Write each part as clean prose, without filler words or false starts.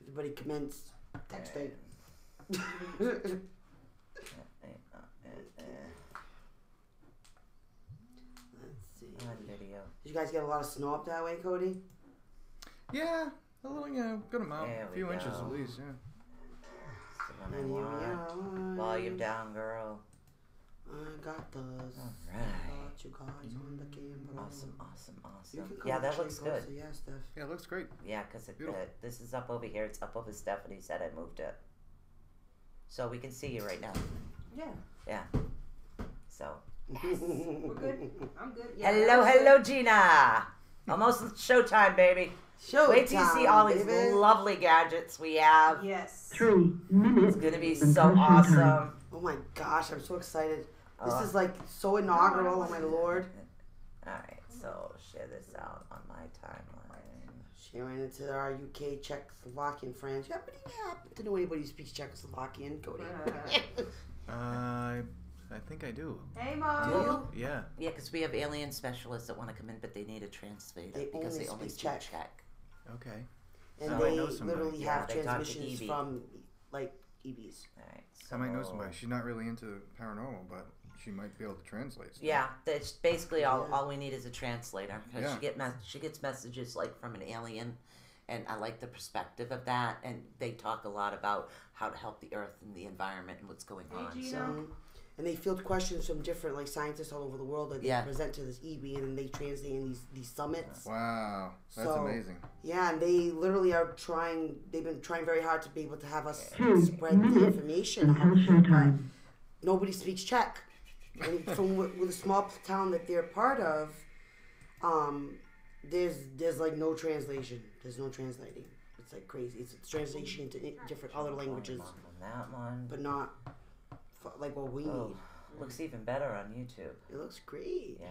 Everybody commence texting. Let's see. Video. Did you guys get a lot of snow up that way, Cody? Yeah, a little, good amount. There A few we inches go. at least, yeah. And here we are. Volume down, girl. I got those. Alright. Got you guys on the camera. Awesome. You can come Yeah, that actually looks closer. good. Yeah, Steph. Yeah, it looks great. Yeah, because Beautiful. this is up over here. It's up over Stephanie's head. I moved it. So we can see you right now. Yeah. Yeah. So. Yes. We're good. I'm good. Yeah, Hello, Gina. Almost showtime, baby. Show Wait till you see all these lovely gadgets we have. Yes. 3 minutes. It's gonna be so awesome. Oh my gosh, I'm so excited. This Oh. is like so inaugural, oh my lord. Alright, so share this out on my timeline. Sharing it to our UK, Czechoslovakian friends. Yeah, but do you happen to know anybody who speaks Czechoslovakian, Cody? I think I do. Hey, Mom. Do you? Yeah. Yeah, because we have alien specialists that want to come in, but they need a translator They because only they only speak speak Czech. Czech. Okay. And So I they know somebody. literally Yeah, have they talk to transmissions Evie. from, like, EVs. Alright, I might know somebody. She's not really into paranormal, but she might be able to translate stuff. Yeah, that's basically all we need is a translator because Yeah. she gets messages like from an alien, and I like the perspective of that. And they talk a lot about how to help the Earth and the environment and what's going on. Gina. So And they field questions from different like scientists all over the world that they present to this EV, and then they translate in these summits. Wow, that's So, amazing. Yeah, and they literally are trying. They've been trying very hard to be able to have us 2 spread the minutes information. until showtime. Nobody speaks Czech, and from with a small town that they're part of, there's like no translation. There's no translating. It's like crazy. It's translation into different other languages, on that one, but not like what we need. looks even better on YouTube. It looks great. Yeah.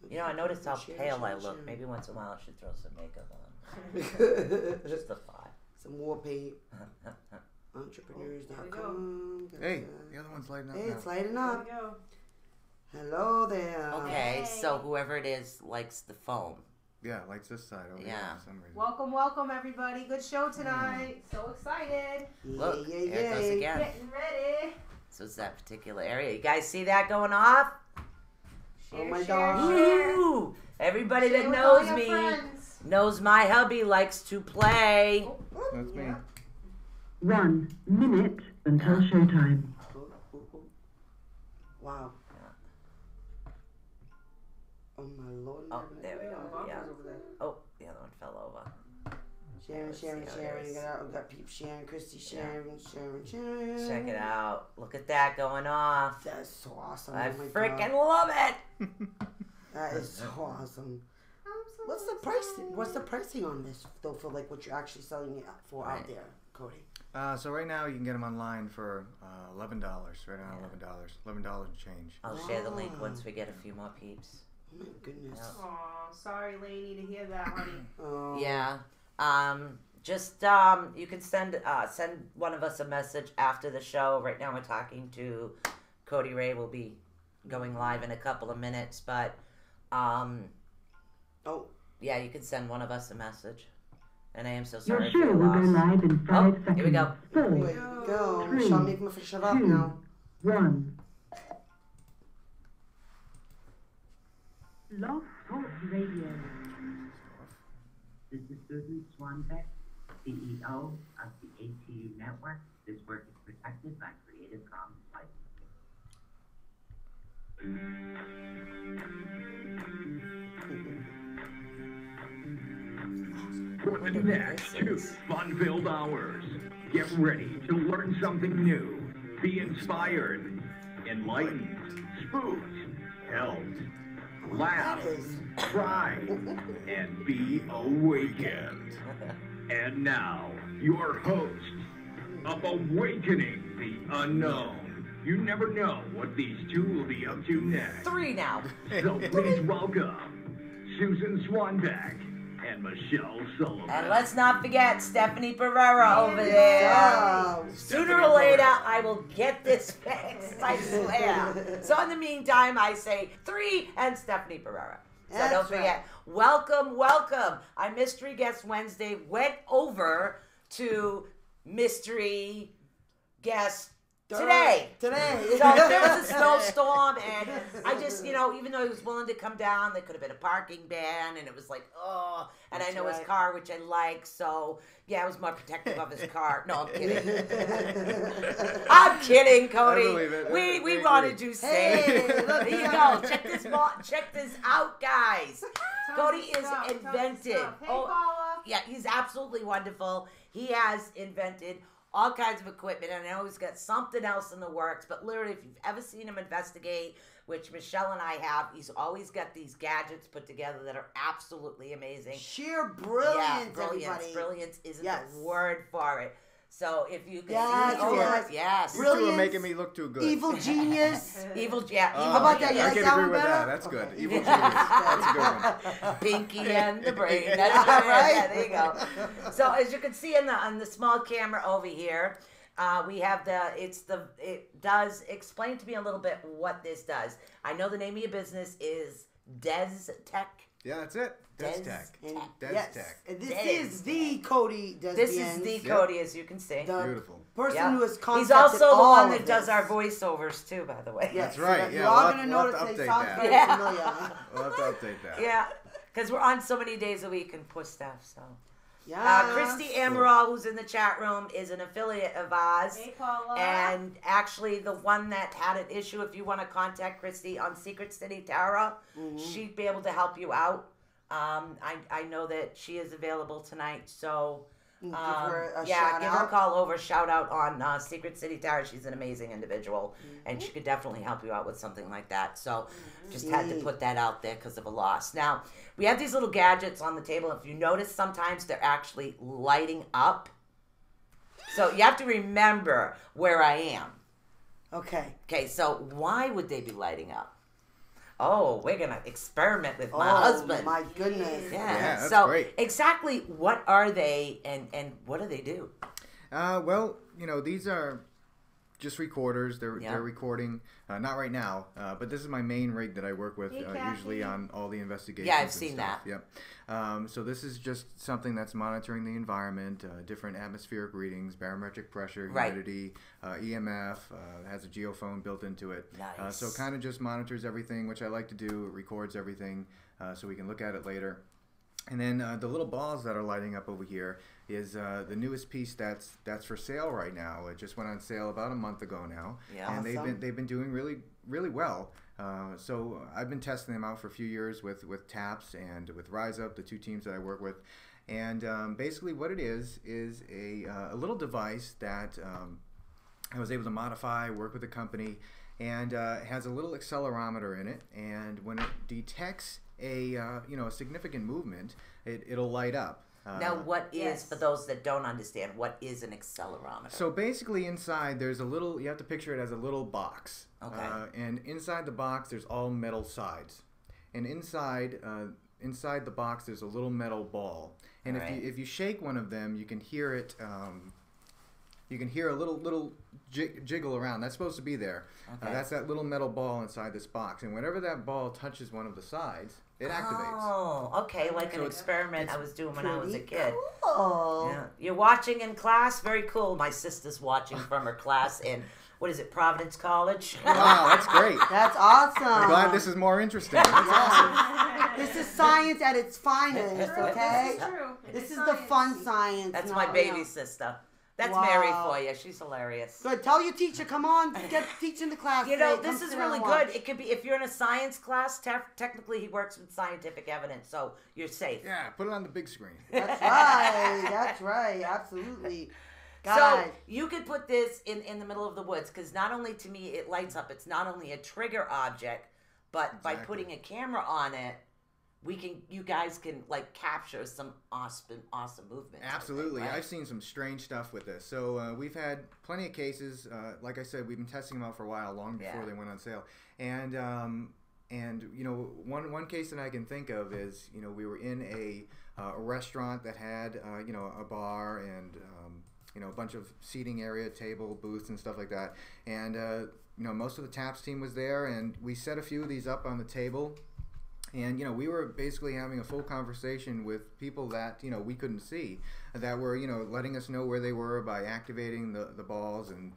You know, I noticed how Share, pale I share, look. share. Maybe once in a while I should throw some makeup on. Just a thought. Some war paint. Entrepreneurs.com. Hey, the other one's lighting up Hey, now. it's lighting There up. we go. Hello there. Okay, Hey. so whoever it is likes the phone. Yeah, lights this side over here Yeah. for some reason. Welcome, everybody. Good show tonight. So excited. Look, yeah, there it goes yeah. again. Getting ready. So it's that particular area. You guys see that going off? Share, Oh my share, gosh. share. Woo! Everybody Share that with all knows your me friends. knows my hubby likes to play. That's me. Yeah. 1 minute until showtime. Wow. Oh my lord. Oh, there we go. Yeah. Over there. Oh, the other one fell over. Sharing, Let's sharing, see how it sharing. is. We got Peep sharing, Christy sharing, sharing. Check it out. Look at that going off. That's so awesome. I oh my freaking God. love it. That is so awesome. I'm so What's the price? What's the pricing on this though for like what you're actually selling it for out Right. there, Cody? So right now you can get them online for $11. Right now, $11 and change. I'll share the link Wow. once we get a few more peeps. Oh my goodness. Yeah. Aw, sorry, Lainey, to hear that, honey. Oh. Yeah. Just you can send one of us a message after the show. Right now we're talking to Cody Ray. Will be going live in a couple of minutes, but yeah, you can send one of us a message. And I am so Your sorry for show your will go loss. live in 5 seconds. Here we go. There 4, we go. Three, Shall make me shut up 2, now. 1. Love Talk Radio. This is Susan Swanbeck, CEO of the ATU Network. This work is protected by Creative Commons licensing. For the next 2 fun-filled hours, get ready to learn something new, be inspired, enlightened, spooked, helped, laugh, cry, and be awakened. And now, your host of Awakening the Unknown. You never know what these two will be up to next. 3 now. So please welcome Susan Swanbeck and Michelle Sullivan. And let's not forget Stephanie Pereira over there. Oh. Sooner or later, I will get this fixed, I swear. So in the meantime, I say 3 and Stephanie Pereira. So don't forget, welcome. Our Mystery Guest Wednesday went over to mystery guest today. So there was a snowstorm, and I just, even though he was willing to come down, there could have been a parking ban, and it was like, oh, and I know his car, which I like, so yeah, I was more protective of his car. No, I'm kidding. I'm kidding, Cody. I believe it. We wanted you safe. There you go. Check this out, guys. Cody is invented. Hey, Paula. Yeah, he's absolutely wonderful. He has invented all kinds of equipment, and I know he's got something else in the works, but literally, if you've ever seen him investigate, which Michelle and I have, he's always got these gadgets put together that are absolutely amazing. Sheer brilliance, yeah, brilliance. everybody. Brilliance isn't the word for it. So if you can yes. You two are making me look too good. Evil genius. How about that? You I like can that agree one with better? that. That's good. Evil genius. That's a good one. Pinky and the brain. That's right. Yeah, there you go. So as you can see on the small camera over here, we have it does explain to me a little bit what this does. I know the name of your business is Des Tech. Yeah, that's it. Des Tech. Tech. And this is the Cody Desbiens. This is the Cody, as you can see. Beautiful. Person who has contacted He's also the all one of that does this. our voiceovers too, by the way. That's right. You're Yeah, all we'll going to notice have to they update sound that. very familiar. We'll have to update that. Yeah, because we're on so many days a week and push stuff, so. Yeah. Christy Amaral, who's in the chat room, is an affiliate of ours. Hey, Paula. And actually, the one that had an issue, if you want to contact Christy on Secret City Tara, she'd be able to help you out. I know that she is available tonight, so give her a give shout her a out. call over, shout out on Secret City Tara. She's an amazing individual, and she could definitely help you out with something like that. So just had to put that out there because of a loss. Now, we have these little gadgets on the table. If you notice, sometimes they're actually lighting up. So you have to remember where I am. Okay, so why would they be lighting up? Oh, we're going to experiment with my husband. My goodness. Yeah, that's so great. exactly what are they and what do they do? Well, these are just recorders. They're recording, not right now, but this is my main rig that I work with usually on all the investigations. Yeah, I've seen stuff. that. Yep. So this is just something that's monitoring the environment, different atmospheric readings, barometric pressure, humidity, EMF, has a geophone built into it. Nice. So kind of just monitors everything, which I like to do. It records everything so we can look at it later. And then the little balls that are lighting up over here is the newest piece that's for sale right now. It just went on sale about a month ago now, and they've been doing really well. So I've been testing them out for a few years with TAPS and with Rise Up, the two teams that I work with. And basically, what it is a little device that I was able to modify, work with a company, and it has a little accelerometer in it. And when it detects a significant movement, it'll light up. Now, what is, for those that don't understand, what is an accelerometer? So basically inside there's a little, you have to picture it as a little box. Okay. And inside the box there's all metal sides. And inside the box there's a little metal ball. And if you shake one of them, you can hear it, you can hear a little jiggle around. That's supposed to be there. Okay. That's that little metal ball inside this box. And whenever that ball touches one of the sides, it activates. Oh, okay, like an experiment I was doing when I was a kid. Cool. Yeah. You're watching in class? Very cool. My sister's watching from her class in, what is it, Providence College? Wow, that's great. That's awesome. I'm glad this is more interesting. That's awesome. This is science at its finest, okay? This is true. This is the fun science. That's not, my baby sister. That's Mary for you. She's hilarious. Good. Tell your teacher, come on, get teaching the class. This is really good. It could be, if you're in a science class, technically he works with scientific evidence, so you're safe. Yeah, put it on the big screen. That's right. That's right. Absolutely. God. So you could put this in the middle of the woods, because not only to me it lights up, it's not only a trigger object, but by putting a camera on it, you guys can like capture some awesome movement. Absolutely. Right? I've seen some strange stuff with this. So we've had plenty of cases. Like I said, we've been testing them out for a while, long before they went on sale. And one case that I can think of is, we were in a restaurant that had a bar and a bunch of seating area, table, booths, and stuff like that. And most of the TAPS team was there, and we set a few of these up on the table. And, we were basically having a full conversation with people that, we couldn't see, that were, letting us know where they were by activating the balls. And,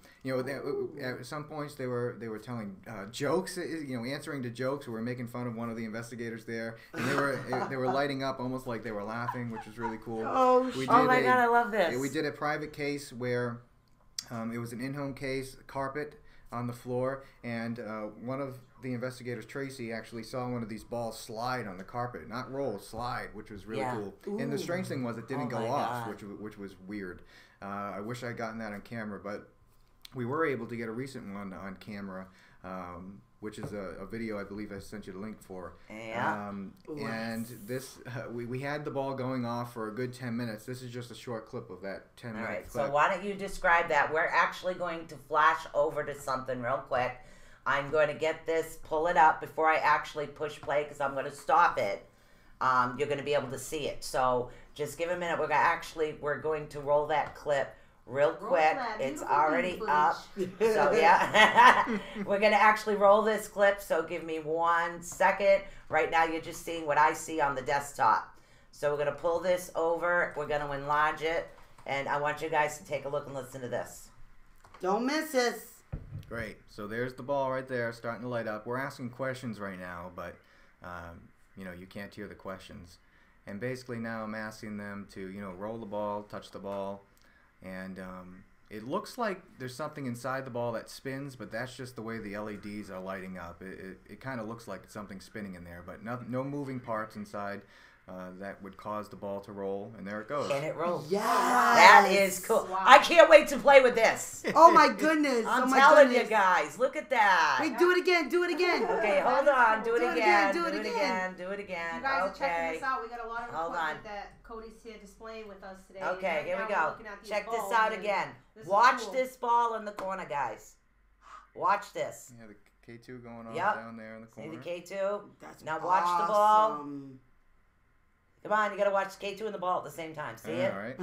at some points they were telling jokes, answering to jokes. We were making fun of one of the investigators there. And they were lighting up almost like they were laughing, which was really cool. Oh my God, I love this. We did a private case where it was an in-home case, carpet on the floor, and one of the investigators, Tracy, actually saw one of these balls slide on the carpet, not roll, slide, which was really cool. Ooh. And the strange thing was it didn't go off, which was weird. I wish I'd gotten that on camera, but we were able to get a recent one on camera, which is a video I believe I sent you the link for. Yeah. And this, we had the ball going off for a good 10 minutes. This is just a short clip of that 10-minute clip. All right, clip. so why don't you describe that? We're actually going to flash over to something real quick. I'm going to get this, pull it up before I actually push play because I'm going to stop it. You're going to be able to see it. So just give a minute. We're going to roll that clip real quick. It's already up. So yeah, we're going to actually roll this clip. So give me 1 second. Right now you're just seeing what I see on the desktop. So we're going to pull this over. We're going to enlarge it. And I want you guys to take a look and listen to this. Don't miss us. Great. So there's the ball right there starting to light up. We're asking questions right now, but, you can't hear the questions. And basically now I'm asking them to, roll the ball, touch the ball. And it looks like there's something inside the ball that spins, but that's just the way the LEDs are lighting up. It kind of looks like something spinning in there, but no moving parts inside. That would cause the ball to roll, and there it goes. And it rolls. Yes. That is cool. Wow. I can't wait to play with this. Oh my goodness. I'm telling you guys, look at that. Wait, do it again. Do it again. Okay, hold on. Do it again. Do it again. Do it again. You guys are checking this out. We got a lot of equipment that Cody's here displaying with us today. Okay, here we go. Check this out again. Watch this ball in the corner, guys. Watch this. Yeah, the K2 going on down there in the corner. See the K2? That's now watch the ball. Come on, you gotta watch K2 and the ball at the same time. See it? All right.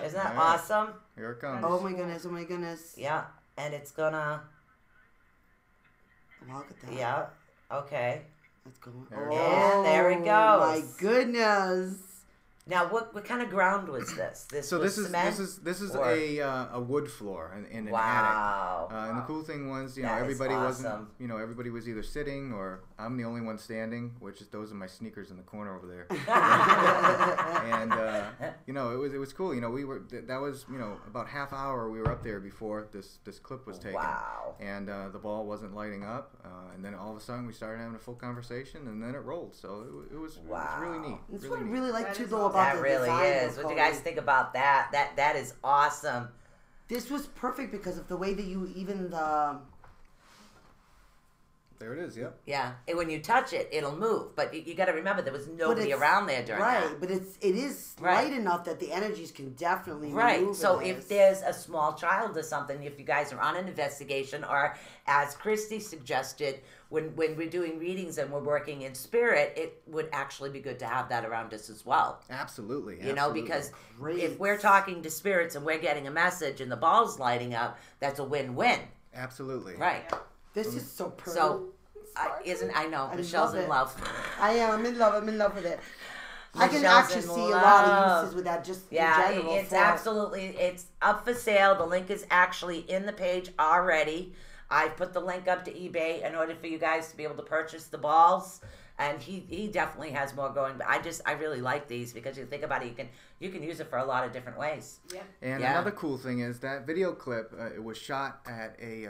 Isn't that awesome? Here it comes. Oh my goodness, oh my goodness. Yeah, and it's gonna... Look at that. Yeah, okay. Let's go. And there it goes. My goodness. Now, what kind of ground was this? This is a wood floor in an attic. And the cool thing was, everybody wasn't, everybody was either sitting or I'm the only one standing, which is those are my sneakers in the corner over there. And it was cool. That was about half hour we were up there before this clip was taken. Wow. And the ball wasn't lighting up, and then all of a sudden we started having a full conversation, and then it rolled. So it was really neat. That's what I really like to though about that really is. What do you guys think about that? That is awesome. This was perfect because of the way that you even the. There it is. Yep. Yeah, and when you touch it, it'll move. But you got to remember there was nobody around there during that. Right, but it is light enough that the energies can definitely move. Right. So if there's a small child or something, if you guys are on an investigation, or as Christy suggested, when we're doing readings and we're working in spirit, it would actually be good to have that around us as well. Absolutely. Because if we're talking to spirits and we're getting a message and the ball's lighting up, that's a win-win. Absolutely. Right. This is so perfect. So, I know Michelle's in love. I am. I'm in love. I'm in love with it. I can actually see a lot of uses with that. Just in general. It's absolutely. It's up for sale. The link is actually in the page already. I put the link up to eBay in order for you guys to be able to purchase the balls. And he definitely has more going. But I really like these because you think about it, you can use it for a lot of different ways. Yeah. And another cool thing is that video clip. It was shot at a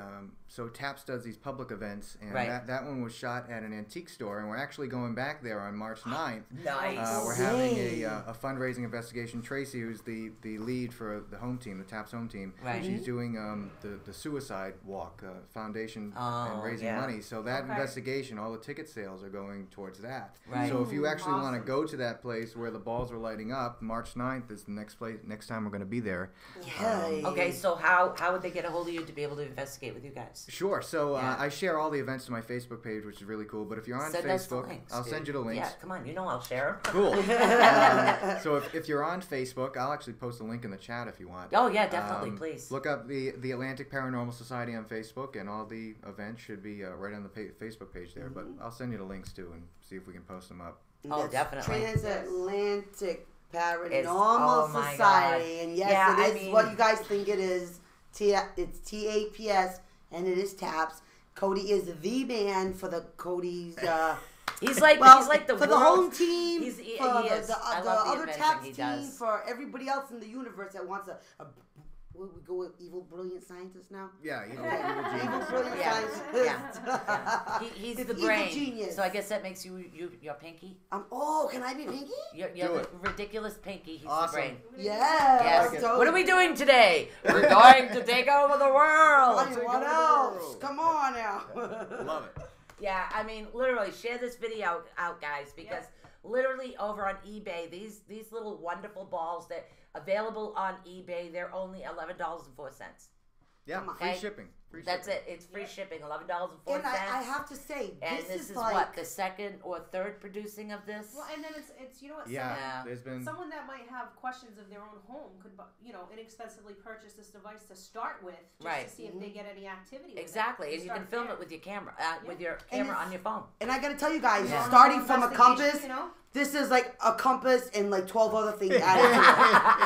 so TAPS does these public events, and that one was shot at an antique store, and we're actually going back there on March 9th. Nice. We're having a fundraising investigation. Tracy, who's the lead for the home team, the TAPS home team, she's doing the suicide walk foundation and raising money. So that investigation, all the ticket sales are going towards that. Right. So if you actually want to go to that place where the balls are lighting up, March 9th is the next time we're going to be there. Okay, so how would they get a hold of you to be able to investigate with you guys? Sure. So I share all the events to my Facebook page, which is really cool. But if you're on Facebook, I'll send you the links. Yeah, come on, you know I'll share them. Cool. So if you're on Facebook, I'll actually post a link in the chat if you want. Oh yeah, definitely, please. Look up the Atlantic Paranormal Society on Facebook, and all the events should be right on the Facebook page there. But I'll send you the links too, and see if we can post them up. Oh, definitely. Transatlantic Paranormal Society, and yes, it is what you guys think it is. It's TAPS, and it is TAPS. Cody is the man for the Cody's. He's like the for the home team. He is. The other TAPS team, for everybody else in the universe that wants a we go with evil brilliant scientist now? Yeah, evil brilliant scientist. Yeah. He's the brain. Genius. So I guess that makes you your Pinky? Can I be Pinky? You're the ridiculous Pinky. He's the brain. Yes. Totally. What are we doing today? We're going to take over the world. What else? Come on now. Love it. Yeah, I mean, literally, share this video out, guys, because literally over on eBay, these little wonderful balls that available on eBay, they're only $11.04. Yeah, free shipping. That's it. It's free shipping, $11.04. And I have to say, this is what, the second or third producing of this? Well, and then it's you know what? Yeah, there's been someone that might have questions of their own home could inexpensively purchase this device to start with, just to see if they get any activity. Exactly, and you can film it with your camera, on your phone. And I got to tell you guys, starting from a compass. This is like a compass and like 12 other things added to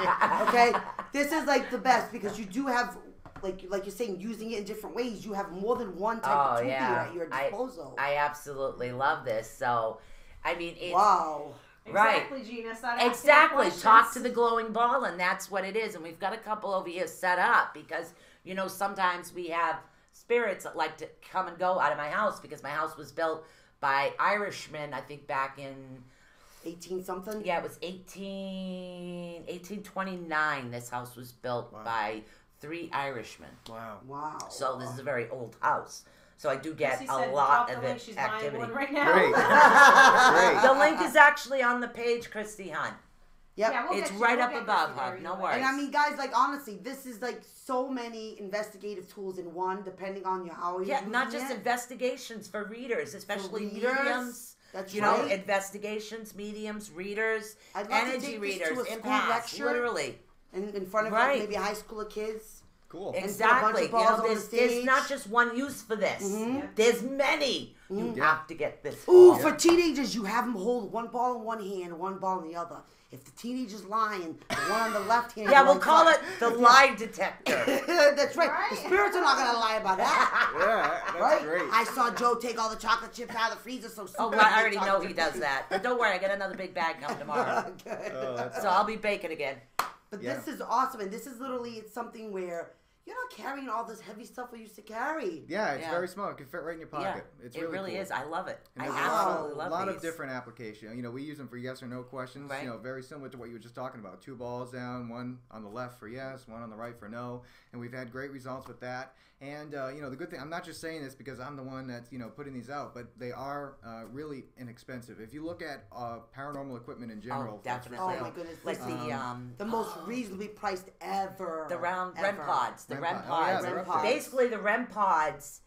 it. Okay? This is like the best because you do have, like you're saying, using it in different ways. You have more than one type of tool at your disposal. I absolutely love this. So, I mean, it's... Wow. Exactly, Gina. Exactly. Talk to the glowing ball, and that's what it is. And we've got a couple over here set up because, sometimes we have spirits that like to come and go out of my house because my house was built by Irishmen, I think back in... 18-something? Yeah, it was 1829 this house was built by 3 Irishmen. Wow. So this is a very old house. So I do get a lot of activity. Right now. Great. The link is actually on the page, Christy Hunt. Yep. Yeah, it's right up above her. No worries. And I mean, guys, like honestly, this is like so many investigative tools in one, depending on how you're using not just investigations for readers, especially mediums. That's investigations, mediums, readers, energy readers, empaths, literally. And in front of maybe a high school of kids. Cool. Exactly. There's not just one use for this. There's many. You have to get this. Ooh, for teenagers, you have them hold one ball in one hand, one ball in the other. If the teenager's lying, the one on the left hand. We'll call it the lie detector. That's right. The spirits are not going to lie about that. That's great. I saw Joe take all the chocolate chips out of the freezer. I already know he does that. But don't worry, I got another big bag coming tomorrow. So I'll be baking again. But this is awesome, and this is literally something where you're not carrying all this heavy stuff we used to carry. Yeah, it's very small. It can fit right in your pocket. It really cool. is. I love it. And I absolutely love a lot of different applications. We use them for yes or no questions. Right. Very similar to what you were just talking about. 2 balls down, one on the left for yes, one on the right for no. And we've had great results with that. And, the good thing, I'm not just saying this because I'm the one that's, putting these out, but they are really inexpensive. If you look at paranormal equipment in general. Definitely. Oh, my goodness. Like the most reasonably priced ever. The REM pods. The REM pods. Basically, the REM pods,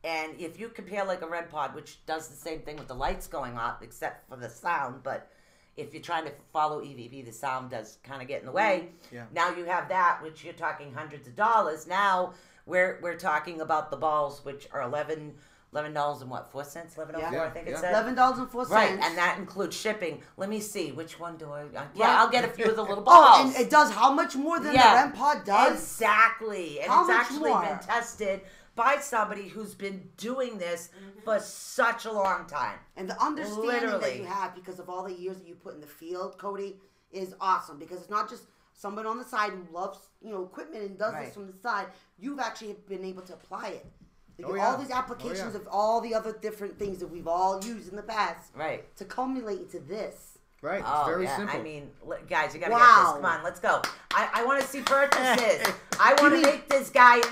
and if you compare like a REM pod, which does the same thing with the lights going off, except for the sound, but if you're trying to follow EVP, the sound does kind of get in the way. Yeah. Now you have that, which you're talking hundreds of dollars. Now we're talking about the balls, which are $11 and what, 4 cents? $11.04, I think it said. $11.04. Right, and that includes shipping. Let me see, which one do I... I'll get a few of the little balls. And it does how much more than the REM pod does? Exactly. And it's actually been tested by somebody who's been doing this for such a long time. And the understanding that you have because of all the years that you put in the field, Cody, is awesome. Because it's not just someone on the side who loves, equipment and does this from the side. You've actually been able to apply it. All these applications of all the other different things that we've all used in the past. Right. To culminate into this. Right. It's very simple. I mean, guys, you got to get this. Come on, let's go. I want to see purchases. I want to make this guy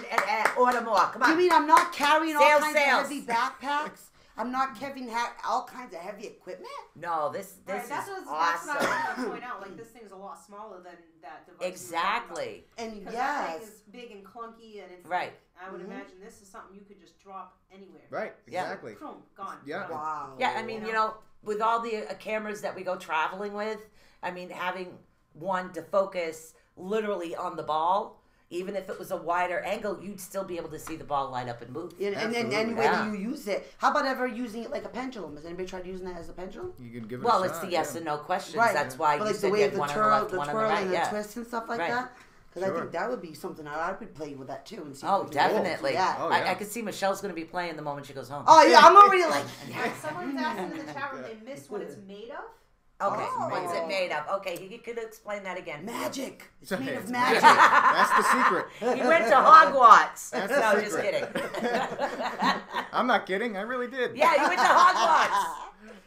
order more. Come on. You mean I'm not carrying all kinds of heavy backpacks? I'm not Kevin had all kinds of heavy equipment. No, this Right, is that's awesome. what I was going to point out. Like, this thing's a lot smaller than that device. Exactly. And Because yes, that thing is big and clunky, and it's Right. like, I would imagine this is something you could just drop anywhere. Right. Yeah. Exactly. Boom, gone. Yeah. wow. Yeah, I mean, with all the cameras that we go traveling with, I mean, having one to focus literally on the ball, even if it was a wider angle, you'd still be able to see the ball light up and move. And then any way that you use it. How about ever using it like a pendulum? Has anybody tried using that as a pendulum? You can give it Well, a it's shot, the yes yeah. and no questions. Right. That's why But you like said the way you of had the one on the twirl, left, the one on the twirl right. and the Yeah. twist and stuff like Right. that. Because I Sure. think that would be something I would play with that too. And see if Oh, we can roll. definitely. Yeah. Oh, yeah. I could see Michelle's going to be playing the moment she goes home. Oh yeah, I'm already like yes. Someone's asking in the chat room, they missed what it's made of. Okay, Oh. what's it made of? Okay, you could explain that again. Magic. It's made It's of magic. That's the secret. He went to Hogwarts. That's the No, just secret. kidding. I'm not kidding. I really did. Yeah, he went to Hogwarts.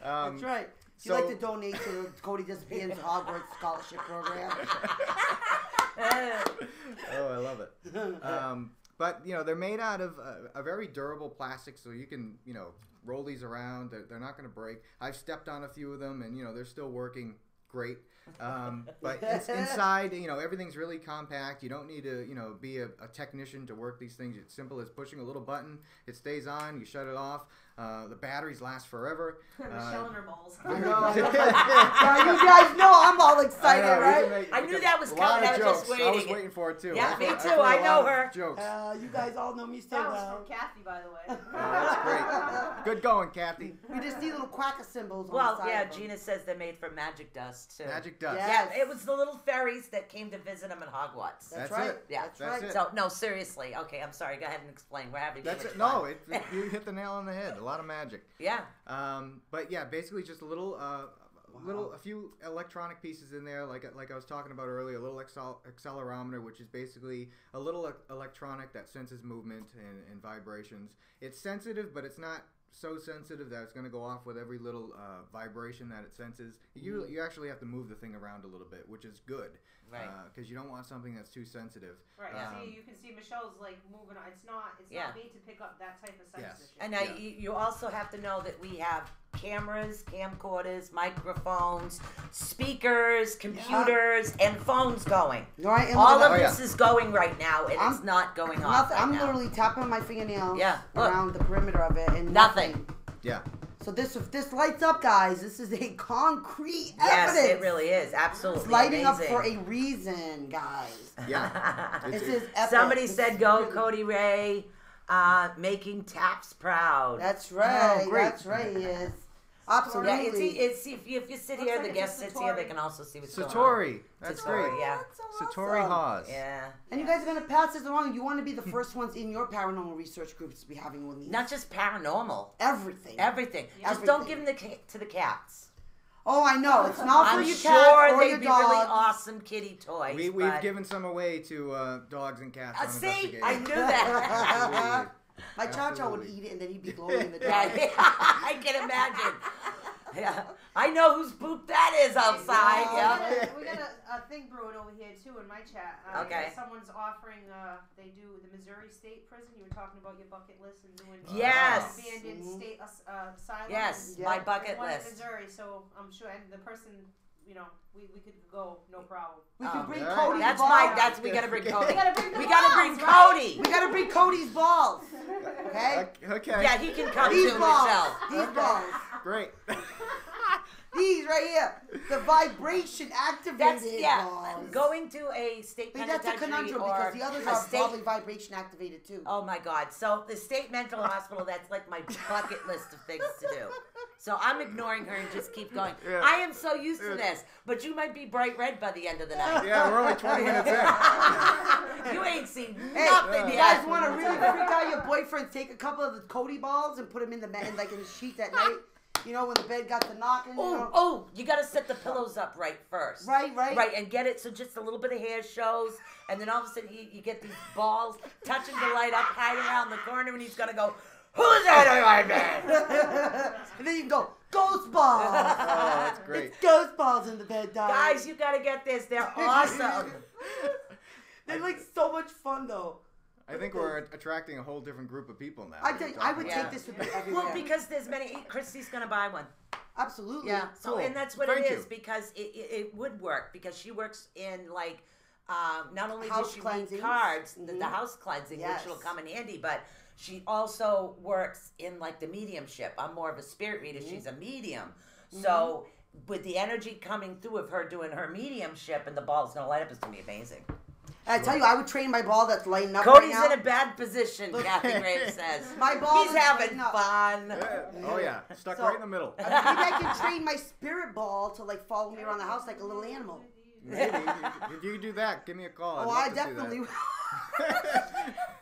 That's right. If you'd like to donate to Cody Disappear's Hogwarts scholarship program. Oh, I love it. But they're made out of a very durable plastic, so you can roll these around. They're not going to break. I've stepped on a few of them, and they're still working great. But inside, everything's really compact. You don't need to be a technician to work these things. It's simple as pushing a little button. It stays on. You shut it off. The batteries last forever. Michelle and her balls. I know. Yeah, you guys know I'm all excited, right? I knew that was coming. I was just waiting. I was waiting for it too. Yeah, me too. flew a I know lot of her. Jokes. You guys all know me so That was well. from Kathy, by the way. That's great. Good going, Kathy. We just need little quacker symbols on Well, the side yeah, of them. Gina says they're made from magic dust, too. Magic dust. Yeah. Yeah, it was the little fairies that came to visit him at Hogwarts. That's That's right. it. Yeah. That's That's right. it. So, no, seriously. Okay, I'm sorry. Go ahead and explain. We're having That's too it. much No, fun. you hit the nail on the head. A lot of magic. Yeah. But yeah, basically just a little, a few electronic pieces in there, like I was talking about earlier. A little accelerometer, which is basically a little electronic that senses movement and vibrations. It's sensitive, but it's not so sensitive that it's going to go off with every little vibration that it senses. You actually have to move the thing around a little bit, which is good. Right. Because you don't want something that's too sensitive. Right. See, you can see Michelle's like moving on. It's not made to pick up that type of censorship. And now you also have to know that we have cameras, camcorders, microphones, speakers, computers, and phones going. Right, and All look of at this is going right now, and it's not going off right I'm now. literally tapping my fingernails look. around the perimeter of it, and Nothing. Yeah. So if this lights up, guys, this is a concrete Yes, evidence. it really is. Absolutely It's lighting amazing. up for a reason, guys. Yeah. This is epic. Somebody This said, is "Go, really- Cody Ray, making Taps proud." That's right. Oh, great. That's right. He is. Absolutely. Yeah, it's if you sit here, like the it's guest a sits here, they Satori. can also see what's going on. Satori. That's Satori, great. yeah. That's Satori awesome. Hawes. Yeah. And you guys are gonna pass this along. You want to be the first ones in your paranormal research groups to be having one of these. Not just paranormal. Everything. Everything. Yeah. Just don't give them to the cats. Oh, I know. It's not for I'm you sure cats or they'd your be dogs. really awesome kitty toys. We've but- given some away to dogs and cats on See, investigation. I knew that. Absolutely. My cha-cha would Absolutely. eat it and then he'd be glowing in the Yeah, dark. I can imagine. Yeah, I know whose poop that is outside. Yeah. We got a thing brewing over here too in my chat. Okay. Someone's offering. They do the Missouri State Prison. You were talking about your bucket list and doing Yes. abandoned state asylum. Yes, Yeah. my There's bucket one in list. Missouri, so I'm sure, and the person, we could go, no problem. We can Oh, bring all Cody's That's balls. we gotta bring Cody. We gotta bring the We gotta bring balls, right? Cody. We gotta bring Cody's balls. Okay? Okay. Yeah, he can come These too, balls. Michelle. These balls. Great. These right here. The vibration activated That's balls. Going to a state But that's a penitentiary conundrum or because the others a are state. probably vibration activated too. Oh my God! So the state mental hospital. That's like my bucket list of things to do. So I'm ignoring her and just keep going. Yeah. I am so used to this, but you might be bright red by the end of the night. Yeah, we're only 20 minutes in. You ain't seen Hey, nothing you yet. guys want to really freak out your boyfriend? Take a couple of the Cody balls and put them in the in the sheets at night. You know when the bed got to knocking. Oh, you got to set the pillows up right first. Right. Right, and get it so just a little bit of hair shows, and then all of a sudden you get these balls touching the light up, hiding around the corner, and he's gonna go, "Who's that in my bed?" And then you can go ghost balls. Oh, that's great. It's ghost balls in the bed, darling. Guys, you got to get this. They're awesome. They're like so much fun though. I think we're attracting a whole different group of people now. I would take this with me everywhere. Well, because there's many. Christy's gonna buy one. Absolutely. Yeah. So, cool. and that's what Thank it is you. because it would work because she works in like not only House does she cleansings. read cards, the house cleansing, Yes. which will come in handy, but she also works in like the mediumship. I'm more of a spirit reader. She's a medium. So with the energy coming through of her doing her mediumship and the ball's gonna light up, it's gonna be amazing. I tell you, I would train my ball that's lighting up Cody's right now. in a bad position, Kathy Graves says. My ball He's is having lighting up. fun. Oh yeah, stuck So- right in the middle. Maybe I can train my spirit ball to like follow me around the house like a little animal. Maybe if you do that, give me a call. I'd Oh, love I to see that. definitely will.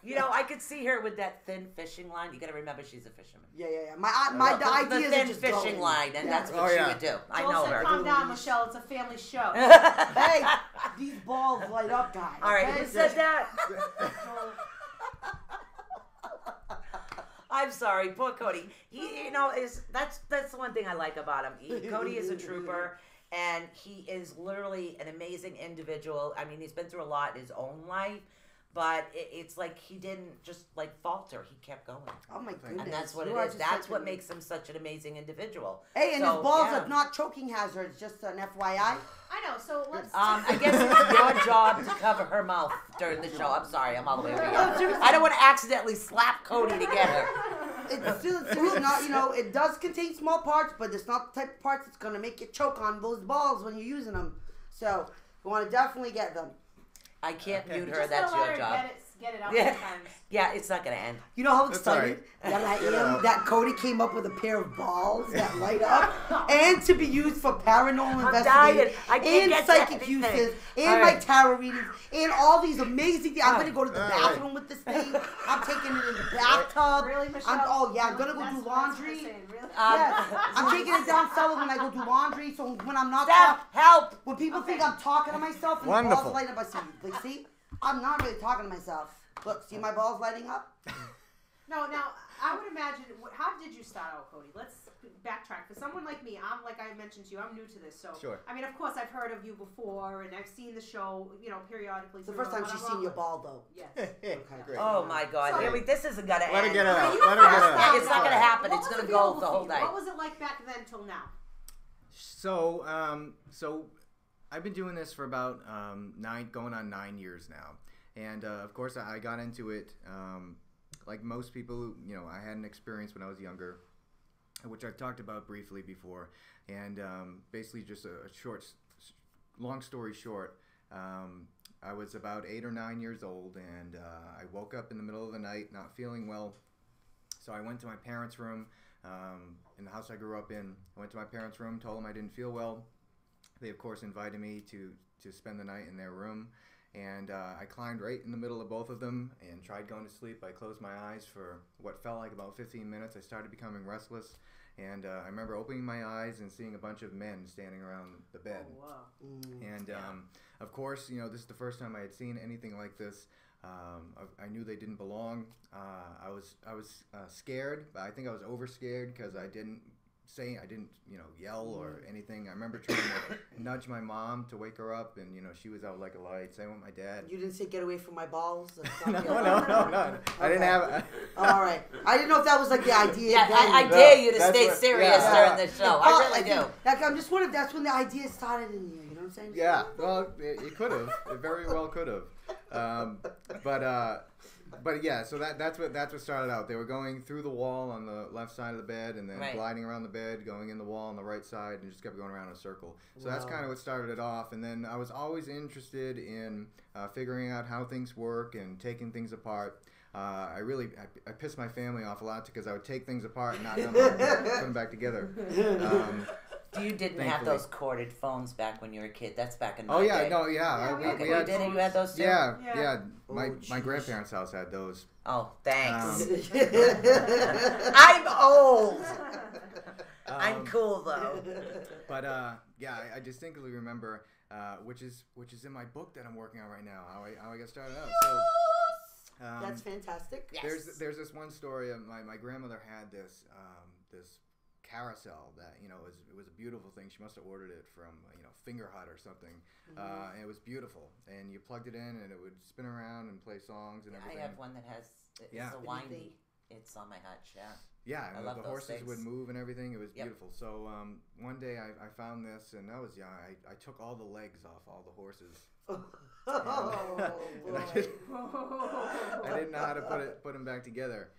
You know, I could see her with that thin fishing line. You got to remember she's a fisherman. Yeah. My The ideas thin are just fishing going. line, and Yeah. that's what Oh, she yeah. would do. I Joel know said, her. calm down, Michelle. It's a family show. Hey, these balls light up, guys. All right, okay? who said that? I'm sorry, poor Cody. He, you know, that's the one thing I like about him. Cody is a trooper, and he is literally an amazing individual. I mean, he's been through a lot in his own life, but it's like he didn't just like falter. He kept going, Oh my goodness. and that's what You it are is. just That's such what a- makes him such an amazing individual. Hey, and So, his balls yeah. are not choking hazards. Just an FYI. I know. So let's. I guess it's your job to cover her mouth during the show. I'm sorry, I'm all the way over here. I don't want to accidentally slap Cody to get her. It's still not, you know, it does contain small parts, but it's not the type of parts that's going to make you choke on those balls when you're using them. So, you want to definitely get them. I can't mute her. just That's gotta let your her job. get it out Yeah. sometimes. Yeah, it's not gonna end. You know how That's excited all that I You know. am that Cody came up with a pair of balls that light up and to be used for paranormal I'm dying. investigating I can't and get to psychic anything. uses and All my right. tarot readings and all these amazing things. I'm going to go to the All bathroom right. with this thing. I'm taking it in the bathtub. Really, Michelle? I'm going to go That's do what I was laundry. saying, really? Yes, I'm taking it down cellar when I go do laundry. So when I'm not Steph, talking, help! when people think I'm talking to myself and the Wonderful. balls are lighting up, I see, like, see, I'm not really talking to myself. Look, see my balls lighting up? No, now I would imagine. How did you start out, Cody? Let's backtrack. For someone like me, I'm like I mentioned to you, I'm new to this. So, Sure. I mean, of course, I've heard of you before, and I've seen the show, you know, periodically. It's the first time she's seen your ball, though. Yes. Okay, great. Oh my God! So- Here this isn't gonna Let her end. get it out. You Let her get it first out. It's not gonna happen. What It's was gonna available go the for whole you? night. What was it like back then till now? So, so I've been doing this for about going on 9 years now, and of course I got into it like most people. You know, I had an experience when I was younger, which I've talked about briefly before, and basically just long story short. I was about 8 or 9 years old, and I woke up in the middle of the night not feeling well. So I went to my parents' room in the house I grew up in. I went to my parents' room, told them I didn't feel well. They, of course, invited me to spend the night in their room. And I climbed right in the middle of both of them and tried going to sleep. I closed my eyes for what felt like about 15 minutes. I started becoming restless. And I remember opening my eyes and seeing a bunch of men standing around the bed. Oh, wow. And of course, you know, this is the first time I had seen anything like this. I knew they didn't belong. I was scared, but I think I was over scared because I didn't yell or anything. I remember trying to nudge my mom to wake her up, and you know she was out like a light. Same with my dad. You didn't say get away from my balls? No. I didn't have. All right. I didn't know if that was like the idea. Yeah, then. I dare you to That's stay what- serious yeah. during the show. I really do. Like, I'm just wondering if that's when the idea started in you. You know what I'm saying? Yeah, well, it could have. It very well could have. But yeah, so that's what started out. They were going through the wall on the left side of the bed, and then Right. gliding around the bed, going in the wall on the right side, and just kept going around in a circle. So that's Wow. kind of what started it off. And then I was always interested in figuring out how things work and taking things apart. I pissed my family off a lot because I would take things apart and not know how to put them back together. You didn't have Thankfully. those corded phones back when you were a kid. That's back in my Oh yeah, day. no, yeah. we we, had we You had, did it? You had those too? yeah. Yeah. My Oh, my jeez. grandparents' house had those. Oh, thanks. Um, I'm old. I'm Um, cool though. But yeah, I distinctly remember, which is in my book that I'm working on right now. How I got started out. So That's fantastic. Yes. there's this one story. My grandmother had this carousel that it was a beautiful thing. She must have ordered it from Finger Hut or something. And it was beautiful, and you plugged it in and it would spin around and play songs and everything. I have one that has it's a windy. It's on my hutch. Yeah, and I love the those horses things. would move and everything. It was beautiful. So one day I found this, and I was young. I took all the legs off all the horses. And I didn't know how to put them back together.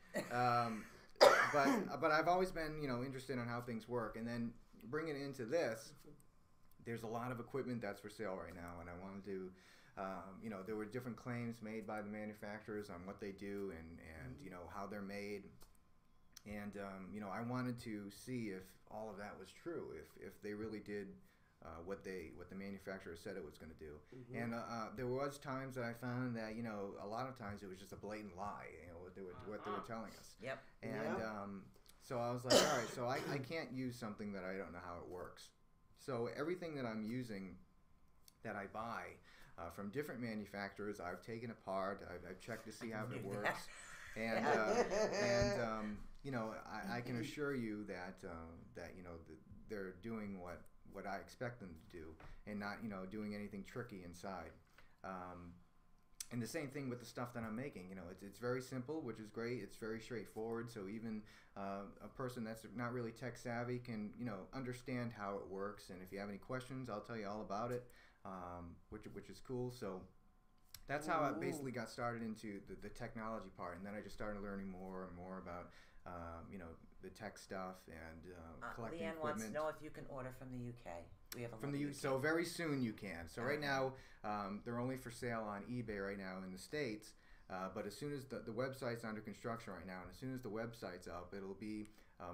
But I've always been interested in how things work, and then bringing it into this. There's a lot of equipment that's for sale right now, and I wanted to, there were different claims made by the manufacturers on what they do and how they're made, and I wanted to see if all of that was true, if they really did what the manufacturer said it was going to do, and there was times that I found that a lot of times it was just a blatant lie, what they were telling us. Yep. And so I was like, all right, so I can't use something that I don't know how it works. So everything that I'm using, that I buy from different manufacturers, I've taken apart. I've checked to see how it works, and I can assure you that they're doing what I expect them to do, and not doing anything tricky inside. And the same thing with the stuff that I'm making. It's very simple, which is great. It's very straightforward. So even a person that's not really tech savvy can, understand how it works. And if you have any questions, I'll tell you all about it, which is cool. So that's how I basically got started into the technology part. And then I just started learning more and more about, the tech stuff and collecting Leanne equipment. wants to know if you can order from the UK. We have a From the UK. So very soon you can. So right now they're only for sale on eBay right now in the States. But as soon as the website's under construction right now, and as soon as the website's up, it'll be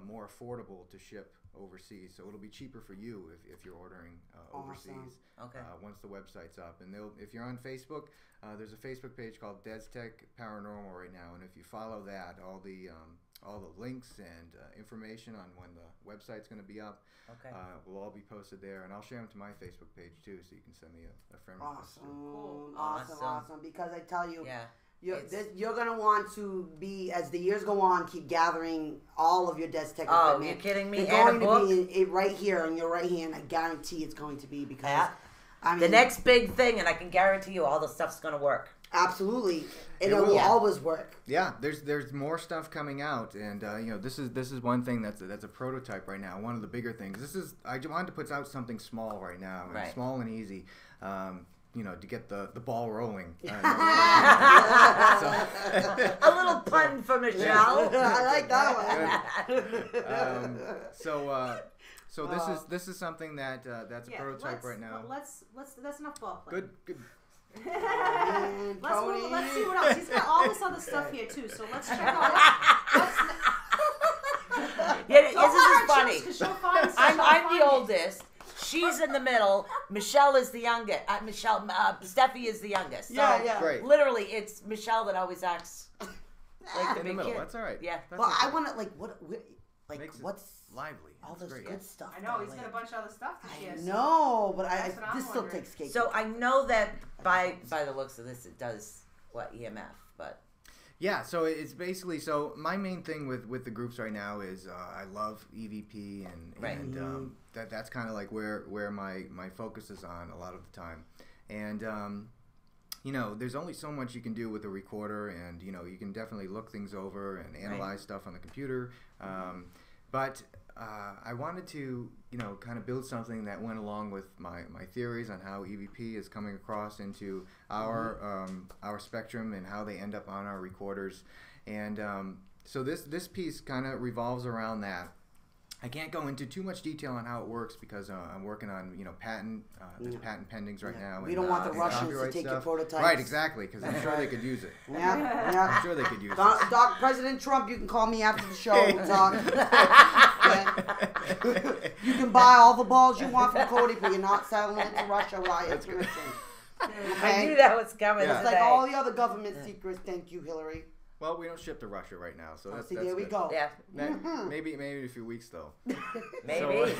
more affordable to ship overseas. So it'll be cheaper for you if you're ordering overseas. Okay. Once the website's up, and if you're on Facebook, there's a Facebook page called DesTech Paranormal right now, and if you follow that, all the links and information on when the website's going to be up will all be posted there, and I'll share them to my Facebook page too, so you can send me a friend request. Awesome. Because I tell you, you're going to want to be, as the years go on, keep gathering all of your DesTech equipment. Oh, you're kidding me? It's going to be right here on your right hand. I guarantee it's going to be, because the next big thing, and I can guarantee you all the stuff's going to work. Absolutely, and it will always work. Yeah, there's more stuff coming out, and this is one thing that's a prototype right now. One of the bigger things. I wanted to put out something small right now, and small and easy. To get the ball rolling. A little pun for Michelle. I like that one. So this is something that's a prototype right now. Let's that's enough ball play. Good. Let's see what else. He's got all this other stuff here too. So let's check out. This is funny. I'm the oldest. She's in the middle. Michelle is the youngest. Steffi is the youngest. So Great. Literally, it's Michelle that always acts like the in the big middle. kid. That's all right. Yeah. Well, I want to what's lively. all That's this great. good stuff. I know he's got a bunch of other stuff to share. No, but This still takes cake. So I know that by the looks of this, it does EMF, but. Yeah, so it's basically, my main thing with the groups right now is I love EVP and that's kind of like where my focus is on a lot of the time. And there's only so much you can do with a recorder, and you can definitely look things over and analyze stuff on the computer. But I wanted to kind of build something that went along with my theories on how EVP is coming across into our spectrum and how they end up on our recorders, and so this piece kind of revolves around that. I can't go into too much detail on how it works because I'm working on patent patent pendings right now. We don't want the Russians to take your prototypes. Right, exactly, because I'm sure they could use it. Yeah. I'm sure they could use it. President Trump, you can call me after the show. We'll talk. You can buy all the balls you want from Cody, but you're not selling it to Russia while you're permission. I knew that was coming. It's like all the other government secrets. Thank you, Hillary. Well, we don't ship to Russia right now, so that's there we good. go. Yeah. Maybe in a few weeks though. Maybe.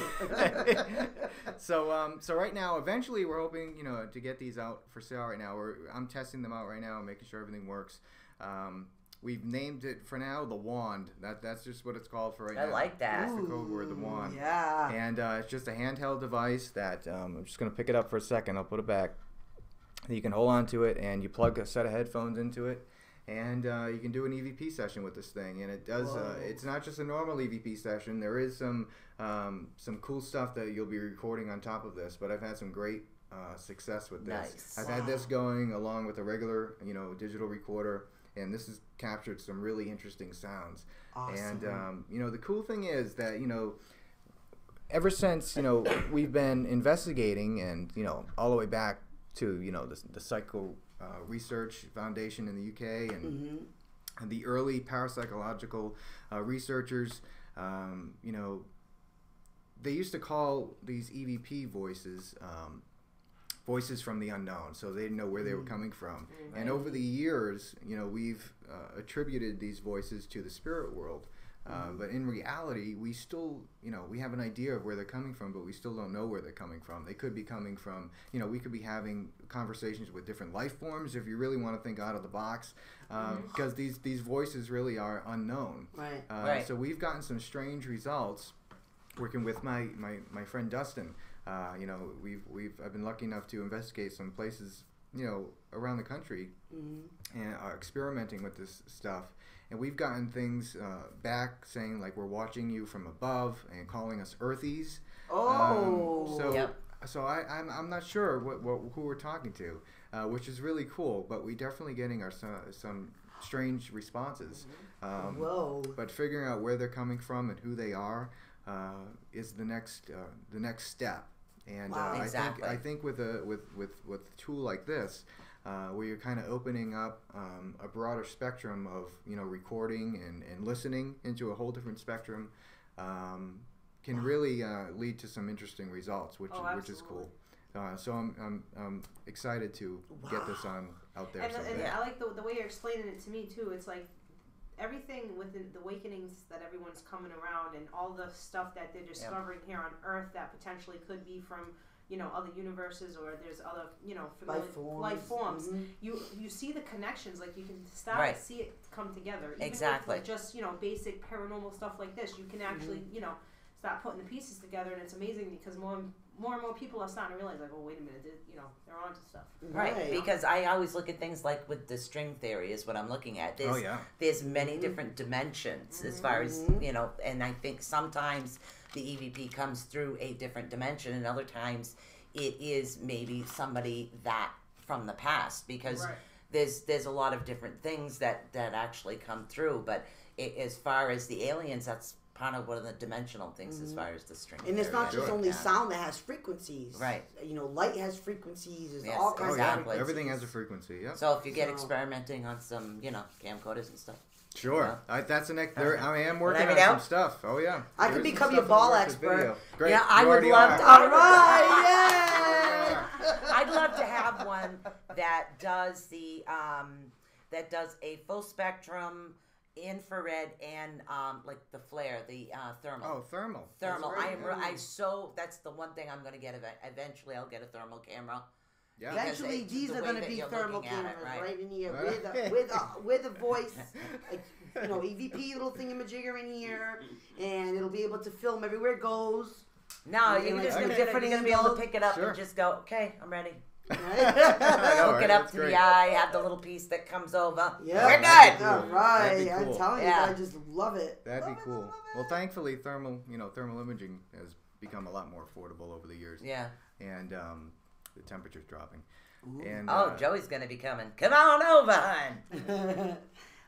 So right now, eventually, we're hoping to get these out for sale right now. I'm testing them out right now, making sure everything works. we've named it for now the Wand. That's just what it's called for right now. I like that. That's the code word, the Wand. Yeah. And it's just a handheld device that I'm just going to pick it up for a second. I'll put it back. You can hold on to it, and you plug a set of headphones into it, and you can do an EVP session with this thing. And it does. It's not just a normal EVP session. There is some cool stuff that you'll be recording on top of this. But I've had some great success with this. Nice. I've had this going along with a regular, digital recorder, and this has captured some really interesting sounds. Awesome. And the cool thing is that ever since we've been investigating, and all the way back to the Psycho Research Foundation in the UK and the early parapsychological researchers, they used to call these EVP voices voices from the unknown, so they didn't know where they were coming from. And over the years, we've attributed these voices to the spirit world. But in reality, we still, we have an idea of where they're coming from, but we still don't know where they're coming from. They could be coming from, we could be having conversations with different life forms if you really want to think out of the box, because these voices really are unknown. Right. So we've gotten some strange results working with my friend Dustin. I've been lucky enough to investigate some places, around the country, and are experimenting with this stuff. And we've gotten things back saying like we're watching you from above and calling us earthies. So I'm not sure who we're talking to, which is really cool. But we definitely getting some strange responses. But figuring out where they're coming from and who they are is the next step. And Exactly. I think with a tool like this, where you're kind of opening up a broader spectrum of recording and listening into a whole different spectrum, can really lead to some interesting results, which is cool. So I'm excited to get this out there. And I like the way you're explaining it to me too. It's like everything with the awakenings that everyone's coming around, and all the stuff that they're discovering here on Earth that potentially could be from other universes, or there's other life forms. You see the connections, like you can start to see it come together. Even Exactly. with just basic paranormal stuff like this, you can actually start putting the pieces together, and it's amazing because more and more people are starting to realize, like, oh, wait a minute, they're onto stuff. Right, because I always look at things like with the string theory is what I'm looking at. There's many different dimensions as far as, and I think sometimes the EVP comes through a different dimension, and other times it is maybe somebody that from the past, because there's a lot of different things that actually come through. But as far as the aliens, that's part of one of the dimensional things as far as the string. And it's not just only sound that has frequencies. Right. Light has frequencies. There's Yes, all kinds of frequencies. Everything has a frequency. Yeah. So if you get experimenting on some, camcorders and stuff. Sure. That's the next. I am working Let me on know. some stuff. Oh yeah. I could become your ball expert. Great. Yeah, I You would already love are. to. All right. Yeah. I'd love to have one that does a full spectrum, infrared, and like the flare, the thermal. Oh, thermal. Thermal. That's right. That's the one thing I'm going to get. Eventually, I'll get a thermal camera. Yeah. Eventually, these the are way going to that be you're thermal looking at it, cameras right? right in here with a voice, like, EVP little thingamajigger in here, and it'll be able to film everywhere it goes. No, And you're like just some going different to be able to angles. pick it up Sure. and just go, okay, I'm ready. I know, Hook it right? up That's to great. the eye, have the little piece that comes over. Yeah, We're that'd good. be cool. All right, That'd be I'm cool. telling Yeah. you, I just love it. That'd Love be it, cool. love it. Well, thankfully, thermal imaging has become a lot more affordable over the years. Yeah. And the temperature's dropping. Ooh. And Joey's going to be coming. Come on over, hon.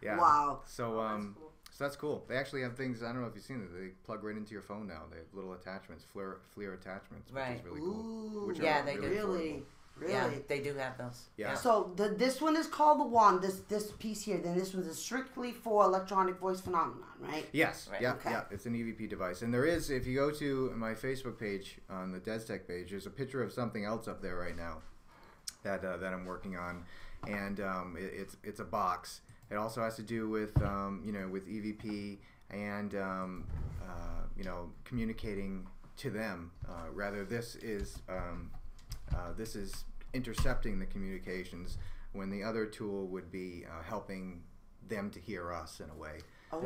yeah. Wow. So That's cool. so that's cool. They actually have things. I don't know if you've seen it. They plug right into your phone now. They have little attachments, FLIR attachments, which Right. is really cool. Ooh. Which Yeah, are they do. Really? Really? Yeah, they do have those. Yeah. So this one is called the Wand. This piece here. Then this one's strictly for electronic voice phenomenon, right? Yes. Right. Yeah. Okay. Yeah. It's an EVP device, and there is. If you go to my Facebook page on the DesTech page, there's a picture of something else up there right now that I'm working on, and it's a box. It also has to do with with EVP and communicating to them. Rather, this is intercepting the communications, when the other tool would be helping them to hear us in a way. Oh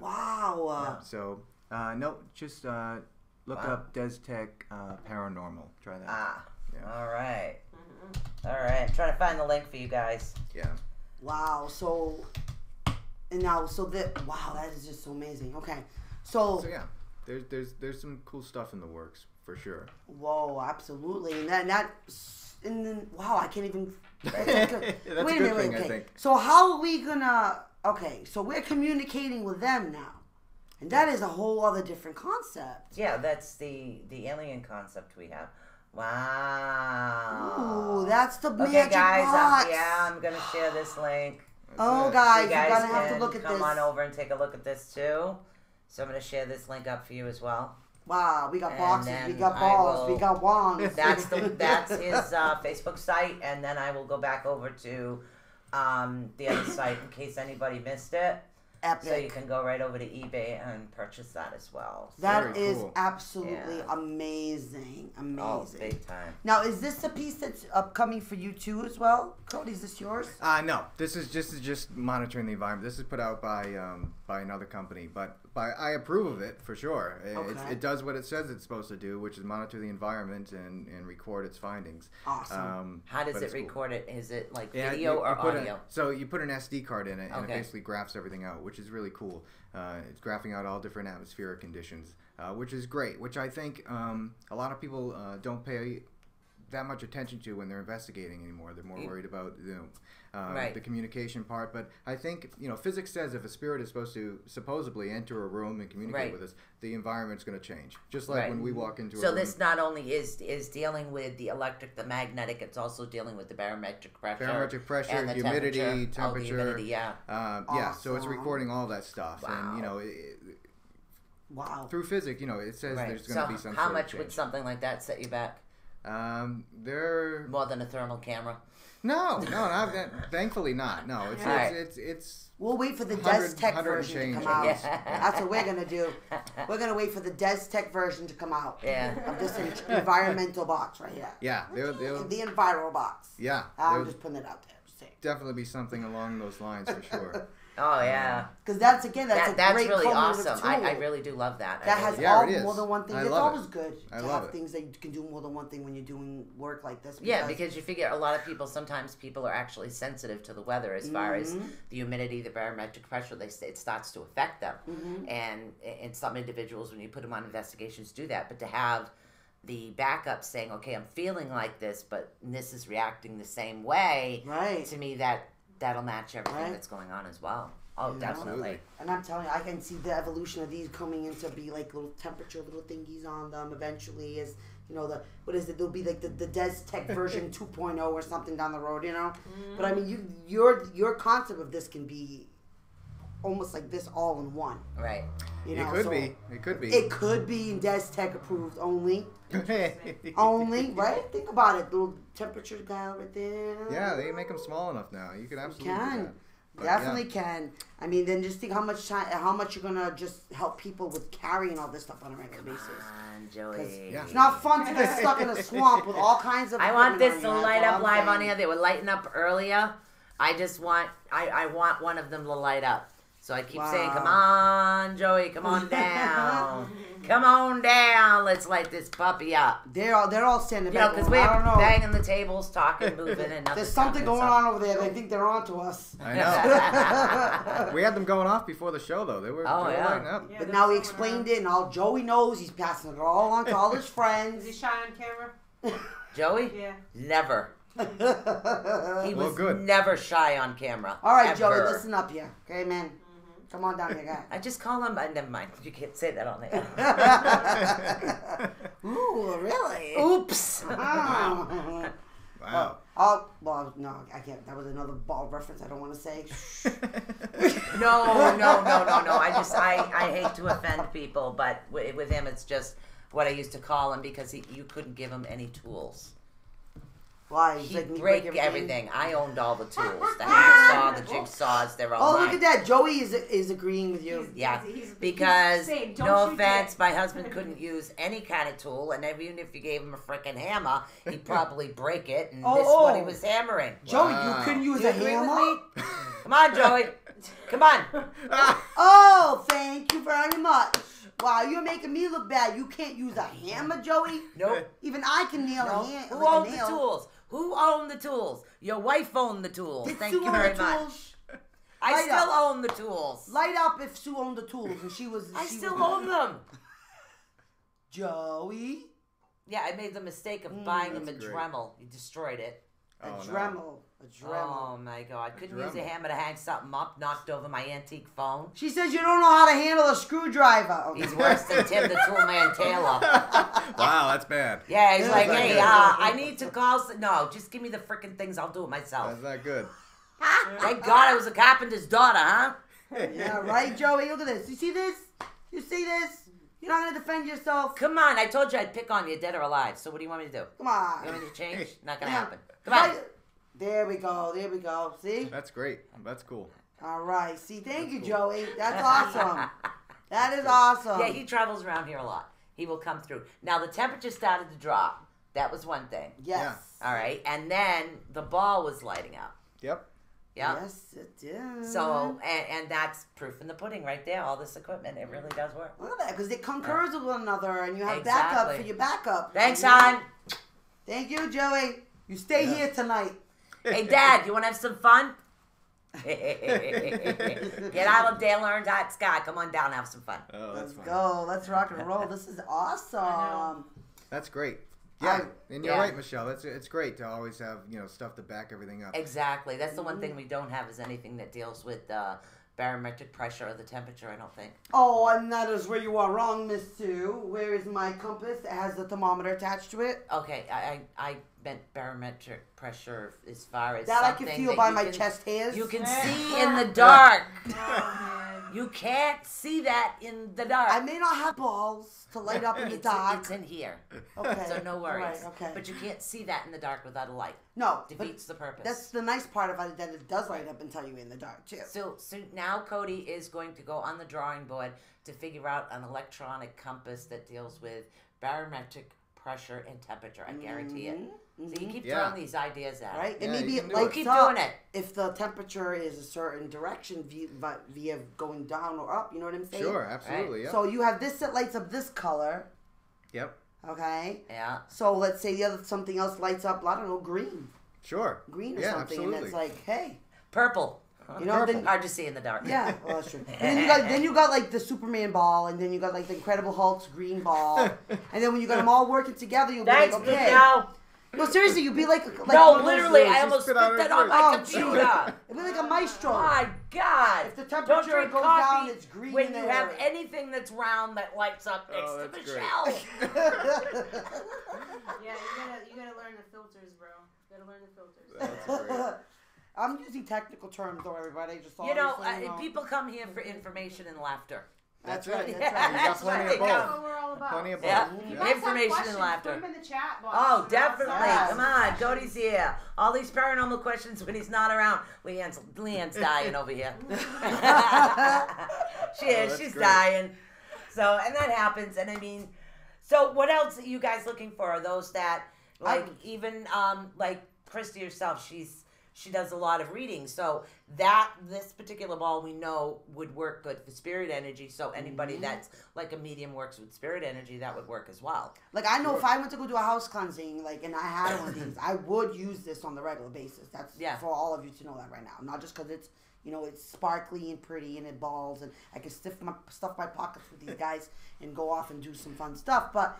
wow! So no, just look up DesTech Paranormal. Try that. All right. All right. I'm trying to find the link for you guys. Yeah. Wow. So that is just so amazing. Okay. So yeah, there's some cool stuff in the works for sure. Whoa, absolutely. And then wow, I can't even. That's a good thing, I think. So how are we gonna? Okay, so we're communicating with them now, and that is a whole other different concept. Yeah, that's the alien concept we have. Wow. Ooh, that's the magic Okay, guys. box. I'm gonna share this link. Guys, you guys you're gonna have to look at this. Come on over and take a look at this too. So I'm gonna share this link up for you as well. Wow, we got boxes, we got balls, we got wands. That's his Facebook site, and then I will go back over to the other site in case anybody missed it. Epic. So you can go right over to eBay and purchase that as well. So that is cool. Absolutely amazing. Amazing. Oh, big time. Now, is this a piece that's upcoming for you too as well? Cody, is this yours? No. This is just monitoring the environment. This is put out by another company, but I approve of it for sure. Okay. It does what it says it's supposed to do, which is monitor the environment and record its findings. Awesome. How does it record it? Is it like video or audio? So you put an SD card in it, and it Okay. basically graphs everything out, which is really cool. It's graphing out all different atmospheric conditions, which is great, which I think a lot of people don't pay that much attention to when they're investigating anymore. They're more worried about the communication part. But I think physics says if a spirit is supposed to supposedly enter a room and communicate with us, the environment's going to change. Just like when we walk into a room. So this not only is dealing with the electric, the magnetic, it's also dealing with the barometric pressure. Barometric pressure, and the humidity, temperature. Oh, the humidity, yeah. Yeah, so it's recording all that stuff. Wow. And wow. Through physics, it says there's going to be some how sort much of would something like that set you back? They're more than a thermal camera. No, not that. Thankfully, not. No, it's. We'll wait for the DesTech version to come out. Yeah. That's what we're gonna do. We're gonna wait for the DesTech version to come out. Yeah. Of this environmental box right here. Yeah, they'll the enviro box. Yeah. I'm just putting it out there. Definitely be something along those lines for sure. Oh yeah, because that's a great really awesome. Tool. I really do love that. That has more than one thing. It's always good to have things that you can do more than one thing when you're doing work like this. Because you figure a lot of people, sometimes people are actually sensitive to the weather as far as the humidity, the barometric pressure. They say it starts to affect them, and some individuals, when you put them on investigations, do that. But to have the backup saying, okay, I'm feeling like this, but this is reacting the same way. Right. To me, that'll match everything that's going on as well. Oh, definitely. Absolutely. And I'm telling you, I can see the evolution of these coming into be like little temperature, little thingies on them eventually. As they'll be like the DesTech version 2.0 or something down the road, But I mean, your concept of this can be almost like this all in one. Right. It could be. It could be. It could be in DesTech approved only. Only, right? Think about it. Little temperature dial right there. Yeah, they make them small enough now. You can absolutely do that. Definitely can. I mean, then just think how much you're gonna just help people with carrying all this stuff on a regular basis. Joey. It's not fun to get stuck in a swamp with all kinds of. I want this to light up live on here. They were lighting up earlier. I just want, I want one of them to light up. So I keep saying, come on, Joey, come on down. Come on down. Let's light this puppy up. They're all standing back. Because we're banging the tables, talking, moving, and nothing. There's something going on over there. They think they're on to us. I know. We had them going off before the show, though. They were lighting up. Yeah, but now he explained it, and all Joey knows, he's passing it all on to all his friends. Is he shy on camera? Joey? Yeah. Never. He was never shy on camera. All right, ever. Joey, listen up here. Okay, man? Come on down here, guy. I just call him. Never mind. You can't say that on the air. Ooh, really? Oops. Wow. Well, no, I can't. That was another ball reference I don't want to say. No. I hate to offend people, but with him, it's just what I used to call him because you couldn't give him any tools. Why? He'd break everything. I owned all the tools. The hacksaw, the jigsaws, they're all mine. Look at that. Joey is agreeing with you. Because, no offense, my husband couldn't use any kind of tool, and even if you gave him a frickin' hammer, he'd probably break it, and this is what he was hammering. Joey, you couldn't use a hammer? Come on, Joey. Come on. Oh, thank you very much. Wow, you're making me look bad. You can't use a hammer, Joey? Nope. Even I can nail No. a hammer. Who owned the tools? Who owned the tools? Your wife owned the tools. Did Thank Sue you own very the much. tools? I Light still up. own the tools. Light up if Sue owned the tools and she was. I she still was- own them. Joey. Yeah, I made the mistake of buying them a That's great. Dremel. You destroyed it. A Oh, no. Dremel. A Dremel. Oh my god. Couldn't use a Dremel. hammer to hang something up, knocked over my antique phone. She says you don't know how to handle a screwdriver. Okay. He's worse than Tim the Toolman Taylor. Wow, that's bad. Yeah, he's like, not hey, good. I need to call. No, just give me the freaking things. I'll do it myself. That's not good. Thank God I was a carpenter's daughter, huh? Yeah, right, Joey? Look at this. You see this? You see this? You're not going to defend yourself? Come on, I told you I'd pick on you, dead or alive. So what do you want me to do? Come on. You want me to change? Not gonna Yeah. happen. Come on. Right. There we go. There we go. See? That's great. That's cool. All right. See, thank you, Joey. That's awesome. That is awesome. Yeah, he travels around here a lot. He will come through. Now the temperature started to drop. That was one thing. Yes. All right, and then the ball was lighting up. Yep. Yeah. Yes, it did. So and that's proof in the pudding right there. All this equipment, it really does work. Look at that, because it concurs with one another, and you have Exactly. backup for your backup. Thanks, You know? hon. Thank you, Joey. You stay here tonight. Hey, Dad, you want to have some fun? Get out of Dale Learned Hot Sky. Come on down, have some fun. Oh, that's Let's fun. go. Let's rock and roll. This is awesome. That's great. Yeah, and you're yeah. right, Michelle. It's great to always have stuff to back everything up. Exactly. That's the one thing we don't have is anything that deals with barometric pressure or the temperature, I don't think. Oh, and that is where you are wrong, Miss Sue. Where is my compass? It has the thermometer attached to it. Okay, I meant barometric pressure as far as That I something can feel that by you my can- chest hairs. You can see in the dark. Oh, man. You can't see that in the dark. I may not have balls to light up in the dark. It's in here, Okay. so no worries. All right, okay. But you can't see that in the dark without a light. No, but Defeats the purpose. that's the nice part about it, that it does light up and tell you in the dark, too. So now Cody is going to go on the drawing board to figure out an electronic compass that deals with barometric pressure and temperature. I guarantee it. So you keep throwing these ideas out. Right? And Yeah, maybe you it can do lights it. Keep up doing it. if the temperature is a certain direction via going down or up. You know what I'm saying? Sure, absolutely. Yep. So you have this that lights up this color, Yep. okay? Yeah. So let's say the other something else lights up, I don't know, green Sure. or Yeah, something, absolutely. and it's like, hey, Purple. you know, then Hard to see in the dark. yeah, well, that's true. And then you got like the Superman ball, and then you got like the Incredible Hulk's green ball, and then when you got them all working together, you'll be Thanks, like, okay. Michelle. No, seriously, you'd be like one No, of those literally, girls. I almost spit spit out her that on drink. my Oh, computer. It'd be like a maestro. My God. If the Don't temperature drink goes coffee down, it's green when you there. have anything that's round that lights up next Oh, to that's Michelle. Yeah, you gotta learn the filters, bro. You gotta learn the filters. That's great. I'm using technical terms, though, everybody. Just You know, obviously, people come here for information and laughter. That's That's right. it. That's right. You got That's plenty right. of both. That's what we're all about. Plenty of both. Yeah. If you Yeah. guys have Information and questions, laughter. Put them in the chat box. Oh, You know, definitely. Yes. Come on. Cody's here. All these paranormal questions when he's not around. Leanne's dying over here. She is. that's She's great. dying. So, and that happens. And I mean, so what else are you guys looking for? Are those that, like, even, like Christy herself, she does a lot of reading. So this particular ball we know would work good for spirit energy. So anybody that's like a medium works with spirit energy, that would work as well. Like, I know if I went to go do a house cleansing, like, and I had one of these, I would use this on the regular basis. That's for all of you to know that right now. Not just because it's, it's sparkly and pretty and it balls, and I can stuff my pockets with these guys and go off and do some fun stuff. But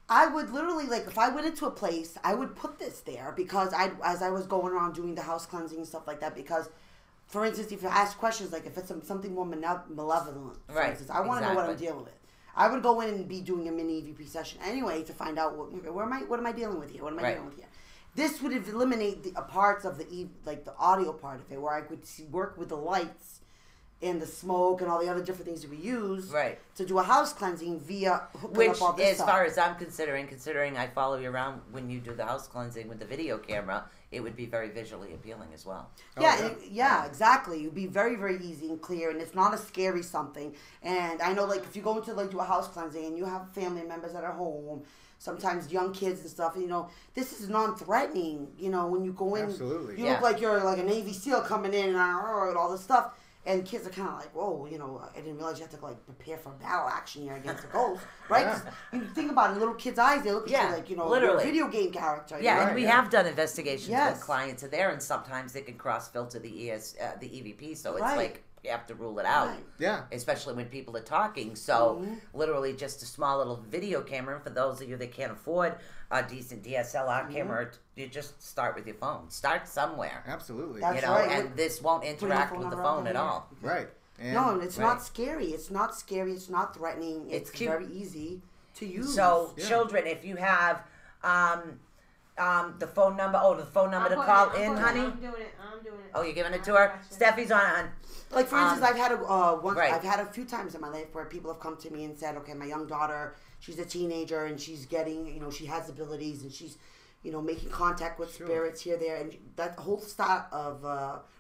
I would literally, like, if I went into a place, I would put this there because as I was going around doing the house cleansing and stuff like that, because, for instance, if you ask questions, like if it's something more malevolent, for instance, I want to know what I'm dealing with. I would go in and be doing a mini EVP session anyway to find out what am I dealing with here? What am I dealing with here? This would eliminate the parts of the audio part of it, where I could work with the lights and the smoke and all the other different things that we use to do a house cleansing via hooking up all this as stuff. far as I'm considering I follow you around when you do the house cleansing with the video camera, it would be very visually appealing as well. Yeah, exactly. It'd be very, very easy and clear, and it's not a scary something. And I know, like, if you go into, like, do a house cleansing and you have family members that are home, sometimes young kids and stuff. You know, this is non-threatening. You know, when you go in, Absolutely. you look like you're like a Navy SEAL coming in and all this stuff. And kids are kind of like, whoa, you know, I didn't realize you have to like prepare for battle action here against the ghost, right? Yeah. 'Cause when you think about it, little kids' eyes, they look at you like, you know, you're a video game character. Yeah, you know? and we have done investigations Yes. when clients are there, and sometimes they can cross-filter the the EVP, so it's Right. like you have to rule it out. Right. Yeah. Especially when people are talking. So literally just a small little video camera. For those of you that can't afford a decent DSLR camera, you just start with your phone. Start somewhere. Absolutely. That's You know, right. and this won't interact with the phone at all. Right. And No, it's Right. not scary. It's not scary. It's not threatening. It's cute. very easy to use. So Yeah. children, if you have the phone number, the phone number to I'm call putting it- in, I'm honey. doing it. I'm doing it. Oh, you're giving it to I her? gotcha. Steffi's on. Like for instance, I've had Right. I've had a few times in my life where people have come to me and said, okay, my young daughter, she's a teenager and she's getting, you know, she has abilities and she's, you know, making contact with spirits here, there, and that whole start of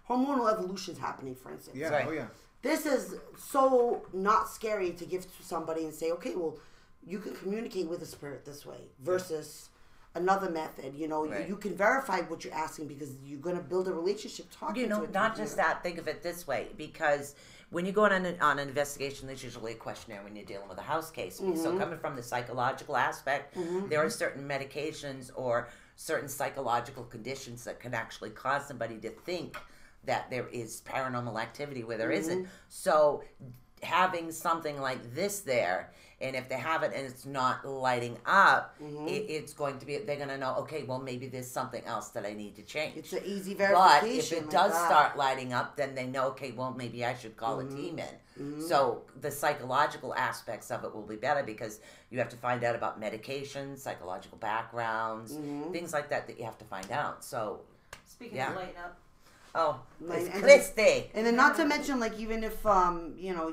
hormonal evolution is happening. For instance, Yeah. Right. Oh yeah. this is so not scary to give to somebody and say, okay, well, you can communicate with a spirit this way versus another method. You know, Right. you can verify what you're asking because you're going to build a relationship talking You know, to it. not just that. Think of it this way, because when you go on an investigation, there's usually a questionnaire when you're dealing with a house case. So coming from the psychological aspect, there are certain medications or certain psychological conditions that can actually cause somebody to think that there is paranormal activity where there isn't. So having something like this there, and if they have it and it's not lighting up, it's going to be, they're going to know, okay, well, maybe there's something else that I need to change. It's an easy But verification. if it like does that. start lighting up, then they know, okay, well, maybe I should call a team in. So the psychological aspects of it will be better because you have to find out about medications, psychological backgrounds, things like that you have to find out. So, Speaking Yeah. of lighting up, it's and Christy. And then not to mention, like, even if, you know,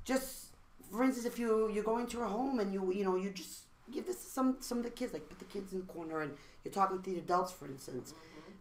just, for instance, if you're going to a home and you know, you just give this to some of the kids, like put the kids in the corner and you're talking to the adults, for instance.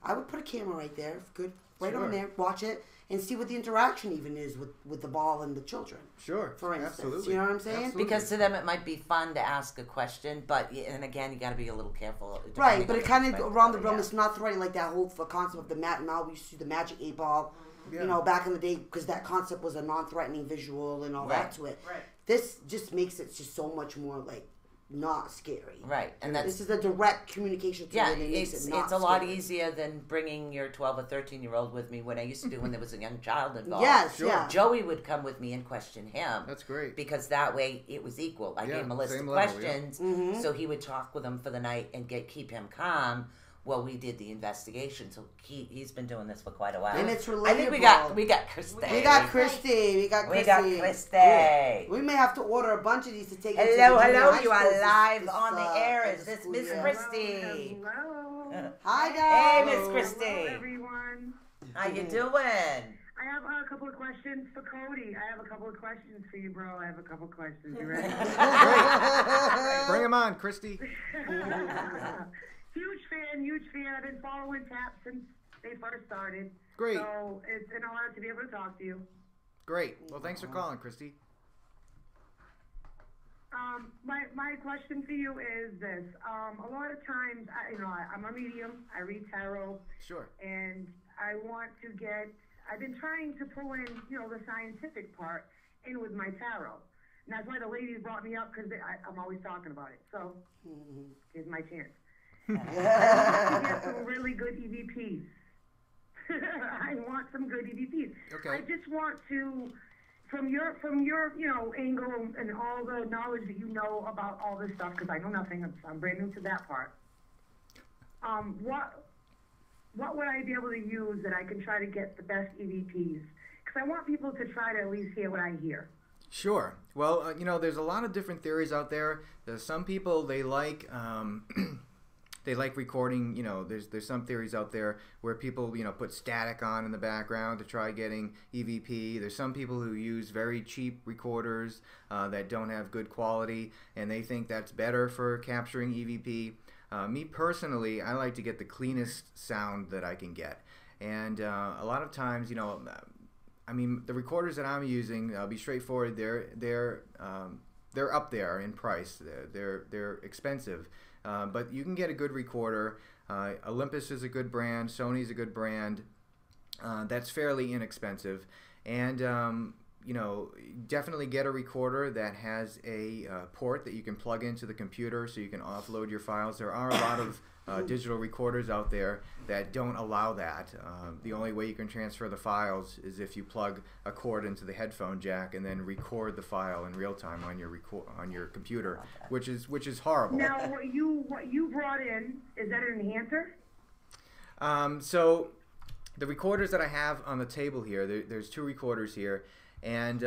I would put a camera right there, good, right Sure. on there, watch it, and see what the interaction even is with the ball and the children. Sure. For instance, Absolutely. you know what I'm saying? Absolutely. Because to them it might be fun to ask a question, but and again you got to be a little careful. Right, depending but on it kind of perspective around the it, realm. yeah. It's not threatening like that whole concept of the now we used to do the magic 8 ball. Yeah. You know, back in the day, because that concept was a non-threatening visual and all Right. that to it. right? This just makes it just so much more like not scary. Right, and that's This is a direct communication to yeah, it. It makes it's it not a lot scary. easier than bringing your 12 or 13-year-old with me when I used to do when there was a young child involved. Yes, Sure. yeah. Joey would come with me and question him. That's great. Because that way it was equal. I Yeah, gave him a list of same level, yeah. questions, so he would talk with them for the night and keep him calm while we did the investigation. So he's been doing this for quite a while. And it's I think we relatable. got Christy. We got Christy. We got We Christy. got Christy. We may have to order a bunch of these to take. into Hello, the junior hello. high You are schools live this, on the air. end Is of this school Miss year. Christy? Hello. Hi, Hey, guys. Miss Christy. Hello, everyone. How you doing? I have a couple of questions for Cody. I have a couple of questions for you, bro. I have a couple of questions. You ready? Bring him on, Christy. Huge fan. I've been following TAP since they first started. Great. So it's an honor to be able to talk to you. Great. Well, thanks for calling, Christy. My question for you is this. A lot of times, I'm a medium. I read tarot. Sure. And I want to I've been trying to pull in, the scientific part in with my tarot. And that's why the ladies brought me up, because I'm always talking about it. So, here's my chance. I want to get some really good EVPs. I want some good EVPs. Okay. I just want to, from your angle and all the knowledge that you know about all this stuff, because I know nothing. I'm brand new to that part. What would I be able to use that I can try to get the best EVPs? Because I want people to try to at least hear what I hear. Sure. Well, there's a lot of different theories out there. There's some people, they like they like recording. There's some theories out there where people put static on in the background to try getting EVP. There's some people who use very cheap recorders that don't have good quality, and they think that's better for capturing EVP. Me personally, I like to get the cleanest sound that I can get, and a lot of times, the recorders that I'm using, I'll be straightforward. They're they're up there in price. They're expensive, but you can get a good recorder. Olympus is a good brand. Sony's a good brand. That's fairly inexpensive, and you know, definitely get a recorder that has a port that you can plug into the computer so you can offload your files. There are a lot of digital recorders out there that don't allow that. The only way you can transfer the files is if you plug a cord into the headphone jack and then record the file in real time on your computer, which is horrible. Now, what you brought in, is that an enhancer? So the recorders that I have on the table here, there's 2 recorders here, and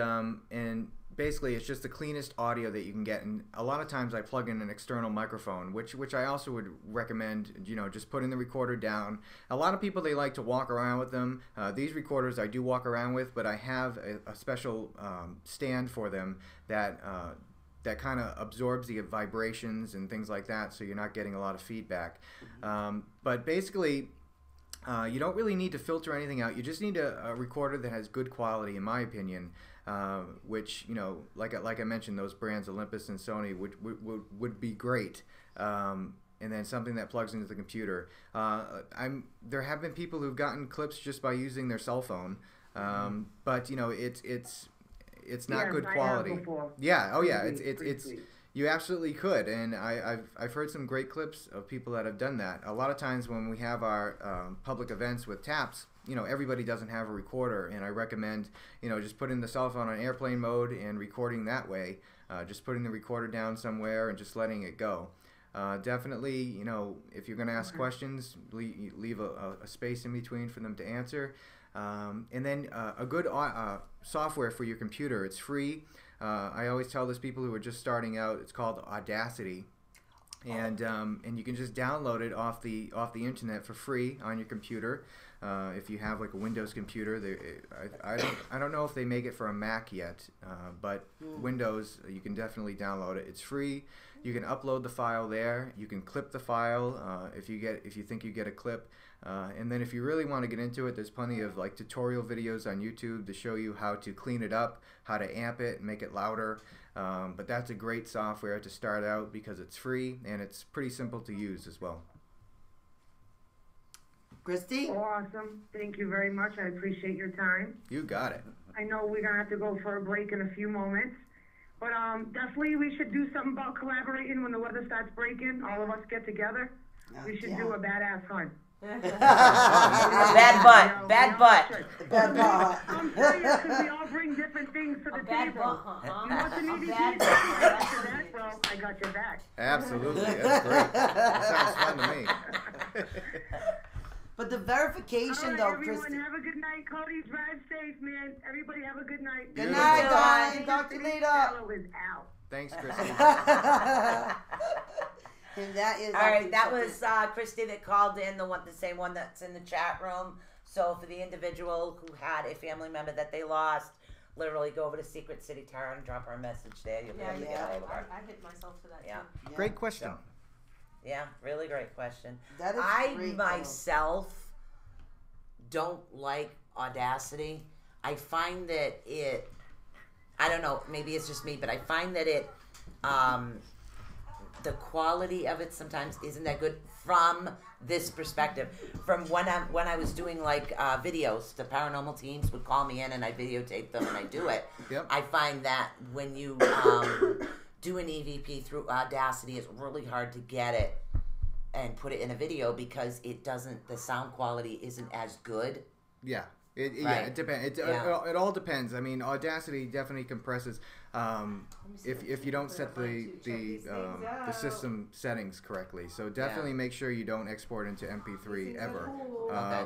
basically it's just the cleanest audio that you can get. And a lot of times I plug in an external microphone, which I also would recommend, you know, just putting the recorder down. A lot of people, they like to walk around with them. These recorders I do walk around with, but I have a special stand for them that kind of absorbs the vibrations and things like that, so you're not getting a lot of feedback. But basically, you don't really need to filter anything out. You just need a recorder that has good quality, in my opinion, which, you know, like I mentioned, those brands Olympus and Sony would be great. And then something that plugs into the computer. There have been people who've gotten clips just by using their cell phone, but you know, it's not good quality. Yeah. Oh yeah. It's you absolutely could, and I've heard some great clips of people that have done that. A lot of times when we have our public events with taps, you know, everybody doesn't have a recorder, and I recommend, you know, just putting the cell phone on airplane mode and recording that way. Just putting the recorder down somewhere and just letting it go. Definitely, you know, if you're going to ask questions, leave a space in between for them to answer. And then a good software for your computer. It's free. I always tell this people who are just starting out. It's called Audacity, and you can just download it off the internet for free on your computer. If you have like a Windows computer, I don't know if they make it for a Mac yet, but Windows, you can definitely download it. It's free. You can upload the file there. You can clip the file if you think you get a clip. And then if you really want to get into it, there's plenty of like tutorial videos on YouTube to show you how to clean it up, how to amp it, make it louder. But that's a great software to start out because it's free and it's pretty simple to use as well. Christy? Awesome. Thank you very much. I appreciate your time. You got it. I know we're going to have to go for a break in a few moments. But definitely we should do something about collaborating when the weather starts breaking. All of us get together. We should do a badass hunt. Bad butt. Bad butt. Bad butt. I'm telling you, because we all bring different things to the table. You want some EVP? After that, bro, I got your back. Absolutely. That's great. That sounds fun to me. But the verification, though, everyone, Christy. have a good night. Cody, drive safe, man. Everybody have a good night. Good night, darling. Talk to you later. Is out. Thanks, Christy. And that is all right. That was Christy that called in, the same one that's in the chat room. So for the individual who had a family member that they lost, literally go over to Secret City Tarot and drop her a message there. You'll be able to get a hold of her. I hit myself for that too. Great question. Yeah, really great question. That is I great, myself don't like Audacity. I find that I don't know, maybe it's just me, but I find that the quality of it sometimes isn't that good from this perspective. From when I was doing like videos, the paranormal teams would call me in and I videotape them and I do it. Yep. I find that when you do an EVP through Audacity, it's really hard to get it and put it in a video because the sound quality isn't as good. Yeah. Yeah, it depends. It all depends. I mean, Audacity definitely compresses. If you don't set the system settings correctly, so definitely make sure you don't export into MP3 ever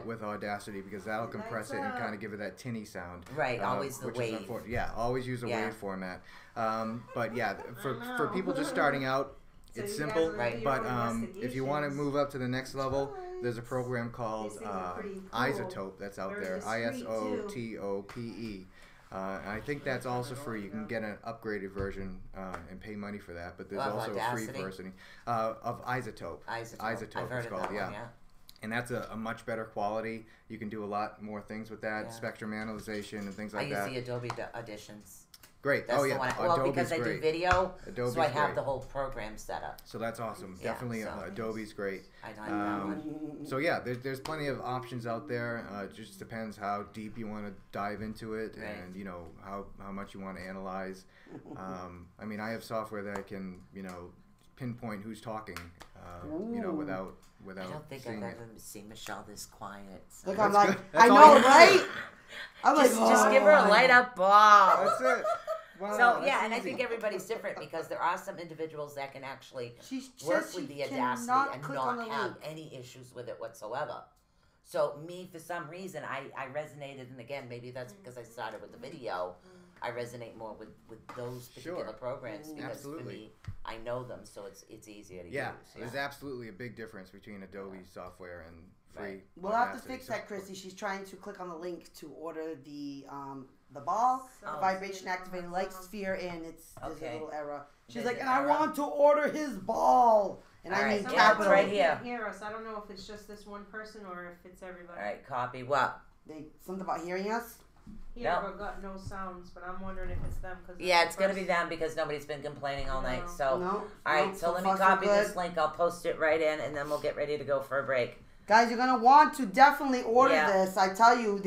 with Audacity because that'll compress it and kind of give it that tinny sound. Right, always the wave. Yeah, always use a wave format. But yeah, for people just starting out, it's simple. Right. But if you want to move up to the next level, there's a program called Isotope that's out there. ISOTOPE. I think that's also free. You can get an upgraded version and pay money for that. But there's also a free version of Isotope. Isotope It's called, yeah. And that's a much better quality. You can do a lot more things with that, spectrum analyzation and things like that. I use the Adobe Auditions. Great. That's the one. Well, Adobe's because I do great. video, Adobe's so I have great. the whole program set up. So that's awesome. Yeah, Definitely, Adobe's great. I like that one. So yeah, there's plenty of options out there. It just depends how deep you want to dive into it, Right. and you know how much you want to analyze. I mean, I have software that can pinpoint who's talking, without I don't think I've seeing it. ever seen Michelle this quiet. So. Look, I'm That's like, good. That's I all know, you need. right? I'm like, Just give her a light up ball. That's it. Wow, So that's yeah, and I easy. think everybody's different because there are some individuals that can actually She work says with she the Audacity cannot and click on not the have link. any issues with it whatsoever. So me, for some reason, I resonated, and again, maybe that's because I started with the video. I resonate more with those particular Sure. programs because Absolutely. for me, I know them, so it's easier to Yeah, use. there's absolutely a big difference between Adobe software and free. Right. We'll have to Audacity fix that, software. Chrissy. She's trying to click on the link to order the ball, Oh. vibration activated light sphere, and there's Okay. a little error. She's There's like, an and I error. want to order his ball, and All I right, mean yeah, capital. it's right here. Can't hear us. I don't know if it's just this one person or if it's everybody. All right, copy what? Something about hearing us. Here, No. but got no sounds, but I'm wondering if it's them. Cause Yeah, it's gonna be them because nobody's been complaining all night. So No. all right, no, so let me far, so copy good. this link. I'll post it right in, and then we'll get ready to go for a break. Guys, you're gonna want to definitely order Yeah. this. I tell you,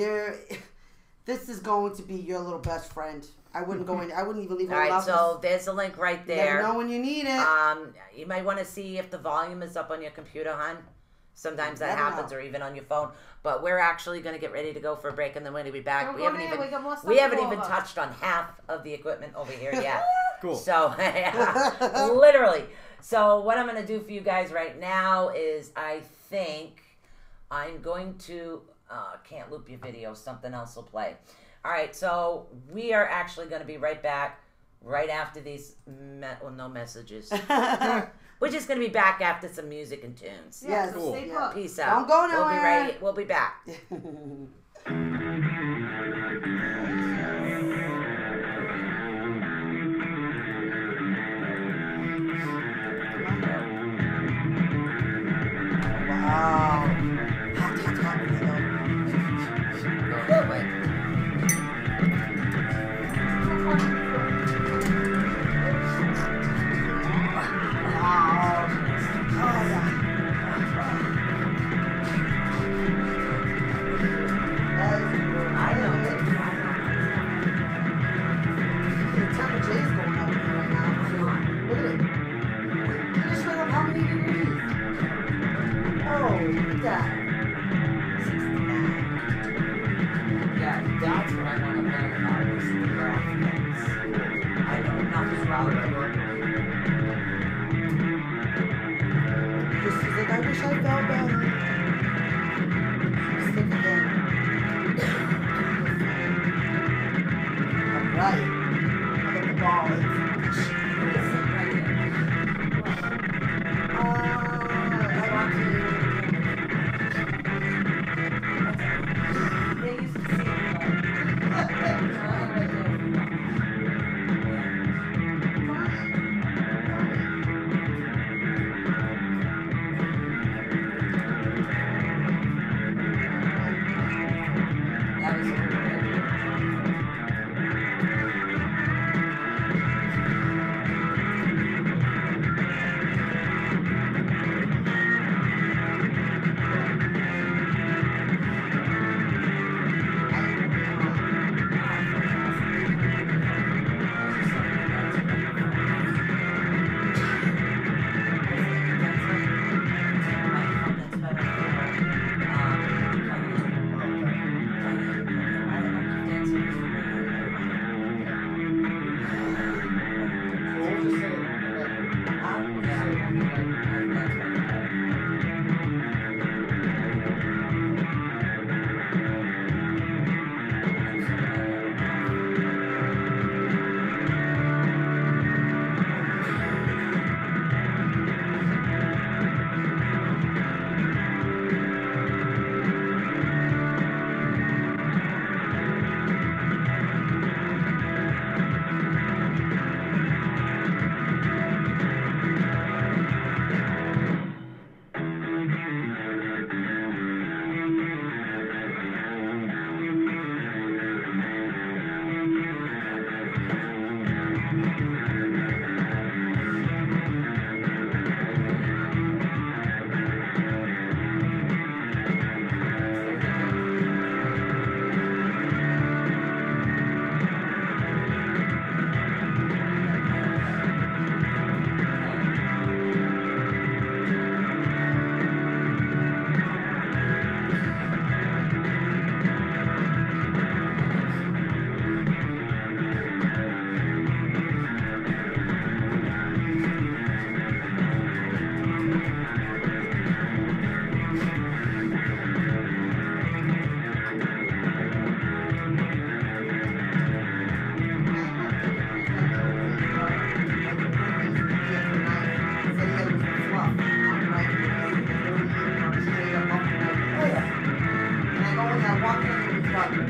this is going to be your little best friend. I wouldn't go in. I wouldn't even leave it All right, alone. so there's a link right You never there. know when you need it. You might want to see if the volume is up on your computer, hon. Sometimes that Never happens, know. or even on your phone. But we're actually going to get ready to go for a break, and then we're going to be back. Don't We go haven't there, even we got more stuff we to haven't go even over. touched on half of the equipment over here yet. Cool. So literally. So what I'm going to do for you guys right now is I think I'm going to can't loop your video. Something else will play. All right. So we are actually going to be right back right after these. No messages. We're just going to be back after some music and tunes. Yeah, Yes. so Cool. stay Yeah. put. Peace out. Don't go We'll be nowhere. right. We'll be back. Wow. Hot, hot, hot. Wow. Oh, yeah. I know. The temperature is going up here right now, too. Look at it. It just went up how many degrees? Oh, look at that. Yeah, that's what I want to learn about is the graphics. I know enough about it. Christy's like, I wish I felt better. Stick again. Alright. I got the ball. I want That was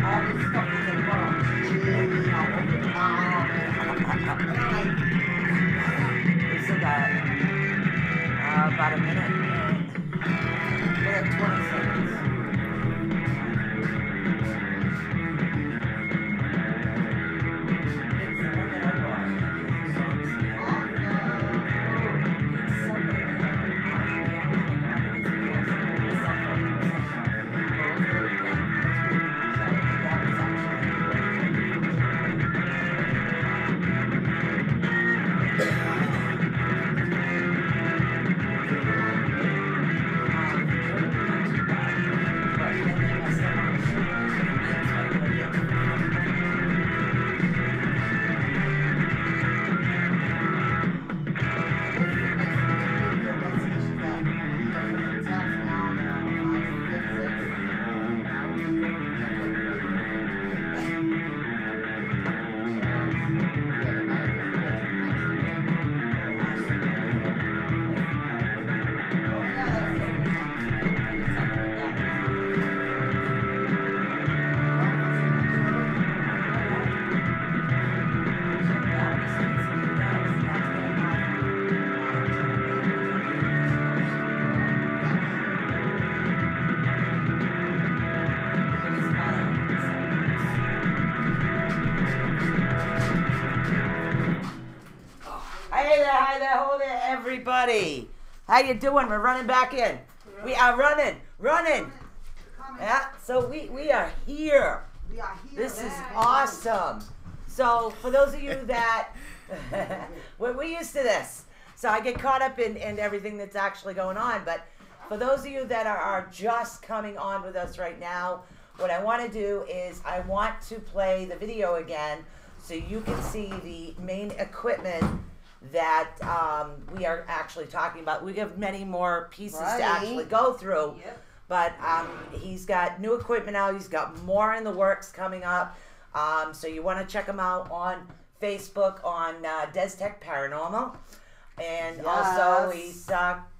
all this stuff is like, what, over the mouth. We still got about a minute. We have 20 seconds. Hi there, hold it, everybody. How you doing? We're running back in. We are running. Yeah, so we are here. We are here. This is awesome. So for those of you that, we're used to this. So I get caught up in everything that's actually going on. But for those of you that are just coming on with us right now, what I want to do is I want to play the video again so you can see the main equipment that we are actually talking about. We have many more pieces to actually go through. Yep. But he's got new equipment out. He's got more in the works coming up. So you want to check him out on Facebook on DesTech Paranormal. And also he's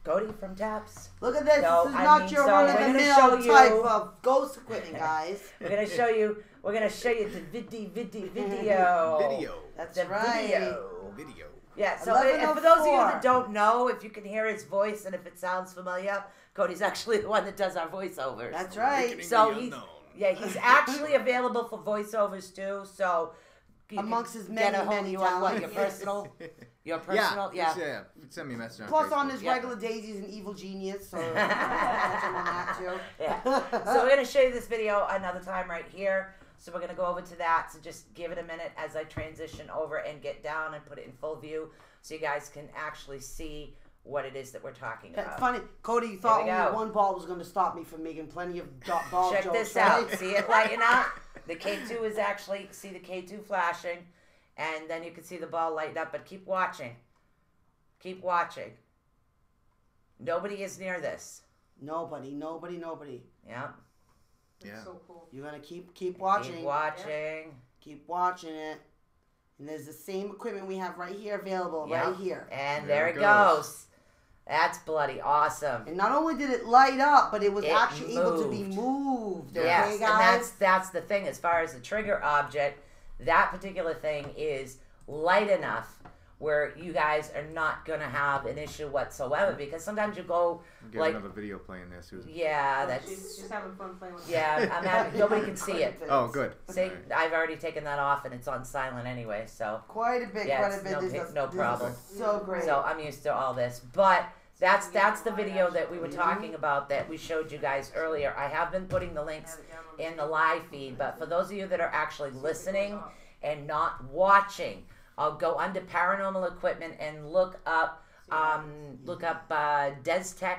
Cody from Taps. Look at this. So, This is not your run-of-the-mill type of ghost equipment, guys. We're gonna show you the video. That's the right. Video. Yeah, so and for those of you that don't know, if you can hear his voice and if it sounds familiar, Cody's actually the one that does our voiceovers. That's right. So he's actually available for voiceovers too. So you amongst his get many, a hold many you on what talents. your personal, Yeah. Send me a message on Plus Facebook. on his regular days, he's an evil genius. So catch him on that too. Yeah. So we're gonna show you this video another time right here. So we're going to go over to that. So just give it a minute as I transition over and get down and put it in full view so you guys can actually see what it is that we're talking about. That's funny. Cody, you thought only one ball was going to stop me from making plenty of ball Check jokes. this out. See it lighting up? The K2 is actually, see the K2 flashing, and then you can see the ball light up, but keep watching. Keep watching. Nobody is near this. Nobody. Yeah. That's so cool. You're gonna keep watching. Keep watching. Keep watching it. And there's the same equipment we have right here available, right here. And there it goes. That's bloody awesome. And not only did it light up, but it was actually able to be moved. Yes, Okay, guys? and that's the thing. As far as the trigger object, that particular thing is light enough where you guys are not going to have an issue whatsoever, because sometimes you go Get like another video playing there, Susan. Yeah, that's she's having fun playing with I'm having, nobody can see it. Oh, good. See, right. I've already taken that off and it's on silent anyway, so quite a bit. No problem. So great. So I'm used to all this, but that's the video that we were talking about that we showed you guys earlier. I have been putting the links in the live feed, but for those of you that are actually listening and not watching, I'll go under paranormal equipment and look up DesTech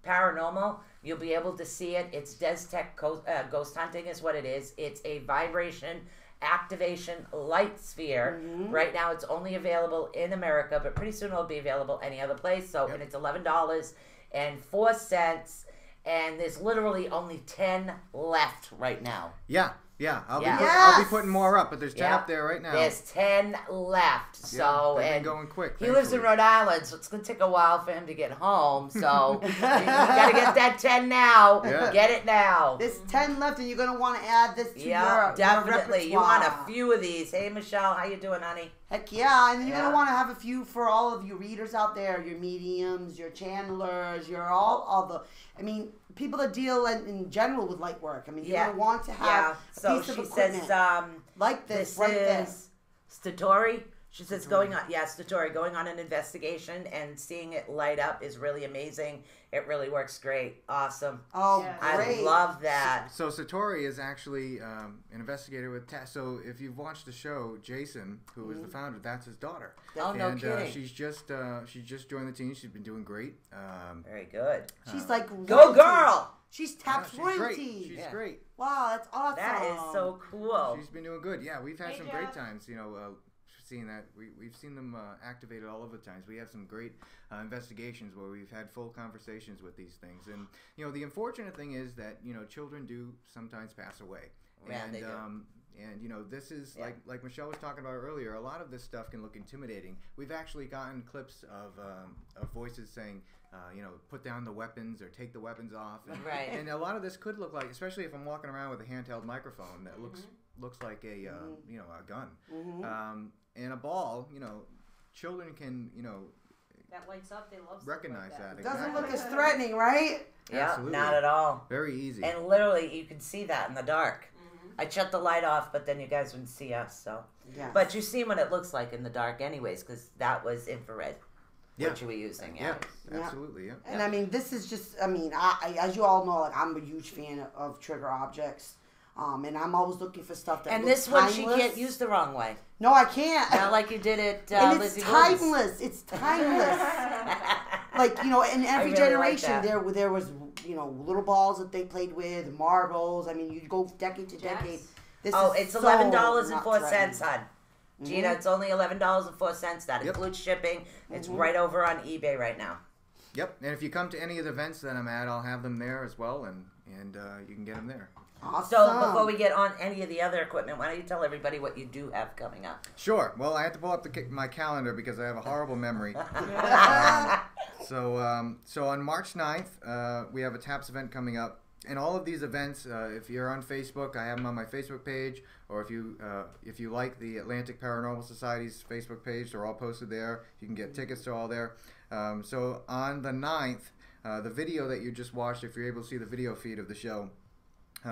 Paranormal. You'll be able to see it. It's DesTech Ghost Hunting is what it is. It's a vibration activation light sphere. Right now it's only available in America, but pretty soon it'll be available any other place. So and it's $11.04, and there's literally only 10 left right now. Yeah. Yeah, I'll Yeah. be putting more up, but there's 10 up there right now. There's 10 left. So they've been and going quick. He lives in Rhode Island, so it's gonna take a while for him to get home. So you gotta get that 10 now. Yeah. Get it now. There's 10 left, and you're gonna want to add this to Yeah, your definitely. You repertoire. want a few of these. Hey, Michelle, how you doing, honey? Heck yeah, and then you're Yeah. gonna want to have a few for all of you readers out there, your mediums, your channelers, your all the. I mean, people that deal in general with light work. I mean, you're gonna want to have a So piece of she equipment says, like this this right there. is Statori. She says Statori, going on an investigation and seeing it light up is really amazing. It really works great. Awesome. Oh, Yeah. great! I love that. So Satori is actually an investigator with So if you've watched the show, Jason, who is the founder, that's his daughter. Oh, no And kidding. she's just joined the team. She's been doing great. Very good. She's like Go royalty. girl! She's tax she's royalty. great. She's great. Wow, that's awesome. That is so cool. She's been doing good. Yeah, we've had Hey, some Jeff. great times. Seeing that we've seen them activated all over the times. We have some great investigations where we've had full conversations with these things. And the unfortunate thing is that children do sometimes pass away. Yeah, and they do. And this is like Michelle was talking about earlier. A lot of this stuff can look intimidating. We've actually gotten clips of voices saying, put down the weapons or take the weapons off. And, Right. And a lot of this could look like, especially if I'm walking around with a handheld microphone that looks like a a gun. And a ball. Children can That lights up. They love stuff recognize like that. It doesn't Exactly. look as threatening, right? Yeah, Absolutely. not at all. Very easy. And literally, you can see that in the dark. I shut the light off, but then you guys wouldn't see us. So, Yeah. but you see what it looks like in the dark, anyways, because that was infrared. Yeah. What you were using, Yeah, Yeah. absolutely. Yeah. And I mean, this is just, I as you all know, like, I'm a huge fan of trigger objects. And I'm always looking for stuff that And looks this one she timeless. can't use the wrong way. No, I can't. Not like you did it, and it's Lizzie Woods. timeless. It's timeless. Like, in every really like generation, that. there was, little balls that they played with, marbles. I mean, you go decade to Jacks. decade. This Oh, is it's so $11.04, not threatening. hon. Gina, it's only $11.04. That Yep. includes shipping. It's right over on eBay right now. Yep. And if you come to any of the events that I'm at, I'll have them there as well, and you can get them there. Awesome. So before we get on any of the other equipment, why don't you tell everybody what you do have coming up? Sure. Well, I have to pull up my calendar because I have a horrible memory. So on March 9th, we have a TAPS event coming up. And all of these events, if you're on Facebook, I have them on my Facebook page. Or if you like the Atlantic Paranormal Society's Facebook page, they're all posted there. You can get tickets to all there. So on the 9th, the video that you just watched, if you're able to see the video feed of the show,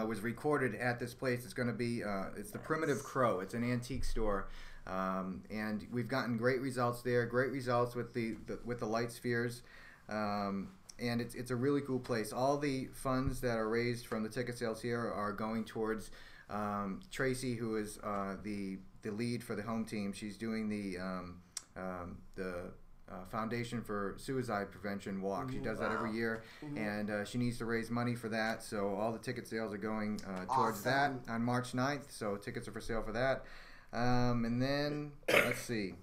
was recorded at this place. It's going to be it's the Primitive Crow. It's an antique store, and we've gotten great results there. Great results with the light spheres, and it's a really cool place. All the funds that are raised from the ticket sales here are going towards Tracy, who is the lead for the home team. She's doing the Foundation for Suicide Prevention walk. She does that every year, and she needs to raise money for that. So all the ticket sales are going towards that on March 9th. So tickets are for sale for that. And then, let's see,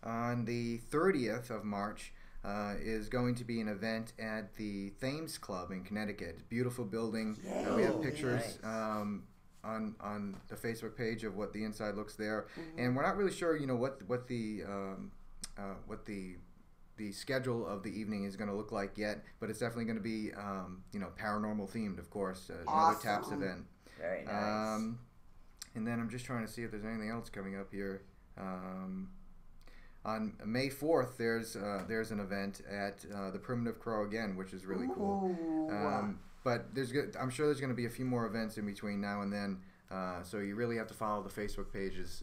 on the 30th of March is going to be an event at the Thames Club in Connecticut. Beautiful building. We have pictures on the Facebook page of what the inside looks there. And we're not really sure, what the schedule of the evening is going to look like yet, but it's definitely going to be paranormal themed, of course. Another TAPS event. Very nice. And then I'm just trying to see if there's anything else coming up here. On May 4th, there's an event at the Primitive Crow again, which is really cool. But I'm sure there's going to be a few more events in between now and then. So you really have to follow the Facebook pages.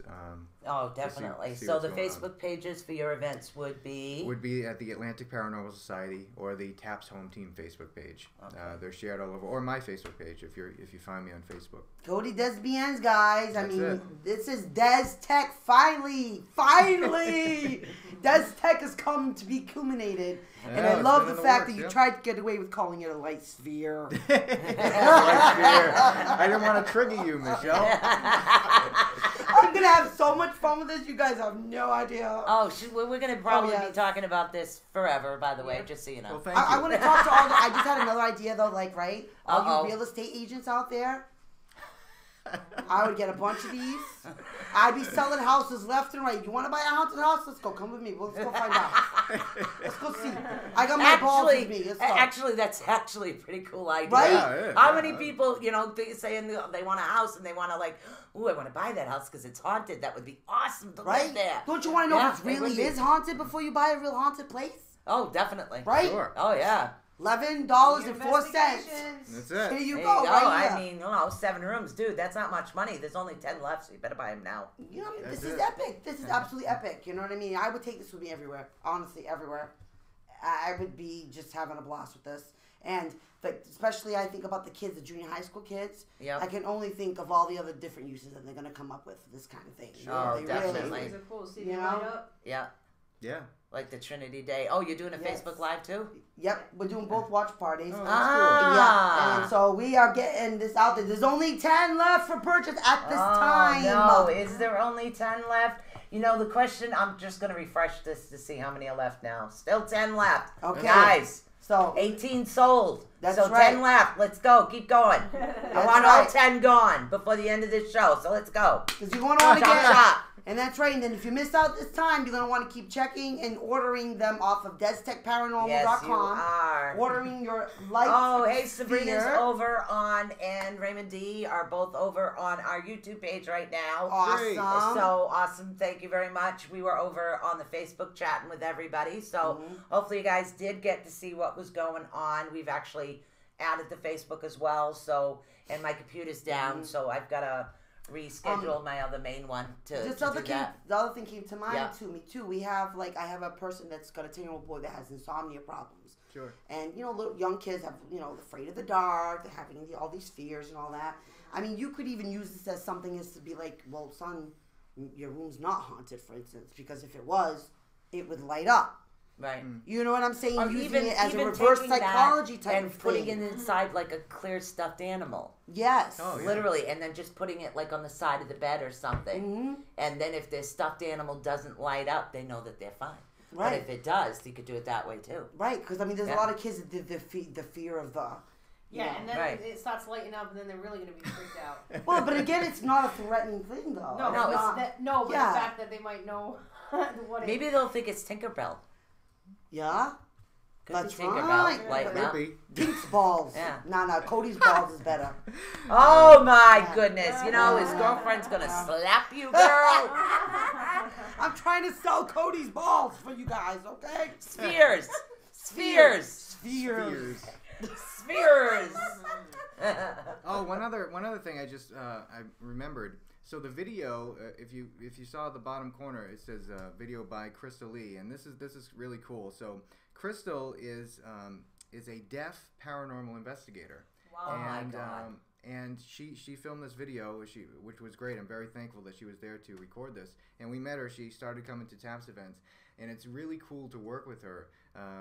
Oh, definitely. see So what's the going Facebook pages for your events would be? Would be at the Atlantic Paranormal Society or the TAPS Home Team Facebook page. Okay. They're shared all over, or my Facebook page if you find me on Facebook. Cody Desbiens, guys. That's it. This is Des Tech. Finally, Des Tech has come to be culminated, and I it's love been the in the fact works, that you yeah. tried to get away with calling it a light sphere. I didn't want to trigger you, Michelle. I'm gonna have so much fun with this. You guys have no idea. Oh, we're going to probably yes. be talking about this forever, by the way, just so you know. Well, thank I you. want to talk to I just had another idea though, all Uh-oh. you real estate agents out there. I would get a bunch of these. I'd be selling houses left and right. You want to buy a haunted house? Let's go. Come with me. Let's go find out. Let's go see. I got my balls with me. Actually, that's actually a pretty cool idea. Right? Yeah, How many people, saying they want a house and they want to ooh, I want to buy that house because it's haunted. That would be awesome to live there. Don't you want to know if it really is haunted before you buy a real haunted place? Oh, definitely. Right? Sure. Oh, yeah. $11.04. That's it. Here you There go. you go. Right I mean, 7 rooms, dude. That's not much money. There's only 10 left, so you better buy them now. You know, That's this is it. epic. This is absolutely epic. You know what I mean? I would take this with me everywhere. Honestly, everywhere. I would be just having a blast with this. And especially I think about the kids, the junior high school kids. Yep. I can only think of all the other different uses that they're going to come up with for this kind of thing. Oh, They definitely. These are cool. See, You they know? light up. Yeah. Yeah. Like the Trinity Day. Oh, you're doing a Yes. Facebook Live too? Yep, we're doing both watch parties. Oh, Ah. Yeah, and so we are getting this out there. There's only 10 left for purchase at this time. No, is there only 10 left? The question, I'm just going to refresh this to see how many are left now. Still 10 left. Okay. Guys, So 18 sold. That's so right. 10 left. Let's go. Keep going. I want all 10 gone before the end of this show. So let's go. because you're going to want to Chop, get chop. and that's right. And then if you missed out this time, you're going to want to keep checking and ordering them off of DesTechParanormal.com. Yes, you are. Ordering your light. Oh, hey, Sabrina's sphere. over on, and Raymond D are both over on our YouTube page right now. Great. Awesome. So awesome. Thank you very much. We were over on the Facebook chatting with everybody. So hopefully you guys did get to see what was going on. We've actually added the Facebook as well. So, and my computer's down. So I've got to reschedule my other main one to do that. The other thing came to mind Yeah. to me too. We have I have a person that's got a 10-year-old boy that has insomnia problems. Sure. And little young kids have afraid of the dark. They're having all these fears and all that. I mean, you could even use this as something as to be like, well, son, your room's not haunted, for instance, because if it was, it would light up. Right. You know what I'm saying? Or Using it as a even reverse taking that psychology type and of putting thing. it inside like a clear stuffed animal. Yes. Oh, yeah. Literally, and then just putting it like on the side of the bed or something. Mm-hmm. And then if their stuffed animal doesn't light up, they know that they're fine. Right. But if it does, you could do it that way too. Right, because I mean, there's Yeah. a lot of kids that the fear of the. Yeah, and then Right. it starts lighting up, and then they're really going to be freaked out. Well, but again, it's not a threatening thing, though. No, No, it's it's- not. But Yeah. the fact that they might know what Maybe they'll think it's Tinkerbell. Yeah. Could That's be Tinkerbell. right. Lighting up. Maybe. Pink's balls. Yeah. No, Cody's balls is better. Oh my Yeah. goodness! His girlfriend's gonna slap you, girl. I'm trying to sell Cody's balls for you guys, okay? Spheres, spheres, Spheres. spheres. Oh, one other thing I just I remembered. So the video, if you saw the bottom corner, it says video by Crystal Lee, and this is really cool. So Crystal is a deaf paranormal investigator. Wow. And, Oh my God. And she filmed this video, which was great. I'm very thankful that she was there to record this. And we met her. She started coming to TAPS events, and it's really cool to work with her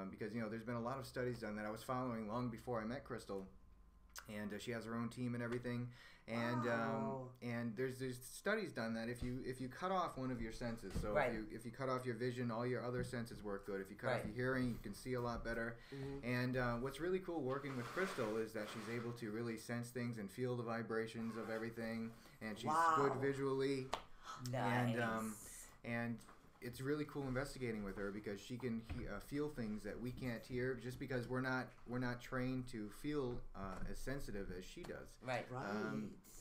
because there's been a lot of studies done that I was following long before I met Crystal, and she has her own team and everything. And Wow. and there's studies done that if you cut off one of your senses, so Right. if you cut off your vision, all your other senses work good. If you cut off Right. your hearing, you can see a lot better. And what's really cool working with Crystal is that she's able to really sense things and feel the vibrations of everything, and she's good visually. Nice. And it's really cool investigating with her because she can feel things that we can't hear just because we're not trained to feel as sensitive as she does. Right.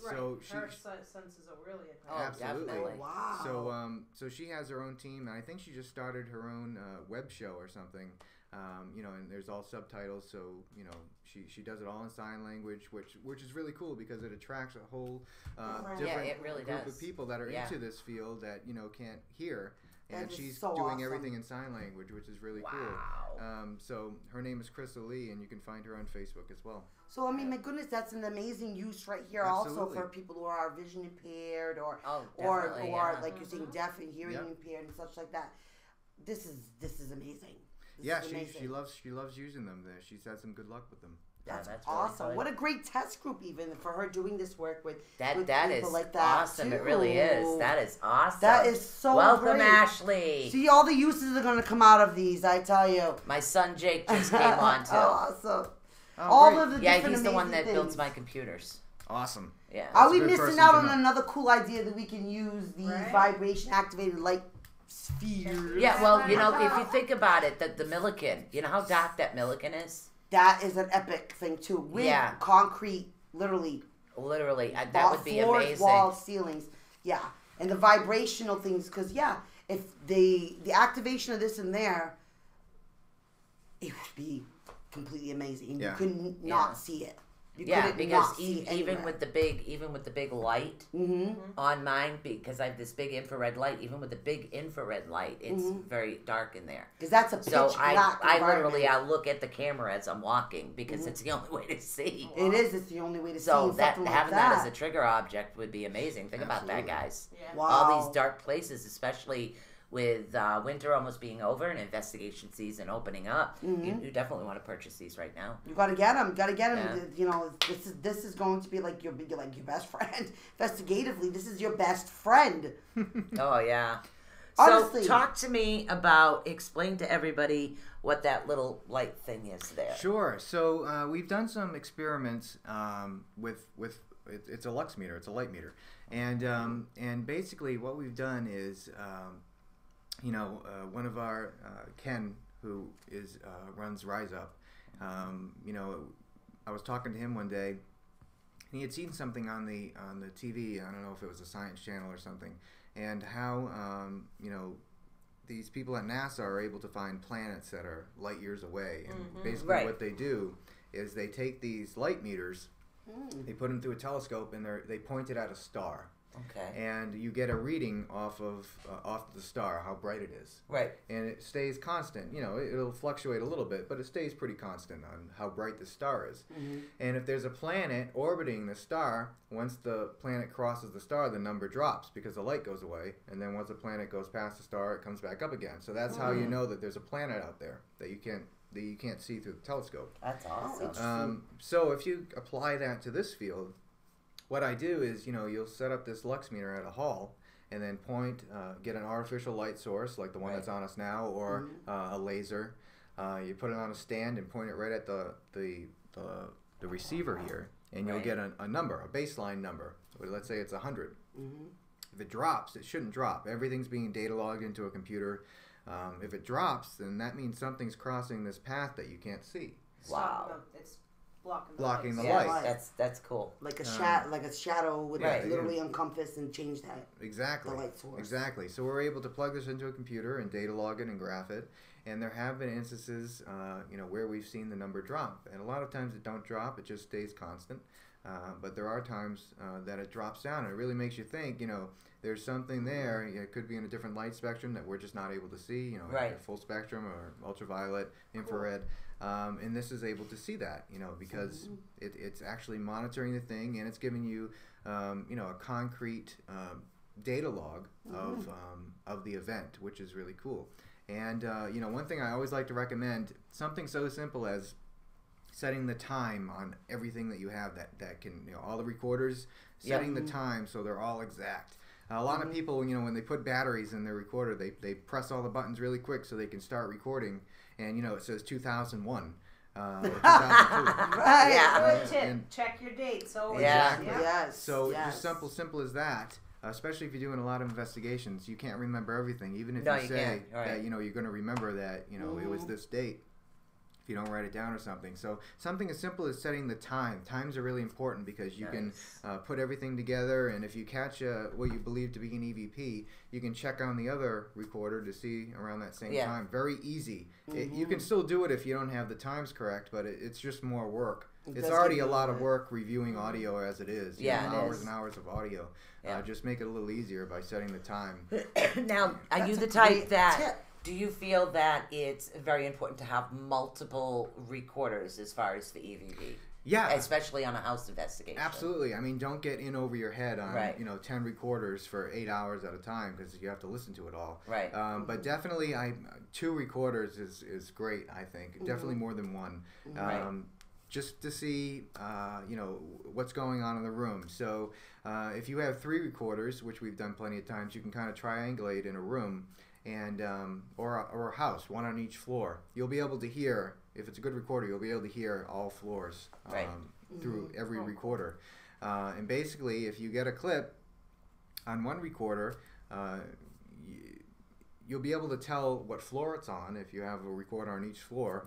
So her senses are really enhanced. Oh, absolutely. definitely. Wow. So she has her own team, and I think she just started her own web show or something. And there's all subtitles, so she does it all in sign language, which is really cool because it attracts a whole different it really group does. of people that are Yeah. into this field that can't hear. And That is she's so doing awesome. everything in sign language, which is really cool. So her name is Crystal Lee, and you can find her on Facebook as well. So, I mean, my goodness, that's an amazing use right here also Absolutely. for people who are vision impaired or definitely, yeah. like you're saying, deaf and hearing Yep. impaired and such like that. This is amazing. Yeah, is amazing. she loves using them. She's had some good luck with them. That's really awesome. fun. What a great test group, even for her doing this work with That with is people like that awesome. too. It really is. That is awesome. That is so Welcome, great. Ashley. See, all the uses are going to come out of these, I tell you. My son Jake just came on too. Awesome. Oh, All great. of the Yeah, different he's the one amazing that builds things. my computers. Awesome. Yeah. Are we missing out on another cool idea that we can use these vibration activated light spheres? Yeah, well, you know, if you think about it, the Milliken, you know how dark that Milliken is? That is an epic thing, too. With concrete, literally. Literally. That would be floors, amazing. walls, ceilings. Yeah. And the vibrational things, because, if the activation of this and there, it would be completely amazing. You could not see it. Because even with the big light on mine, because I have this big infrared light, even with the big infrared light, it's very dark in there. Because that's a pitch black I literally look at the camera as I'm walking because it's the only way to see. It is. It's the only way to see. So having that as a trigger object would be amazing. Think about that, guys. Yeah. Wow. All these dark places, especially with winter almost being over and investigation season opening up, you definitely want to purchase these right now. You gotta get them. Yeah. You know, this is going to be like your best friend. Investigatively, this is your best friend. Oh yeah. Honestly. So talk to me about, explain to everybody what that little light thing is there. Sure. So we've done some experiments with it's a lux meter. It's a light meter, and basically what we've done is. One of our Ken, who runs Rise Up, I was talking to him one day, and he had seen something on the TV. I don't know if it was a science channel or something, and how these people at NASA are able to find planets that are light years away. And basically, what they do is they take these light meters, they put them through a telescope, and they point it at a star. Okay. And you get a reading off the star, how bright it is. Right. And it stays constant. You know, it'll fluctuate a little bit, but it stays pretty constant on how bright the star is. And if there's a planet orbiting the star, once the planet crosses the star, the number drops because the light goes away. And then once the planet goes past the star, it comes back up again. So that's how you know that there's a planet out there that you can't see through the telescope. That's awesome. So if you apply that to this field, what I do is, you'll set up this lux meter at a hall and then get an artificial light source like the one that's on us now, or a laser. You put it on a stand and point it right at the receiver here, and you'll get a number, a baseline number. Let's say it's 100. If it drops, it shouldn't drop. Everything's being data logged into a computer. If it drops, then that means something's crossing this path that you can't see. Wow. It's blocking the light. That's cool. Like a shadow would literally encompass and change that. Exactly. The light source. Exactly. So we're able to plug this into a computer and data log it and graph it. And there have been instances, where we've seen the number drop. And a lot of times it don't drop; it just stays constant. But there are times that it drops down, and it really makes you think. There's something there. It could be in a different light spectrum that we're just not able to see. Full spectrum or ultraviolet, infrared. And this is able to see that, because it's actually monitoring the thing, and it's giving you, a concrete data log of the event, which is really cool. And one thing I always like to recommend, something so simple as setting the time on everything that you have that can, all the recorders, setting the time so they're all exact. A lot of people, when they put batteries in their recorder, they press all the buttons really quick so they can start recording, and it says 2001 or 2002. Good tip. Check your dates. Exactly. Yes. So just simple as that. Especially if you're doing a lot of investigations, you can't remember everything. Even if you say that you're going to remember that it was this date. If you don't write it down or something. So something as simple as setting the time. Times are really important because you can put everything together, and if you catch what you believe to be an EVP, you can check on the other recorder to see around that same time. Very easy. You can still do it if you don't have the times correct, but it's just more work. It's already a lot of work reviewing audio as it is. Hours and hours of audio. Just make it a little easier by setting the time. Now, are you the type that... Do you feel that it's very important to have multiple recorders as far as the EVP? Yeah. Especially on a house investigation. Absolutely. I mean, don't get in over your head on, 10 recorders for 8 hours at a time because you have to listen to it all. Right. But definitely 2 recorders is great, I think. Definitely more than one. Just to see, what's going on in the room. So if you have 3 recorders, which we've done plenty of times, you can kind of triangulate in a room. And or a house, one on each floor. You'll be able to hear, if it's a good recorder, you'll be able to hear all floors through every recorder. And basically, if you get a clip on one recorder, you'll be able to tell what floor it's on if you have a recorder on each floor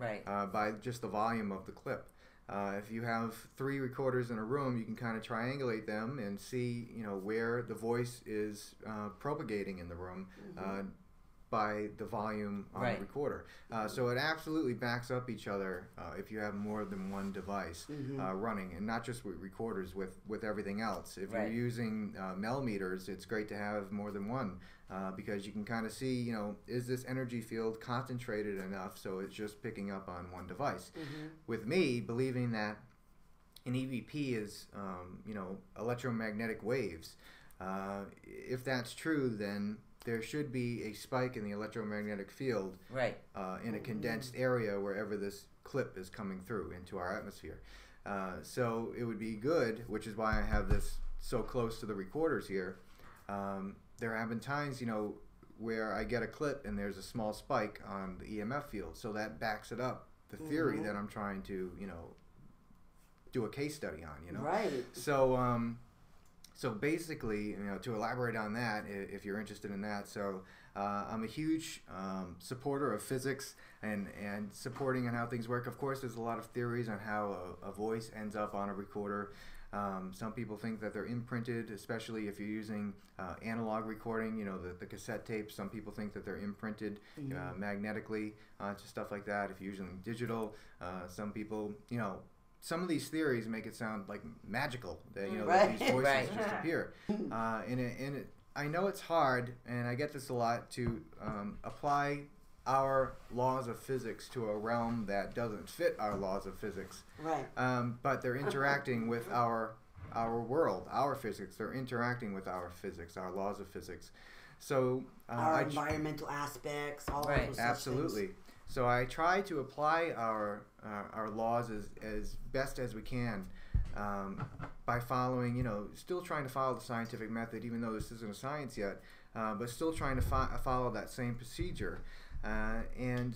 by just the volume of the clip. If you have 3 recorders in a room, you can kind of triangulate them and see, where the voice is propagating in the room by the volume on the recorder. So it absolutely backs up each other if you have more than one device running, and not just with recorders, with everything else. If you're using millimeters, it's great to have more than one because you can kind of see, is this energy field concentrated enough so it's just picking up on one device. With me, believing that an EVP is, electromagnetic waves, if that's true, then there should be a spike in the electromagnetic field in a condensed area wherever this clip is coming through into our atmosphere. So it would be good, which is why I have this so close to the recorders here. There have been times, where I get a clip and there's a small spike on the EMF field, so that backs it up, the theory that I'm trying to, do a case study on, Right. So basically, to elaborate on that, if you're interested in that, I'm a huge supporter of physics and supporting on how things work. Of course, there's a lot of theories on how a voice ends up on a recorder. Some people think that they're imprinted, especially if you're using analog recording, the cassette tapes. Some people think that they're imprinted magnetically to stuff like that. If you're using digital, some people, some of these theories make it sound like magical that that these voices just appear, and I know it's hard, and I get this a lot, to apply our laws of physics to a realm that doesn't fit our laws of physics. Right. But they're interacting with our world, our physics. They're interacting with our physics, our laws of physics. So our environmental aspects, all of those absolutely. things. So I try to apply our laws as best as we can by following, still trying to follow the scientific method, even though this isn't a science yet, but still trying to follow that same procedure. And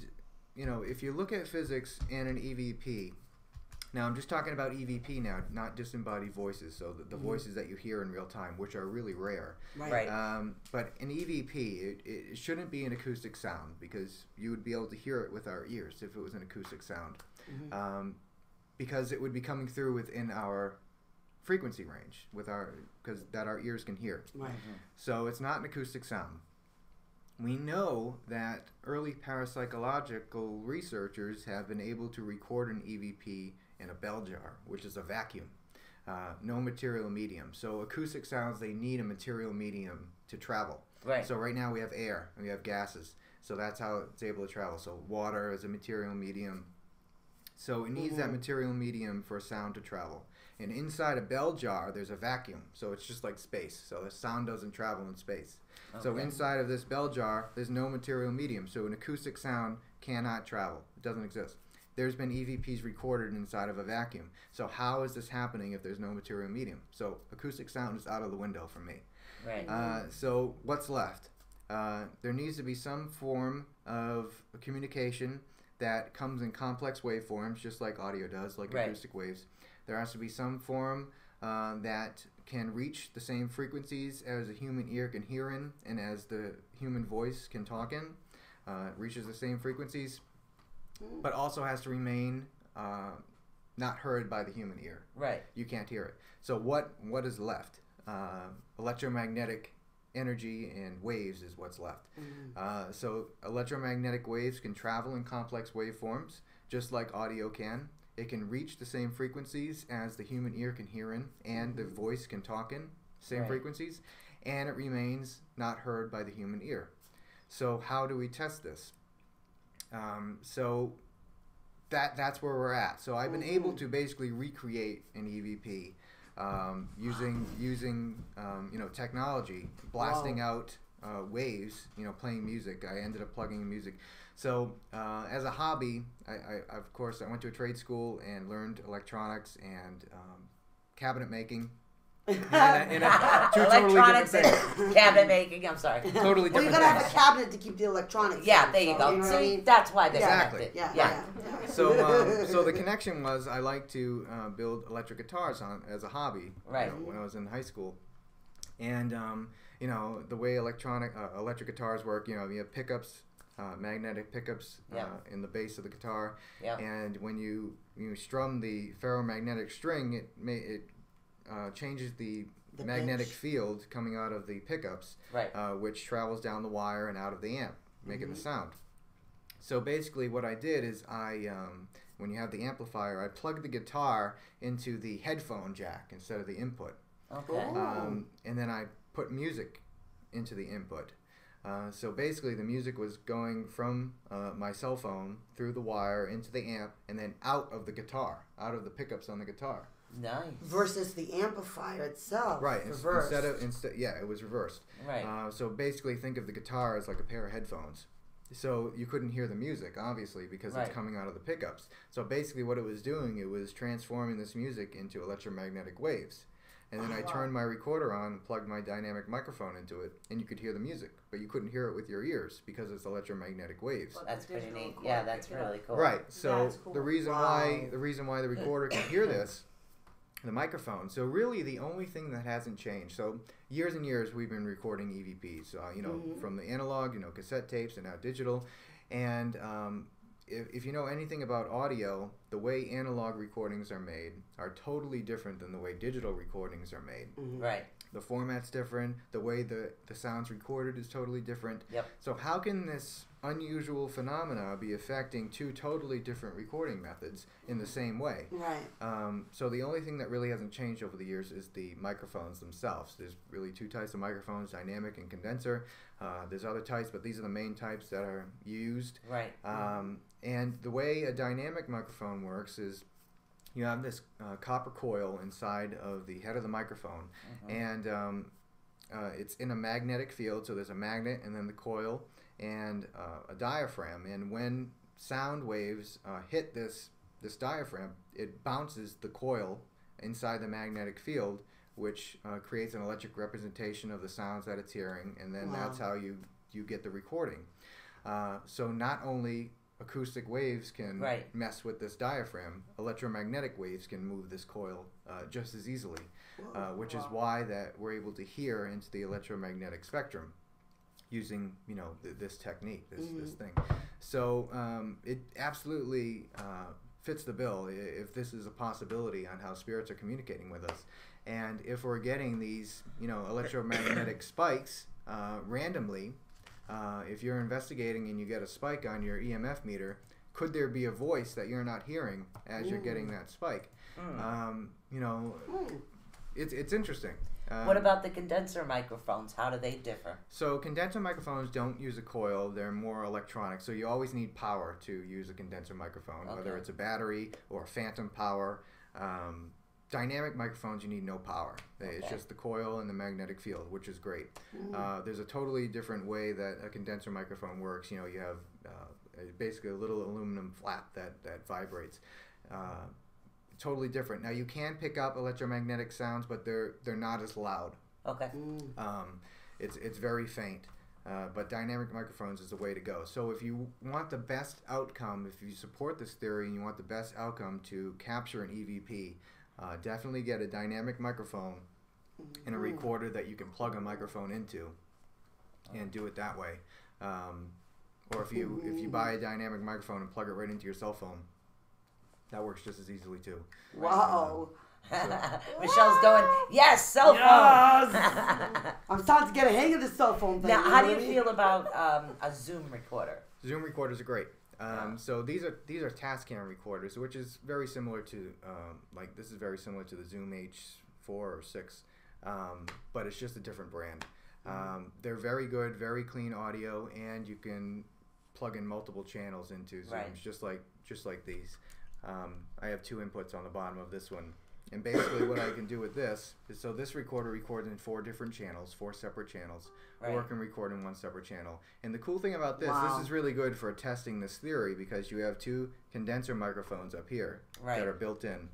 if you look at physics and an EVP, now I'm just talking about EVP now, not disembodied voices, so the voices that you hear in real time, which are really rare. Right. But an EVP, it shouldn't be an acoustic sound, because you would be able to hear it with our ears if it was an acoustic sound, because it would be coming through within our frequency range because our ears can hear. Right. So it's not an acoustic sound. We know that early parapsychological researchers have been able to record an EVP in a bell jar, which is a vacuum, no material medium. So acoustic sounds, they need a material medium to travel. Right. So right now we have air and we have gases. So that's how it's able to travel. So water is a material medium. So it needs that material medium for a sound to travel. And inside a bell jar, there's a vacuum. So it's just like space. So the sound doesn't travel in space. Okay. So inside of this bell jar, there's no material medium. So an acoustic sound cannot travel. It doesn't exist. There's been EVPs recorded inside of a vacuum. So how is this happening if there's no material medium? So acoustic sound is out of the window for me. Right. So what's left? There needs to be some form of communication that comes in complex waveforms, just like audio does, like acoustic waves. There has to be some form that can reach the same frequencies as a human ear can hear in, and as the human voice can talk in. It reaches the same frequencies, but also has to remain not heard by the human ear. Right. You can't hear it. So what is left? Electromagnetic energy and waves is what's left. So electromagnetic waves can travel in complex waveforms, just like audio can. It can reach the same frequencies as the human ear can hear in, and the voice can talk in, same frequencies, and it remains not heard by the human ear. So how do we test this? So that's where we're at. So I've been able to basically recreate an EVP using technology, blasting out waves, playing music. I ended up plugging in music. So as a hobby, I of course I went to a trade school and learned electronics and cabinet making. Two totally different things. Cabinet making. I'm sorry. Totally different. Well, you gotta have a cabinet to keep the electronics. Yeah, there you go. You know See, what I mean? that's why they're Exactly. connected. Yeah. So the connection was I like to build electric guitars as a hobby. Right. When I was in high school, and the way electric guitars work, you have pickups, magnetic pickups in the base of the guitar, and when you strum the ferromagnetic string, it changes the magnetic field coming out of the pickups, which travels down the wire and out of the amp, making the sound. So basically what I did is when you have the amplifier, I plugged the guitar into the headphone jack instead of the input. Okay. And then I put music into the input. So basically the music was going from my cell phone through the wire into the amp and then out of the guitar, out of the pickups on the guitar. Nice. Versus the amplifier itself. Right. Reversed. It was reversed. Right. So basically think of the guitar as like a pair of headphones. So you couldn't hear the music, obviously, because it's coming out of the pickups. So basically what it was doing, it was transforming this music into electromagnetic waves. And then I turned my recorder on and plugged my dynamic microphone into it, and you could hear the music, but you couldn't hear it with your ears because it's electromagnetic waves. But That's pretty neat. Yeah, that's really cool. Right. So cool. the reason why the recorder can hear this, the microphone. So really the only thing that hasn't changed. So years and years we've been recording EVPs, from the analog, cassette tapes and now digital. And if you know anything about audio, the way analog recordings are made are totally different than the way digital recordings are made. Right. The format's different. The way the sound's recorded is totally different. Yep. So how can this unusual phenomena be affecting two totally different recording methods in the same way? Right. So the only thing that really hasn't changed over the years is the microphones themselves. There's really two types of microphones, dynamic and condenser. There's other types, but these are the main types that are used. Right. And the way a dynamic microphone works is you have this copper coil inside of the head of the microphone, and it's in a magnetic field, so there's a magnet and then the coil and a diaphragm, and when sound waves hit this diaphragm, it bounces the coil inside the magnetic field, which creates an electric representation of the sounds that it's hearing, and then that's how you get the recording. So not only acoustic waves can mess with this diaphragm, electromagnetic waves can move this coil just as easily, which is why that we're able to hear into the electromagnetic spectrum using this technique, this thing. So it absolutely fits the bill if this is a possibility on how spirits are communicating with us, and if we're getting these electromagnetic spikes randomly. If you're investigating and you get a spike on your EMF meter, could there be a voice that you're not hearing as you're getting that spike? It's interesting. What about the condenser microphones? How do they differ? So condenser microphones don't use a coil. They're more electronic. So you always need power to use a condenser microphone, whether it's a battery or phantom power. Dynamic microphones, you need no power. It's just the coil and the magnetic field, which is great. There's a totally different way that a condenser microphone works. You have basically a little aluminum flap that vibrates. Totally different. Now you can pick up electromagnetic sounds, but they're not as loud. Okay. It's very faint. But dynamic microphones is the way to go. So if you want the best outcome, if you support this theory and you want the best outcome to capture an EVP, definitely get a dynamic microphone and a recorder that you can plug a microphone into and do it that way. Or if you buy a dynamic microphone and plug it right into your cell phone, that works just as easily too. Wow. Michelle's going, yes, cell phone. I'm starting to get a hang of the cell phone thing. Now, how do you feel about a Zoom recorder? Zoom recorders are great. So these are Tascam recorders, which is very similar to this is very similar to the Zoom H4 or 6, but it's just a different brand. They're very good, very clean audio, and you can plug in multiple channels into Zooms, just like these. I have 2 inputs on the bottom of this one. And basically what I can do with this is, so this recorder records in 4 different channels, 4 separate channels, or it can record in 1 separate channel. And the cool thing about this is really good for testing this theory because you have 2 condenser microphones up here that are built in.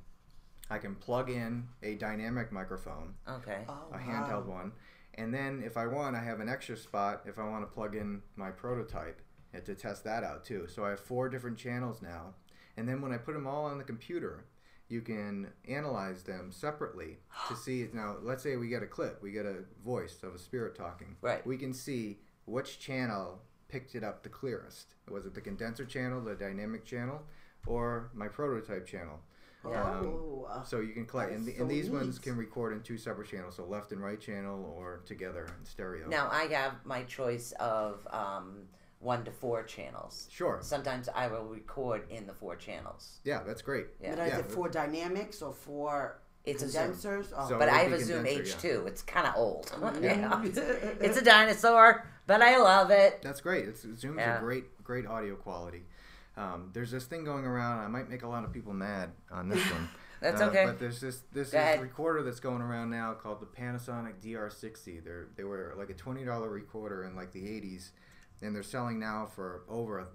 I can plug in a dynamic microphone, a handheld one, and then if I want, I have an extra spot if I want to plug in my prototype to test that out too. So I have 4 different channels now. And then when I put them all on the computer, you can analyze them separately to see. Now, let's say we get a clip, we get a voice of a spirit talking. Right. We can see which channel picked it up the clearest. Was it the condenser channel, the dynamic channel, or my prototype channel? Yeah. So you can collect, and so these neat. ones can record in 2 separate channels, so left and right channel, or together in stereo. Now I have my choice of 1 to 4 channels. Sure. Sometimes I will record in the 4 channels. Yeah, that's great. Yeah. But is it 4 dynamics or 4 It's a Zoom. condensers? Oh. So- But it I would have a be Zoom condenser, H2. It's kind of old. Mm-hmm. Yeah. It's a dinosaur, but I love it. That's great. Zoom's a great audio quality. There's this thing going around. I might make a lot of people mad on this one. That's okay. But there's this ahead. recorder that's going around now called the Panasonic DR60. They were like a $20 recorder in like the 80s, and they're selling now for over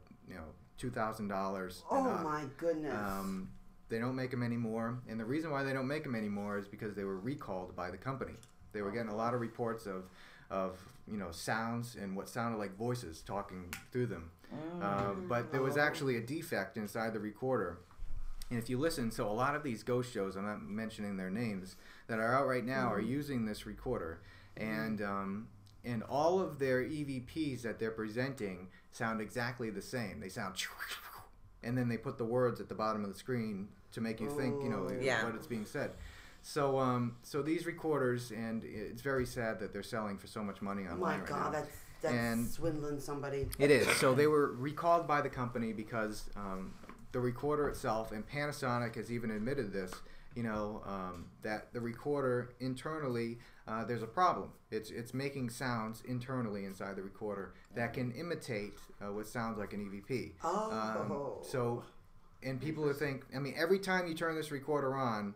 $2,000. Oh my goodness. They don't make them anymore, and the reason why they don't make them anymore is because they were recalled by the company. They were getting a lot of reports of sounds and what sounded like voices talking through them. But there was actually a defect inside the recorder. And if you listen, so a lot of these ghost shows, I'm not mentioning their names, that are out right now are using this recorder. And all of their EVPs that they're presenting sound exactly the same. They sound, and then they put the words at the bottom of the screen to make you think, what it's being said. So these recorders, and it's very sad that they're selling for so much money online right now. Oh my God, that's swindling somebody. It is. So they were recalled by the company because the recorder itself, and Panasonic has even admitted this, that the recorder internally, there's a problem. It's making sounds internally inside the recorder that can imitate what sounds like an EVP. And people think, every time you turn this recorder on,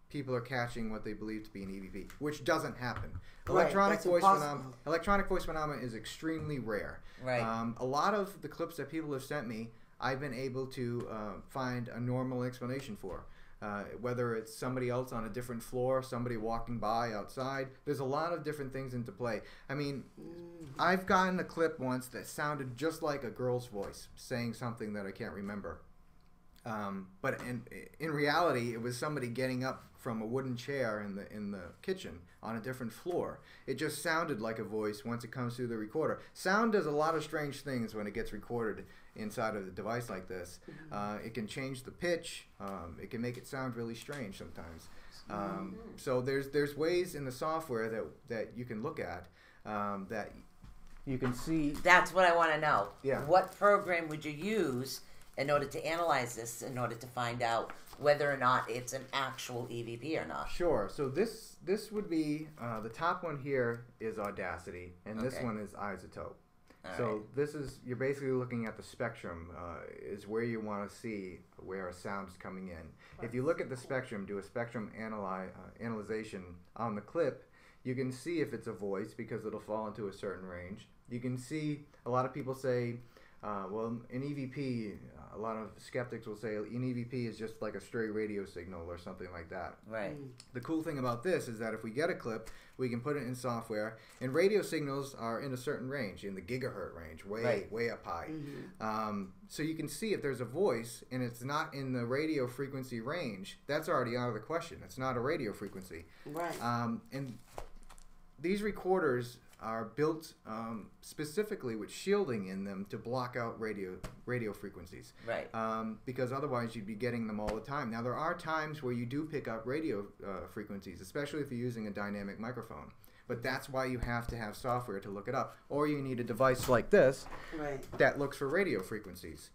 people are catching what they believe to be an EVP, which doesn't happen. Electronic voice phenomena is extremely rare. Right. A lot of the clips that people have sent me, I've been able to find a normal explanation for. Whether it's somebody else on a different floor, somebody walking by outside, there's a lot of different things into play. I've gotten a clip once that sounded just like a girl's voice saying something that I can't remember. But in reality, it was somebody getting up from a wooden chair in the kitchen on a different floor. It just sounded like a voice once it comes through the recorder. Sound does a lot of strange things when it gets recorded inside of a device like this. It can change the pitch. It can make it sound really strange sometimes. So there's ways in the software that you can look at that you can see. That's what I want to know. Yeah. What program would you use in order to analyze this, in order to find out whether or not it's an actual EVP or not? Sure. So this would be, the top one here is Audacity, and this one is Isotope. This is, you're basically looking at the spectrum, is where you want to see where a sound is coming in. If you look at the spectrum, do a spectrum analyzation on the clip, you can see if it's a voice because it'll fall into a certain range. You can see, a lot of people say, an EVP, a lot of skeptics will say an EVP is just like a stray radio signal or something like that. Right. The cool thing about this is that if we get a clip, we can put it in software, and radio signals are in a certain range, in the gigahertz range, way up high. So you can see if there's a voice and it's not in the radio frequency range, that's already out of the question. It's not a radio frequency. Right. And these recorders are built specifically with shielding in them to block out radio frequencies. Right. Because otherwise you'd be getting them all the time. Now there are times where you do pick up radio frequencies, especially if you're using a dynamic microphone. But that's why you have to have software to look it up. Or you need a device like this that looks for radio frequencies.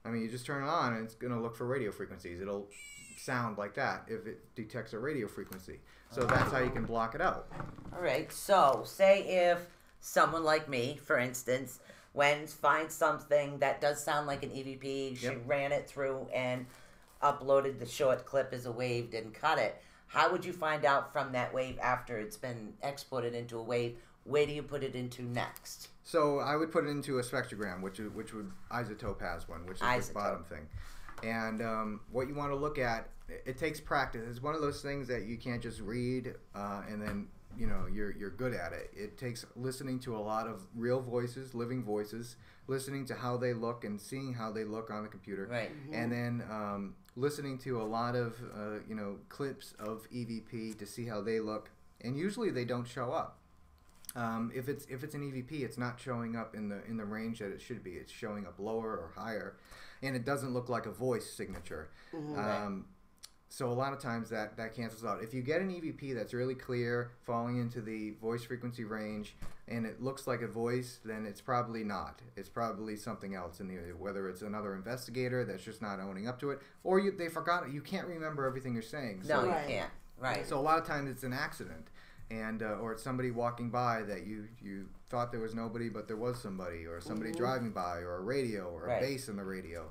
You just turn it on and it's going to look for radio frequencies. It'll sound like that if it detects a radio frequency. So that's how you can block it out. All right. So say if someone like me, for instance, finds something that does sound like an EVP, she ran it through and uploaded the short clip as a wave, didn't cut it. How would you find out from that wave after it's been exported into a wave? Where do you put it into next? So I would put it into a spectrogram, which would Isotope has one, which is the bottom thing. And what you want to look at, it takes practice. It's one of those things that you can't just read and then you're good at it. It takes listening to a lot of real voices, living voices, listening to how they look and seeing how they look on the computer, right? And then listening to a lot of clips of EVP to see how they look, and usually they don't show up. If it's an EVP, it's not showing up in the range that it should be. It's showing up lower or higher, and it doesn't look like a voice signature. So a lot of times that cancels out. If you get an EVP that's really clear, falling into the voice frequency range, and it looks like a voice, then it's probably not. It's probably something else whether it's another investigator that's just not owning up to it, or they forgot. You can't remember everything you're saying. No, you can't. Right. So a lot of times it's an accident. And or it's somebody walking by that you thought there was nobody, but there was somebody, or somebody driving by, or a radio, or a bass in the radio.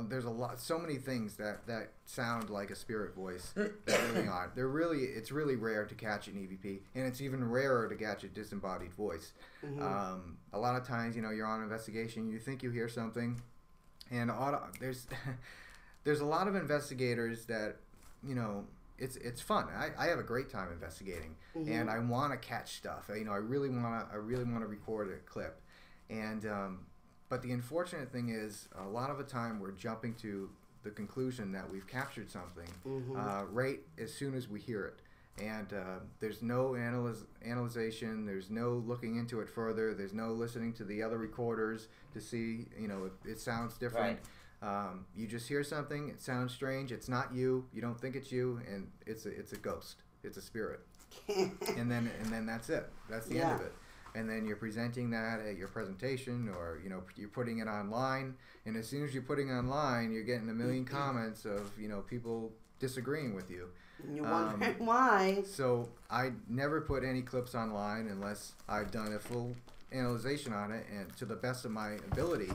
There's so many things that sound like a spirit voice that really aren't. It's really rare to catch an EVP, and it's even rarer to catch a disembodied voice. A lot of times, you're on an investigation, you think you hear something, and there's a lot of investigators that It's fun. I have a great time investigating, and I want to catch stuff. I really want to record a clip, and but the unfortunate thing is, a lot of the time we're jumping to the conclusion that we've captured something right as soon as we hear it, and there's no analyzation. There's no looking into it further. There's no listening to the other recorders to see if it sounds different. Right. You just hear something, it sounds strange, it's not you, you don't think it's you, and it's a ghost, it's a spirit. and then that's it. That's the end of it. And then you're presenting that at your presentation, or you're putting it online, and as soon as you're putting it online, you're getting a million comments of people disagreeing with you. And you're wondering why. So I never put any clips online unless I've done a full analyzation on it, and to the best of my ability.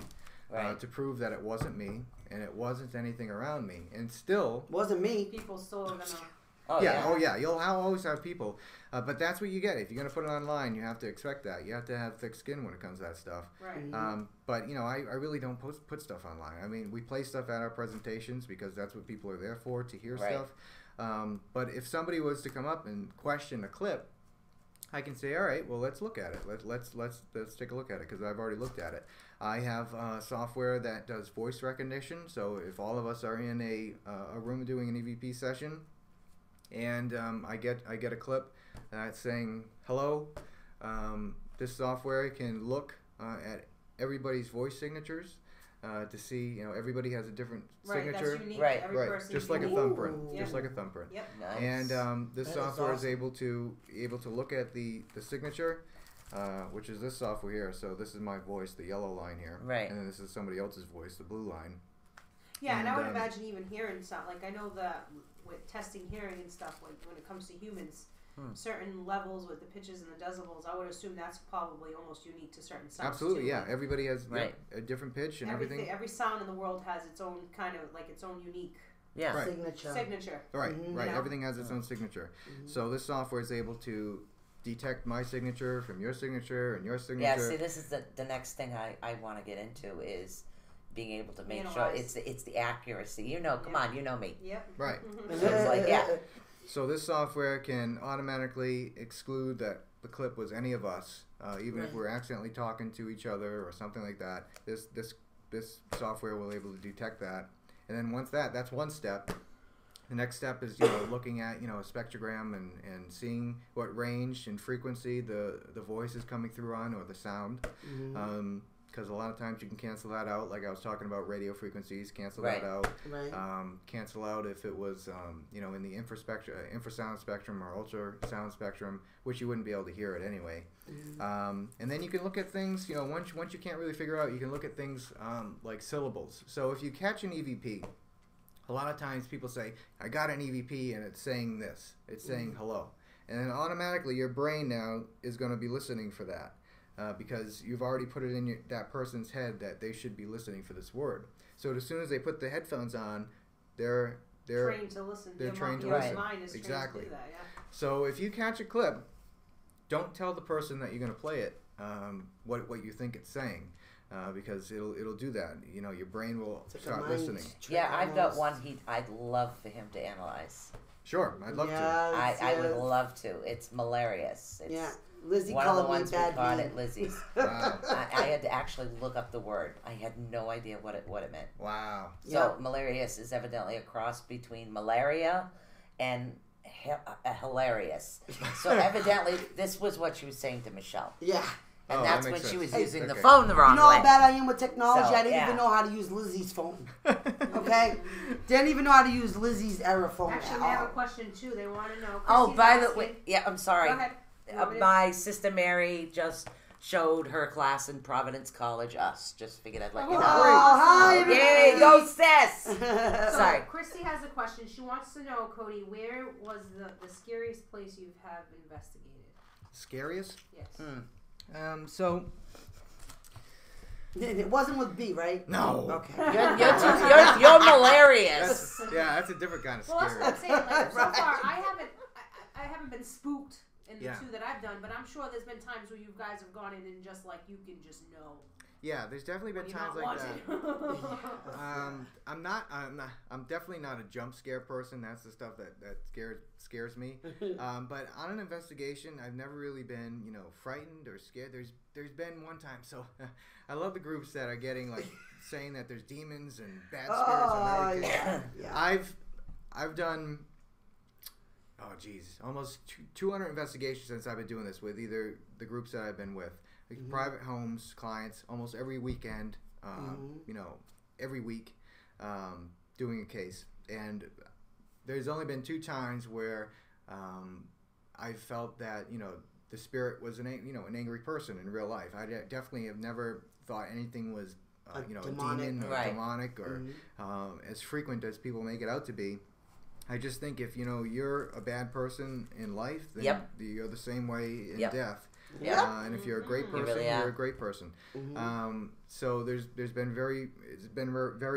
To prove that it wasn't me and it wasn't anything around me, and still wasn't me. People still are gonna. Oh yeah. You'll always have people, but that's what you get if you're gonna put it online. You have to expect that. You have to have thick skin when it comes to that stuff. Right. But I really don't put stuff online. I mean, we play stuff at our presentations because that's what people are there for, to hear stuff. But if somebody was to come up and question a clip, I can say, all right, well, let's look at it. Let's take a look at it, because I've already looked at it. I have software that does voice recognition. So if all of us are in a room doing an EVP session, and I get a clip that's saying hello, this software can look at everybody's voice signatures. To see, everybody has a different signature. That's unique. Every person just like unique. a thumbprint. Just like a thumbprint. Yep. Nice. And this software awesome. is able to look at the signature, which is this software here. So this is my voice, the yellow line here. Right. And then this is somebody else's voice, the blue line. Yeah, and I would imagine even hearing stuff. Like, I know that with testing hearing and stuff, like when it comes to humans, certain levels with the pitches and the decibels, I would assume that's probably almost unique to certain sounds. Absolutely, too. yeah. Everybody has Right. a different pitch and everything. Every sound in the world has its own kind of, like, its own unique Right. signature. Right, right. You know? Everything has its own signature. So this software is able to detect my signature from your signature and your signature. Yeah, see, this is the next thing I want to get into is being able to make sure it's the accuracy. Come on, you know me. Yep. Right. So it's like, yeah. So this software can automatically exclude that the clip was any of us, even if we're accidentally talking to each other or something like that. This software will able to detect that, and then once that's one step. The next step is looking at a spectrogram and seeing what range and frequency the voice is coming through on, or the sound. Because a lot of times you can cancel that out, like I was talking about radio frequencies, cancel that out. Right. Cancel out if it was, in the infrasound spectrum or ultrasound spectrum, which you wouldn't be able to hear it anyway. And then you can look at things, once you can't really figure out, you can look at things like syllables. So if you catch an EVP, a lot of times people say, I got an EVP and it's saying this. It's saying hello. And then automatically your brain now is going to be listening for that. Because you've already put it in that person's head that they should be listening for this word. So as soon as they put the headphones on, they're trained to listen. They're trained to your listen. mind is Exactly. trained to do that, yeah. So if you catch a clip, don't tell the person that you're going to play it what you think it's saying, because it'll do that. Your brain will start listening. Yeah, I've got one I'd love for him to analyze. Sure, I'd love to. I would love to. It's malarious. It's Lizzie one of the called ones me we bad caught name. at Lizzie's. Wow. I had to actually look up the word. I had no idea what it meant. Wow. So malarious is evidently a cross between malaria and hilarious. So evidently, this was what she was saying to Michelle. Yeah. And Oh, that's that when makes she was sense. using the Okay. phone the wrong You know way. how bad I am with technology? So, I didn't yeah. even know how to use Lizzie's phone. Okay? Didn't even know how to use Lizzie's error phone Actually, at they have a all. question too. They want to know. Oh, Chrissy's by the asking- way, yeah, I'm sorry. Go ahead. You want me to- My sister Mary just showed her class in Providence College. Just figured I'd let you know. hi, There you go, sis. So, Sorry. Christy has a question. She wants to know, Cody, where was the scariest place you have investigated? Scariest? Yes. So It wasn't with B, right? no. Okay. You're malarious. That's a different kind of Well, that's scary. what I'm saying. Like, so Right. far, I haven't been spooked in the Yeah. two that I've done, but I'm sure there's been times where you guys have gone in and just like you can just know. Yeah, there's definitely been You're times not like that. wanted. I'm definitely not a jump scare person. That's the stuff that scares me. But on an investigation, I've never really been, frightened or scared. There's been one time. So I love the groups that are getting like saying that there's demons and bad spirits on everything. yeah. I've done almost 200 investigations since I've been doing this with either the groups that I've been with. Like private homes, clients, almost every weekend, every week, doing a case. And there's only been 2 times where I felt that, the spirit was an angry person in real life. I definitely have never thought anything was, a demon or demonic or as frequent as people make it out to be. I just think if, you're a bad person in life, then you're the same way in death. Yeah. And if you're a great person, really you're a great person. So there's been very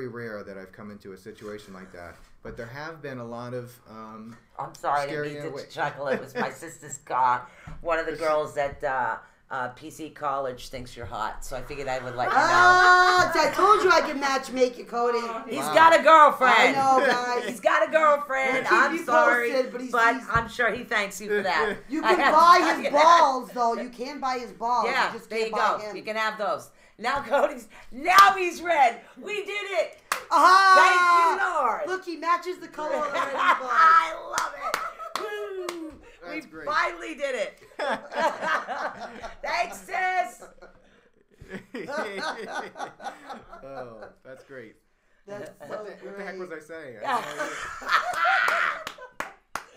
rare that I've come into a situation like that. But there have been a lot of I'm sorry, I scary didn't in a mean way. to chuckle. It was my sister's car. One of the girls at PC College thinks you're hot, so I figured I would let you know. I told you I could match make you, Cody. He's got a girlfriend. I know, guys. He's got a girlfriend. We'll keep I'm you sorry, posted, but I'm sure he thanks you for that. You I can have buy to tell his you balls, though. You can buy his balls. Yeah, you just there you can't go. buy him. You can have those. Now now he's red. We did it. Aha! Thank you, Lord. Look, he matches the color of the red balls. I love it. Woo. That's We great. finally did it. Thanks, sis. Oh, that's great. That's so What the heck was I saying?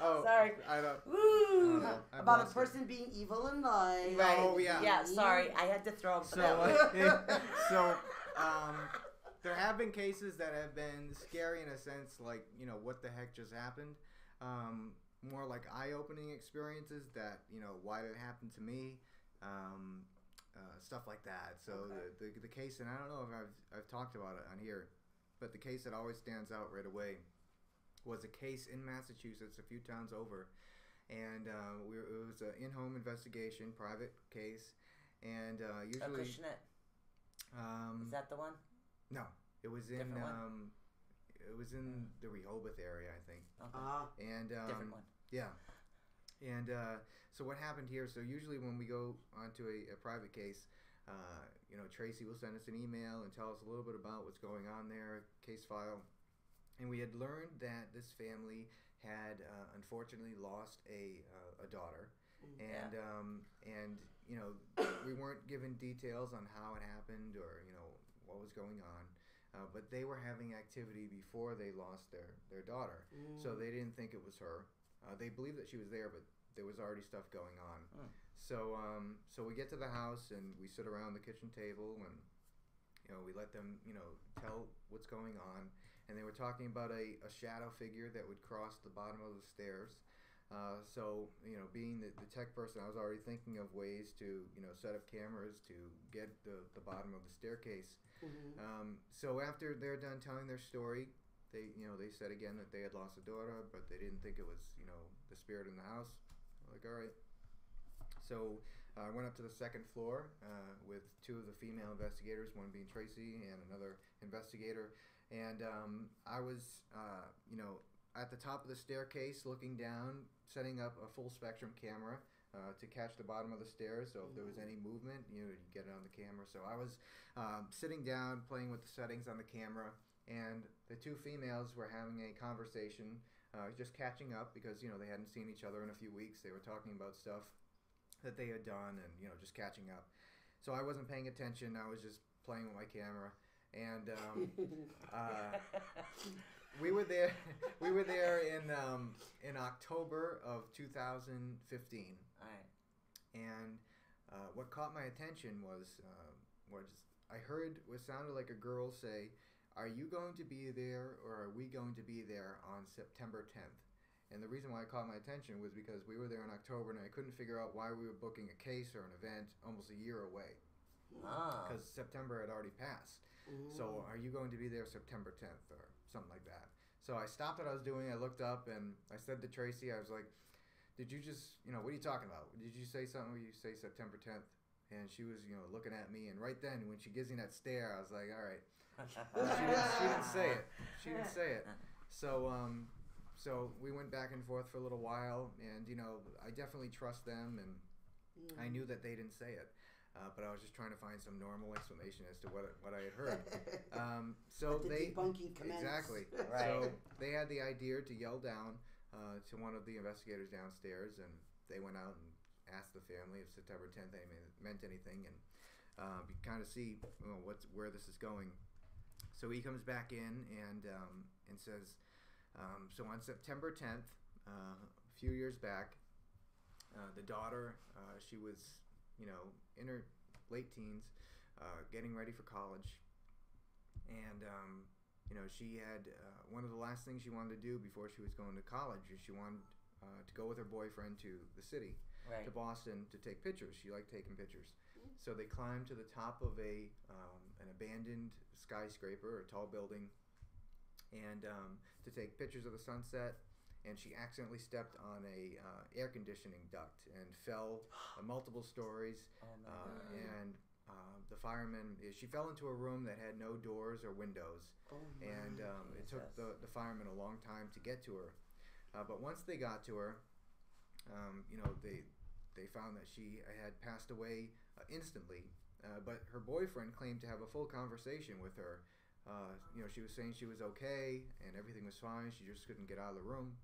Oh, Sorry. I don't. Woo. I've About a lost it. person being evil in life. Right. Oh, yeah. Yeah, sorry. I had to throw him for that one. There have been cases that have been scary in a sense, like, what the heck just happened. More like eye-opening experiences that, why did it happen to me? Stuff like that. So the case, and I don't know if I've talked about it on here, but the case that always stands out right away was a case in Massachusetts, a few towns over, and it was an in-home investigation, private case, and usually. Acushnet. Is that the one? No, it was in Different one? it was in the Rehoboth area, I think, Okay. and Different one. yeah, and so what happened here? So usually when we go onto a private case, Tracy will send us an email and tell us a little bit about what's going on there, case file. And we had learned that this family had unfortunately lost a daughter, and we weren't given details on how it happened or what was going on, but they were having activity before they lost their daughter, so they didn't think it was her. They believed that she was there, but there was already stuff going on. So we get to the house and we sit around the kitchen table and we let them tell what's going on. And they were talking about a shadow figure that would cross the bottom of the stairs. So, being the tech person, I was already thinking of ways to, set up cameras to get the bottom of the staircase. So after they're done telling their story, they said again that they had lost a daughter, but they didn't think it was, the spirit in the house. I'm like, all right. So I went up to the second floor with 2 of the female investigators, one being Tracy and another investigator. And I was, at the top of the staircase, looking down, setting up a full spectrum camera to catch the bottom of the stairs. So if there was any movement, you get it on the camera. So I was sitting down, playing with the settings on the camera, and the two females were having a conversation, just catching up because they hadn't seen each other in a few weeks. They were talking about stuff that they had done, and just catching up. So I wasn't paying attention. I was just playing with my camera, and we were there. We were there in October of 2015. All right. And what caught my attention was I heard what sounded like a girl say, "Are you going to be there, or are we going to be there on September 10th?" And the reason why it caught my attention was because we were there in October, and I couldn't figure out why we were booking a case or an event almost a year away. Because September had already passed. So are you going to be there September 10th or something like that? So I stopped what I was doing. I looked up, and I said to Tracy, I was like, "Did you just, what are you talking about? Did you say something where you say September 10th?" And she was, looking at me. And right then, when she gives me that stare, I was like, all right. She didn't say it. She didn't say it. So we went back and forth for a little while. And, I definitely trust them. And I knew that they didn't say it. But I was just trying to find some normal explanation as to what I had heard. So the debunking commenced. Exactly. Right. So they had the idea to yell down to one of the investigators downstairs, and they went out and asked the family if September 10th meant anything, and you kind of see where this is going. So he comes back in and says, so on September 10th, a few years back, the daughter, she was in her late teens, getting ready for college, and she had one of the last things she wanted to do before she was going to college is she wanted to go with her boyfriend to the city, right, to Boston, to take pictures. She liked taking pictures. So they climbed to the top of an abandoned skyscraper, a tall building, and to take pictures of the sunset. And she accidentally stepped on a air conditioning duct and fell multiple stories. Oh my God. And the firemen, she fell into a room that had no doors or windows. Oh and it took the firemen a long time to get to her. But once they got to her, they found that she had passed away instantly. But her boyfriend claimed to have a full conversation with her. She was saying she was okay and everything was fine. She just couldn't get out of the room.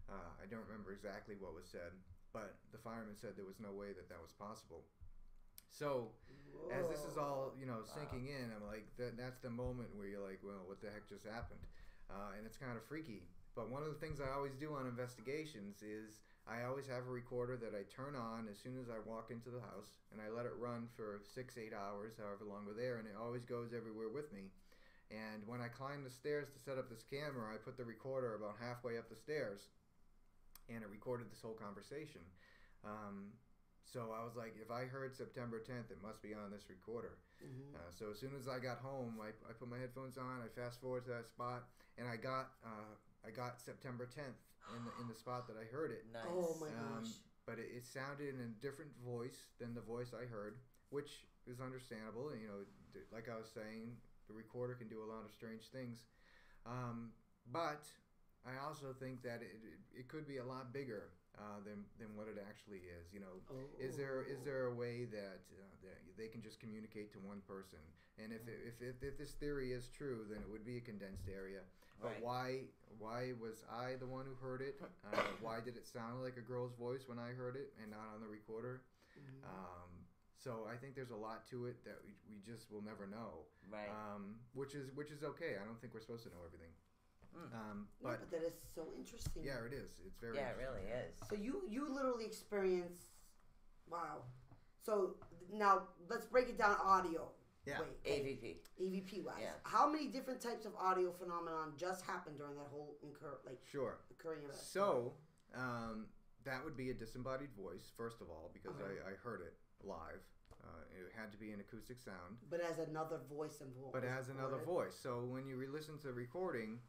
I don't remember exactly what was said, but the fireman said there was no way that was possible. So, as this is all sinking in, I'm like, that's the moment where you're like, well, what the heck just happened? And it's kind of freaky. But one of the things I always do on investigations is I always have a recorder that I turn on as soon as I walk into the house, and I let it run for 6-8 hours, however long we're there, and it always goes everywhere with me. And when I climbed the stairs to set up this camera, I put the recorder about halfway up the stairs, and it recorded this whole conversation. So I was like, if I heard September 10th, it must be on this recorder. So as soon as I got home, I put my headphones on, I fast forward to that spot, and I got September 10th in the spot that I heard it. Nice. Oh my gosh. But it sounded in a different voice than the voice I heard, which is understandable. Like I was saying, the recorder can do a lot of strange things. But I also think that it could be a lot bigger than what it actually is. Is there a way that they can just communicate to one person? And if this theory is true, then it would be a condensed area. But Right. why was I the one who heard it? Why did it sound like a girl's voice when I heard it and not on the recorder? So I think there's a lot to it that we just will never know. Right. Which is okay. I don't think we're supposed to know everything. But that is so interesting. Yeah, it is. It's very Yeah, it interesting. really is. So you literally experienced, wow. So now let's break it down audio. Yeah. AVP. EVP wise. Yeah. How many different types of audio phenomenon just happened during that whole Sure. occurring event? So that would be a disembodied voice, first of all, because I heard it live. It had to be an acoustic sound. But as another voice involved. But as another voice. So when you re-listen to the recording,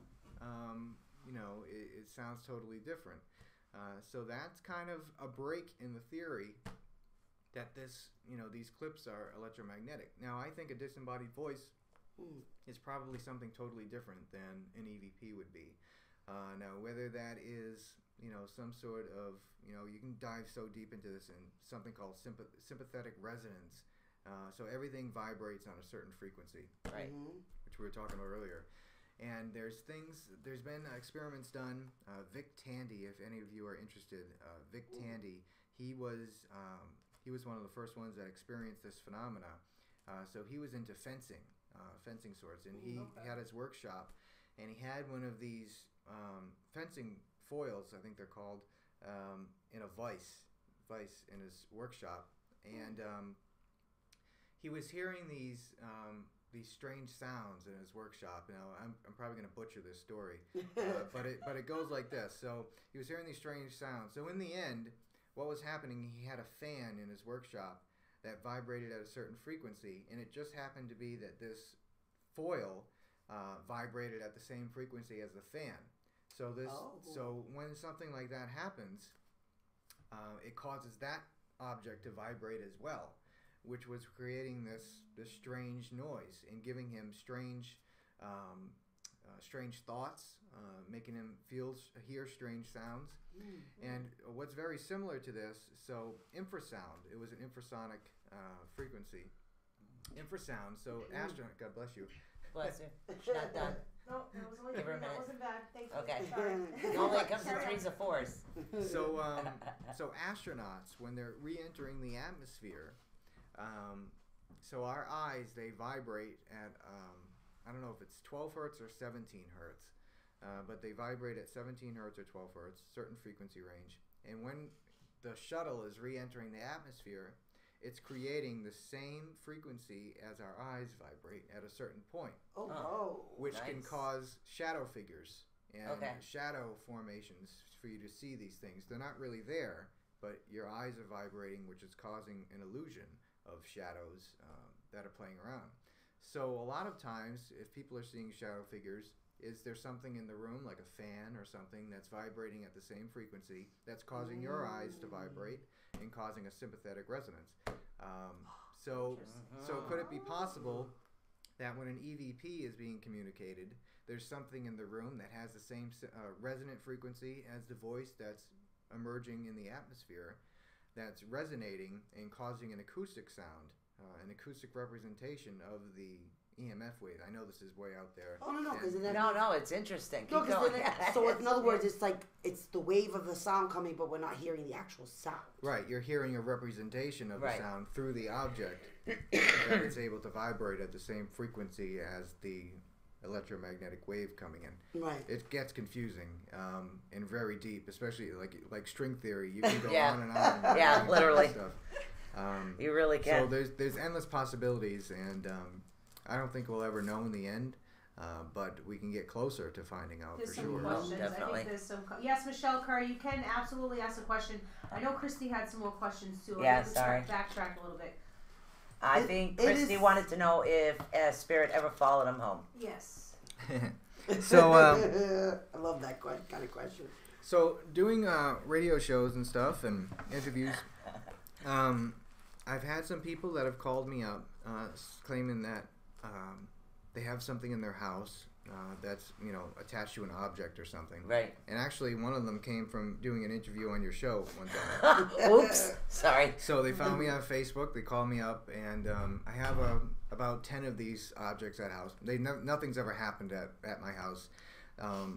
it sounds totally different. So that's kind of a break in the theory that these clips are electromagnetic. Now, I think a disembodied voice is probably something totally different than an EVP would be. Now, whether that is, some sort of, you can dive so deep into this in something called sympathetic resonance. So everything vibrates on a certain frequency, Right. which we were talking about earlier. And there's been experiments done. Vic Tandy, if any of you are interested, Vic Tandy, he was one of the first ones that experienced this phenomena. So he was into fencing sorts, and he had his workshop, and he had one of these fencing foils, I think they're called, in a vise in his workshop, and he was hearing these strange sounds in his workshop. Now, I'm probably going to butcher this story, but it goes like this. So he was hearing these strange sounds. So in the end, what was happening? He had a fan in his workshop that vibrated at a certain frequency, and it just happened to be that this foil vibrated at the same frequency as the fan. So so when something like that happens, it causes that object to vibrate as well, which was creating this strange noise and giving him strange thoughts, making him hear strange sounds. And what's very similar to this, so infrasound, it was an infrasonic frequency. Infrasound, so astronaut, God bless you. Bless you. She's not done. No, that was only Give her a that minute. wasn't bad. Thank you. Okay. Sorry. It only comes in threes or fours. So astronauts, when they're re-entering the atmosphere, so our eyes, they vibrate at, I don't know if it's 12 hertz or 17 hertz, but they vibrate at 17 hertz or 12 hertz, certain frequency range. And when the shuttle is re-entering the atmosphere, it's creating the same frequency as our eyes vibrate at a certain point. Which nice. can cause shadow figures and shadow formations for you to see these things. They're not really there, but your eyes are vibrating, which is causing an illusion of shadows that are playing around. So a lot of times, if people are seeing shadow figures, is there something in the room, like a fan or something, that's vibrating at the same frequency that's causing your eyes to vibrate and causing a sympathetic resonance? So could it be possible that when an EVP is being communicated, there's something in the room that has the same resonant frequency as the voice that's emerging in the atmosphere, that's resonating and causing an acoustic sound, an acoustic representation of the EMF wave? I know this is way out there. Oh, no, because No, it's interesting. Keep No, going. so in other words, it's like it's the wave of the sound coming, but we're not hearing the actual sound. Right, you're hearing a representation of the sound through the object that is able to vibrate at the same frequency as the electromagnetic wave coming in. Right. It gets confusing and very deep, especially like string theory. You can go on and on. Yeah, literally. Stuff. You really can. So there's endless possibilities, and I don't think we'll ever know in the end, but we can get closer to finding out There's for some sure. questions. Definitely. I think there's some. Yes, Michelle Curry, you can absolutely ask a question. I know Christy had some more questions too. Yeah, Let's sorry. Backtrack a little bit. I think Christy wanted to know if Spirit ever followed him home. Yes. So I love that kind of question. So doing radio shows and stuff and interviews, I've had some people that have called me up claiming that they have something in their house that's attached to an object or something. Right. And actually, one of them came from doing an interview on your show one time. Oops. Sorry. So they found me on Facebook. They called me up, and I have about 10 of these objects at house. Nothing's ever happened at my house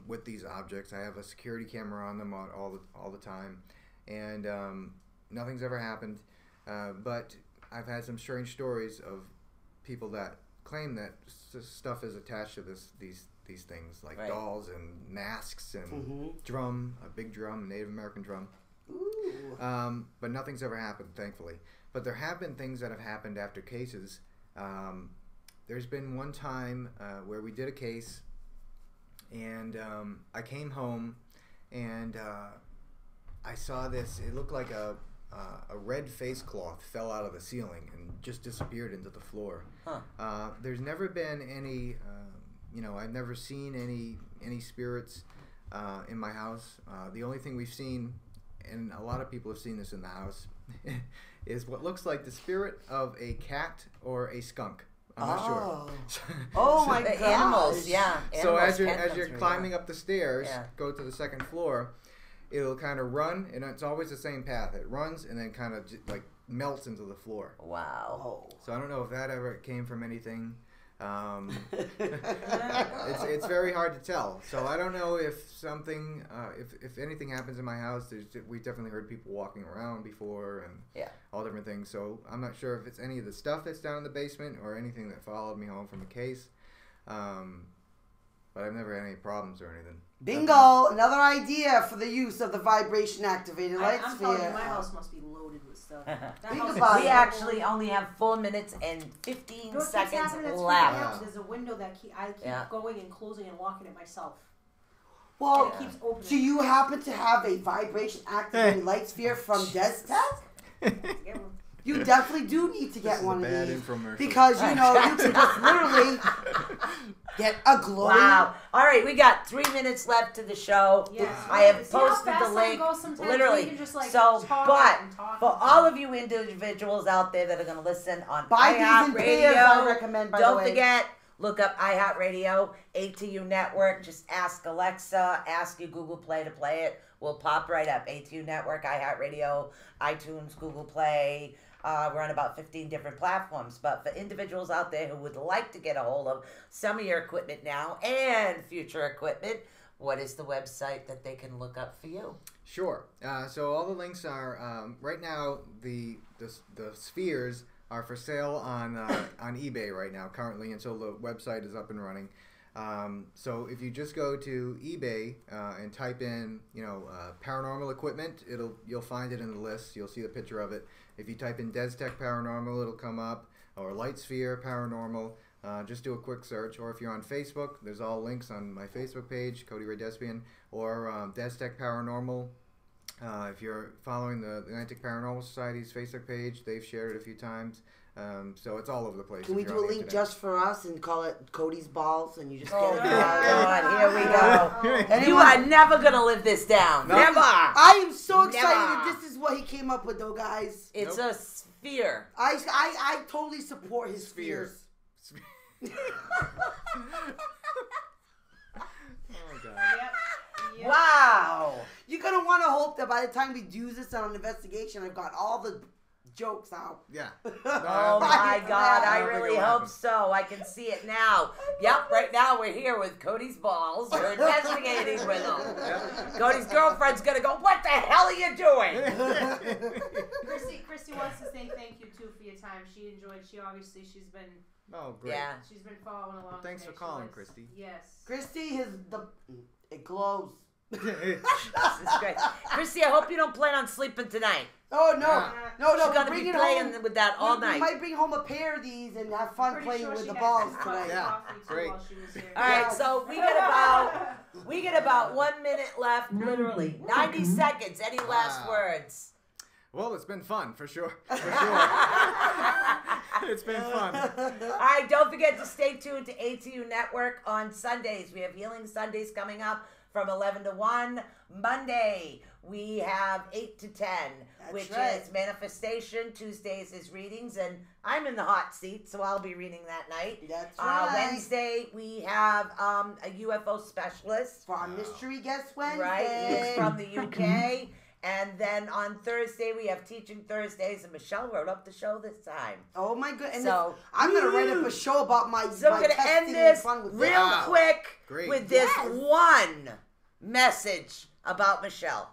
with these objects. I have a security camera on them all the time, and nothing's ever happened. But I've had some strange stories of people that claim that stuff is attached to these things, like dolls and masks and a big drum, a Native American drum. Ooh. But nothing's ever happened, thankfully. But there have been things that have happened after cases. There's been one time where we did a case, and I came home, and I saw this. It looked like a red face cloth fell out of the ceiling and just disappeared into the floor. Huh. There's never been any, I've never seen any spirits in my house. The only thing we've seen, and a lot of people have seen this in the house, is what looks like the spirit of a cat or a skunk. I'm not sure. Oh my The god! animals, yeah. So Animals as can come you're through, climbing up the stairs, Yeah. go to the second floor, it'll kind of run, and it's always the same path. It runs and then kind of like melts into the floor. Wow. Oh. So I don't know if that ever came from anything. It's very hard to tell. So I don't know if something, if anything happens in my house. We definitely heard people walking around before and all different things. So I'm not sure if it's any of the stuff that's down in the basement or anything that followed me home from a case. But I've never had any problems or anything. Bingo! Another idea for the use of the vibration activated light I'm sphere. telling you, my house must be loaded with stuff. Think about We it. actually only have 4 minutes and 15 seconds left. There's a window that I keep going and closing and locking it myself. Well, And it keeps opening. do you happen to have a vibration activated light sphere from DesTech? You definitely do need to get one of bad these infomercial. because you know you can just literally get a glowing. Wow. All right, we got 3 minutes left to the show. Yes. I have See how posted fast the time link. goes sometimes? Literally. We can just, like, So, talk but and talk for and all of you individuals out there that are going to listen on Buy these in pairs, I iHeartRadio, recommend, by the don't way. forget, look up iHeartRadio, ATU Network. Just ask Alexa, ask your Google Play to play it. We'll pop right up. ATU Network, iHeartRadio, iTunes, Google Play. We're on about 15 different platforms. But for individuals out there who would like to get a hold of some of your equipment now and future equipment, what is the website that they can look up for you? Sure. So all the links are right now. The spheres are for sale on eBay right now currently until the website is up and running. So if you just go to eBay and type in paranormal equipment, you'll find it in the list. You'll see the picture of it. If you type in DesTech Paranormal, it'll come up, or Light Sphere Paranormal. Just do a quick search, or if you're on Facebook, there's all links on my Facebook page, Cody Ray Despian, or DesTech Paranormal. If you're following the Atlantic Paranormal Society's Facebook page, they've shared it a few times. So it's all over the place. Can we do a link just for us and call it Cody's Balls and you just get Oh, it? God, here we go. Anyone? You are never going to live this down. No. Never. I am so excited Never. that this is what he came up with, though, guys. It's a sphere. I totally support his Sphere. spheres. Oh, God. Yep. Wow. You're going to want to hope that by the time we do this on an investigation, I've got all the jokes out. Yeah. Oh my God, I don't think really it'll hope happen. so. I can see it now. Yep, right now we're here with Cody's balls. We're investigating with him. Cody's girlfriend's gonna go, what the hell are you doing? Christy wants to say thank you too for your time. She's been Oh, great. Yeah. she's been following along. Well, thanks today. for calling, She was- Christy. Yes. Christy, it glows. This is great. Christy, I hope you don't plan on sleeping tonight. Oh, no. Yeah. No, She's we're gonna be bringing playing home. with that all We night. might bring home a pair of these and have fun Pretty playing sure with she the had balls some tonight. Yeah. coffee too Great. while she was here. All right, so we get about 1 minute left, literally 90 seconds. Any last words? Well, it's been fun, for sure. For sure. It's been fun. All right, don't forget to stay tuned to ATU Network on Sundays. We have Healing Sundays coming up from 11 to 1. Monday, we have 8 to 10, which right. is Manifestation. Tuesdays is readings, and I'm in the hot seat, so I'll be reading that night. That's right. Wednesday, we have a UFO specialist. For our mystery guest Wednesday. Right, it's from the UK. And then on Thursday, we have Teaching Thursdays, and Michelle wrote up the show this time. Oh my goodness! So, I'm gonna write up a show about my. So my I'm going to end testing this and fun with real that. quick Great. with this Yes. one message about Michelle.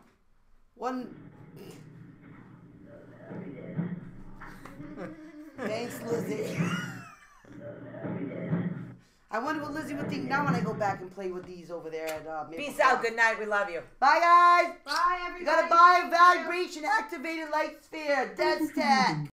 One. Thanks, Lizzie. I wonder what Lizzie would think now when I go back and play with these over there at Maple Peace out. Farm. Good night. We love you. Bye, guys. Bye, You everybody. gotta buy a vibration activated light sphere. Dead stack.